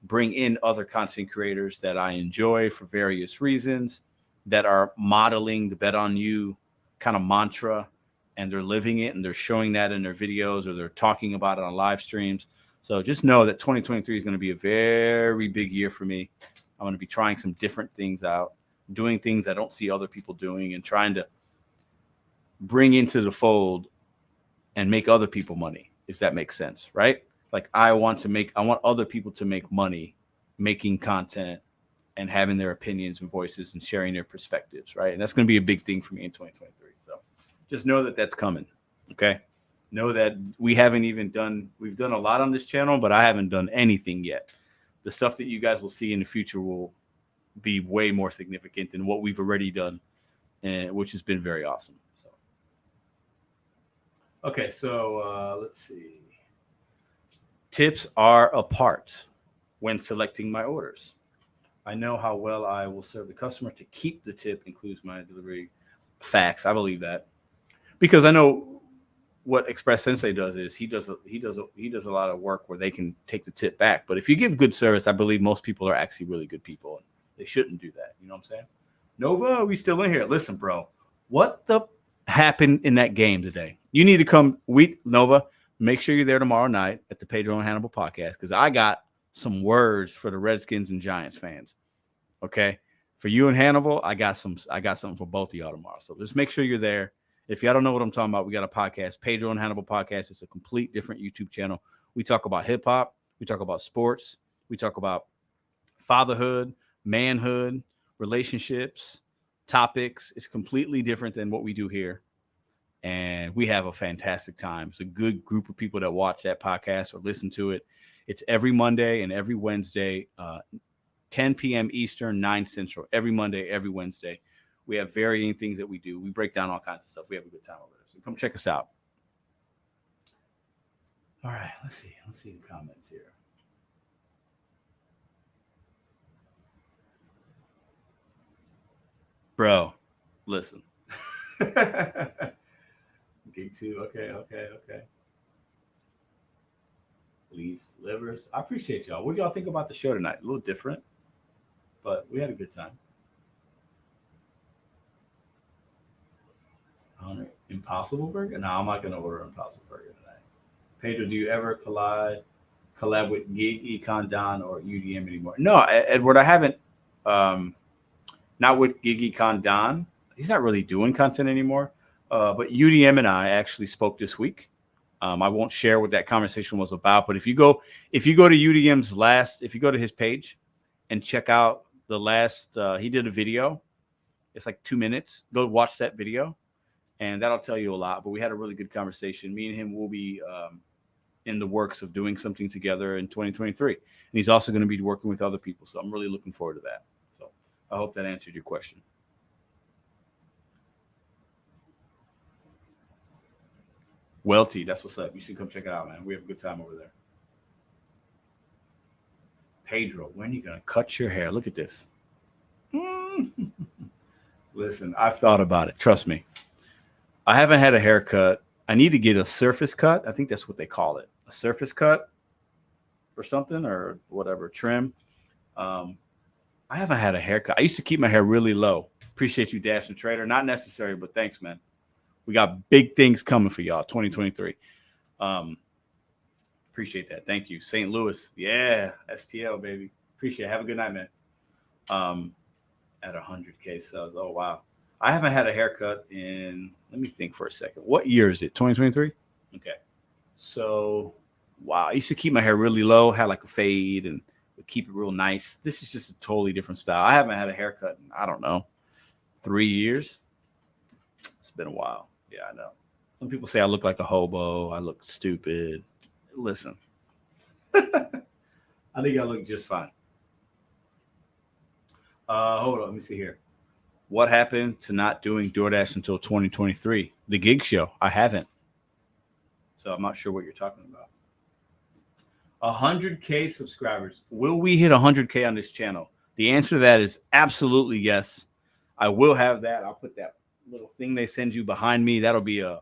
Speaker 1: bring in other content creators that I enjoy for various reasons, that are modeling the BetonYou kind of mantra, and they're living it, and they're showing that in their videos, or they're talking about it on live streams. So just know that 2023 is going to be a very big year for me. I'm going to be trying some different things out, doing things I don't see other people doing, and trying to bring into the fold and make other people money, if that makes sense, right? Like I want other people to make money making content and having their opinions and voices and sharing their perspectives, right? And that's going to be a big thing for me in 2023. So just know that that's coming, okay? Know that we've done a lot on this channel, but I haven't done anything yet. The stuff that you guys will see in the future will be way more significant than what we've already done, which has been very awesome. So, okay, so let's see. Tips are a part when selecting my orders. I know how well I will serve the customer to keep the tip includes my delivery. Facts. I believe that, because I know what Express Sensei does is he does a lot of work where they can take the tip back. But if you give good service, I believe most people are actually really good people, and they shouldn't do that. You know what I'm saying? Nova, we still in here? Listen, bro, what the happened in that game today? You need to come. Nova, make sure you're there tomorrow night at the Pedro and Hannibal podcast, because I got some words for the Redskins and Giants fans. Okay, for you and Hannibal, I got something for both of y'all tomorrow. So just make sure you're there. If y'all don't know what I'm talking about, we got a podcast, Pedro and Hannibal podcast. It's a complete different YouTube channel. We talk about hip hop, we talk about sports, we talk about fatherhood, manhood, relationships, topics. It's completely different than what we do here. And we have a fantastic time. It's a good group of people that watch that podcast or listen to it. It's every Monday and every Wednesday, 10 p.m. Eastern, 9 Central, every Monday, every Wednesday. We have varying things that we do. We break down all kinds of stuff. We have a good time over there. So come check us out. All right, let's see the comments here. Bro, listen. Gig 2, okay. Leeds, livers. I appreciate y'all. What do y'all think about the show tonight? A little different, but we had a good time. Impossible Burger? No, I'm not going to order Impossible Burger tonight. Pedro, do you ever collab with Gig, Econ Don, or UDM anymore? No, Edward, I haven't. Not with Gig, Econ Don. He's not really doing content anymore. But UDM and I actually spoke this week. I won't share what that conversation was about, but if you go to UDM's if you go to his page and check out the last, he did a video. It's like 2 minutes. Go watch that video, and that'll tell you a lot. But we had a really good conversation. Me and him will be in the works of doing something together in 2023. And he's also going to be working with other people. So I'm really looking forward to that. So I hope that answered your question. Welty, that's what's up. You should come check it out, man. We have a good time over there. Pedro, when are you going to cut your hair? Look at this. Listen, I've thought about it. Trust me. I haven't had a haircut. I need to get a surface cut. I think that's what they call it. A surface cut or something, or whatever, trim. I haven't had a haircut. I used to keep my hair really low. Appreciate you, Dash and Trader. Not necessary, but thanks, man. We got big things coming for y'all, 2023. Appreciate that. Thank you. St. Louis. Yeah, STL, baby. Appreciate it. Have a good night, man. At 100K subs. Oh, wow. I haven't had a haircut in, let me think for a second. What year is it? 2023? Okay. So, wow. I used to keep my hair really low, had like a fade, and would keep it real nice. This is just a totally different style. I haven't had a haircut in, I don't know, 3 years. It's been a while. Yeah, I know. Some people say I look like a hobo. I look stupid. Listen. I think I look just fine. Hold on, let me see here. What happened to not doing DoorDash until 2023? The gig show. I haven't. So I'm not sure what you're talking about. 100K subscribers. Will we hit 100K on this channel? The answer to that is absolutely yes. I will have that. I'll put that little thing they send you behind me. That'll be a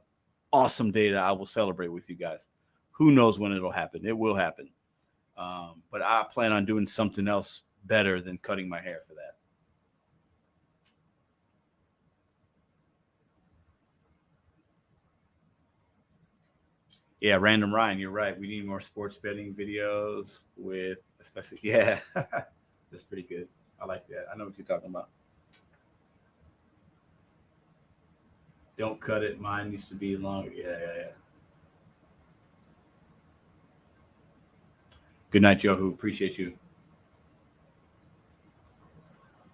Speaker 1: awesome day that I will celebrate with you guys. Who knows when it'll happen? It will happen. But I plan on doing something else better than cutting my hair for that. Yeah, Random Ryan, you're right. We need more sports betting videos with, especially, yeah, that's pretty good. I like that. I know what you're talking about. Don't cut it. Mine used to be long. Yeah. Good night, Joe. Appreciate you.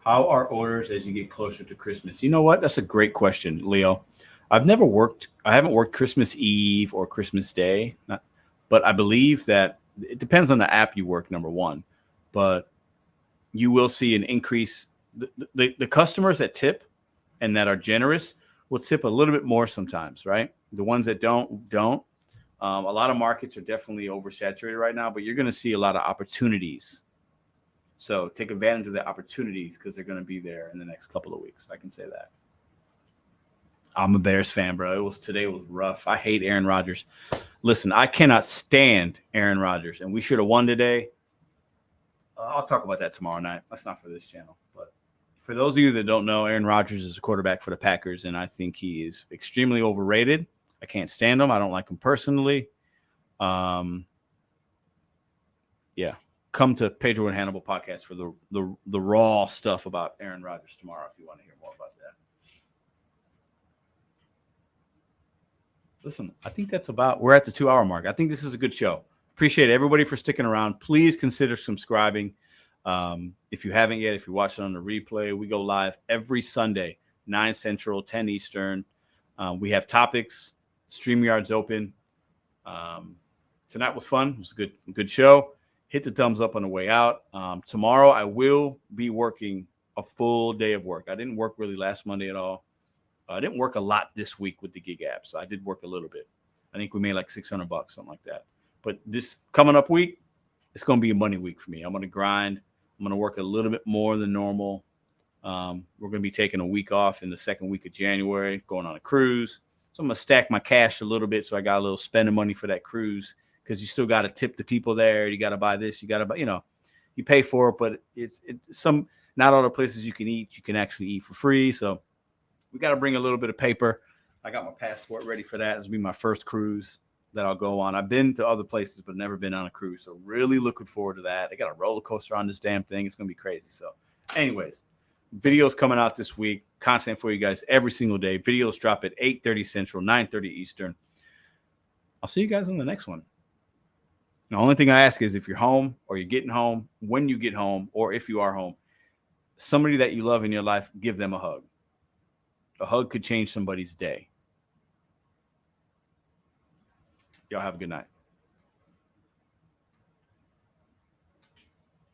Speaker 1: How are orders as you get closer to Christmas? You know what? That's a great question, Leo. I haven't worked Christmas Eve or Christmas Day, but I believe that it depends on the app you work, number one. But you will see an increase. The customers that tip and that are generous will tip a little bit more sometimes, right? The ones that don't. A lot of markets are definitely oversaturated right now, but you're going to see a lot of opportunities. So take advantage of the opportunities because they're going to be there in the next couple of weeks. I can say that. I'm a Bears fan, bro. Today was rough. I hate Aaron Rodgers. Listen, I cannot stand Aaron Rodgers, and we should have won today. I'll talk about that tomorrow night. That's not for this channel. But for those of you that don't know, Aaron Rodgers is a quarterback for the Packers, and I think he is extremely overrated. I can't stand him. I don't like him personally. Yeah. Come to Pedro and Hannibal podcast for the raw stuff about Aaron Rodgers tomorrow if you want to hear more about that. Listen, I think we're at the 2-hour mark. I think this is a good show. Appreciate everybody for sticking around. Please consider subscribing. If you haven't yet, if you're watching on the replay, we go live every Sunday, 9 Central, 10 Eastern. We have topics. StreamYard's open. Tonight was fun. It was a good show. Hit the thumbs up on the way out. Tomorrow, I will be working a full day of work. I didn't work really last Monday at all. I didn't work a lot this week with the gig app, so I did work a little bit. I think we made like $600, something like that. But this coming up week, it's going to be a money week for me. I'm going to grind. I'm going to work a little bit more than normal. We're going to be taking a week off in the second week of January, going on a cruise. So I'm going to stack my cash a little bit so I got a little spending money for that cruise because you still got to tip the people there. You got to buy this. You got to buy, you pay for it, but it's not all the places you can actually eat for free. So we got to bring a little bit of paper. I got my passport ready for that. This will be my first cruise that I'll go on. I've been to other places, but never been on a cruise. So really looking forward to that. They got a roller coaster on this damn thing. It's going to be crazy. So anyways, videos coming out this week. Content for you guys every single day. Videos drop at 8:30 Central, 9:30 Eastern. I'll see you guys on the next one. The only thing I ask is if you're home or you're getting home, when you get home, or if you are home, somebody that you love in your life, give them a hug. A hug could change somebody's day. Y'all have a good night.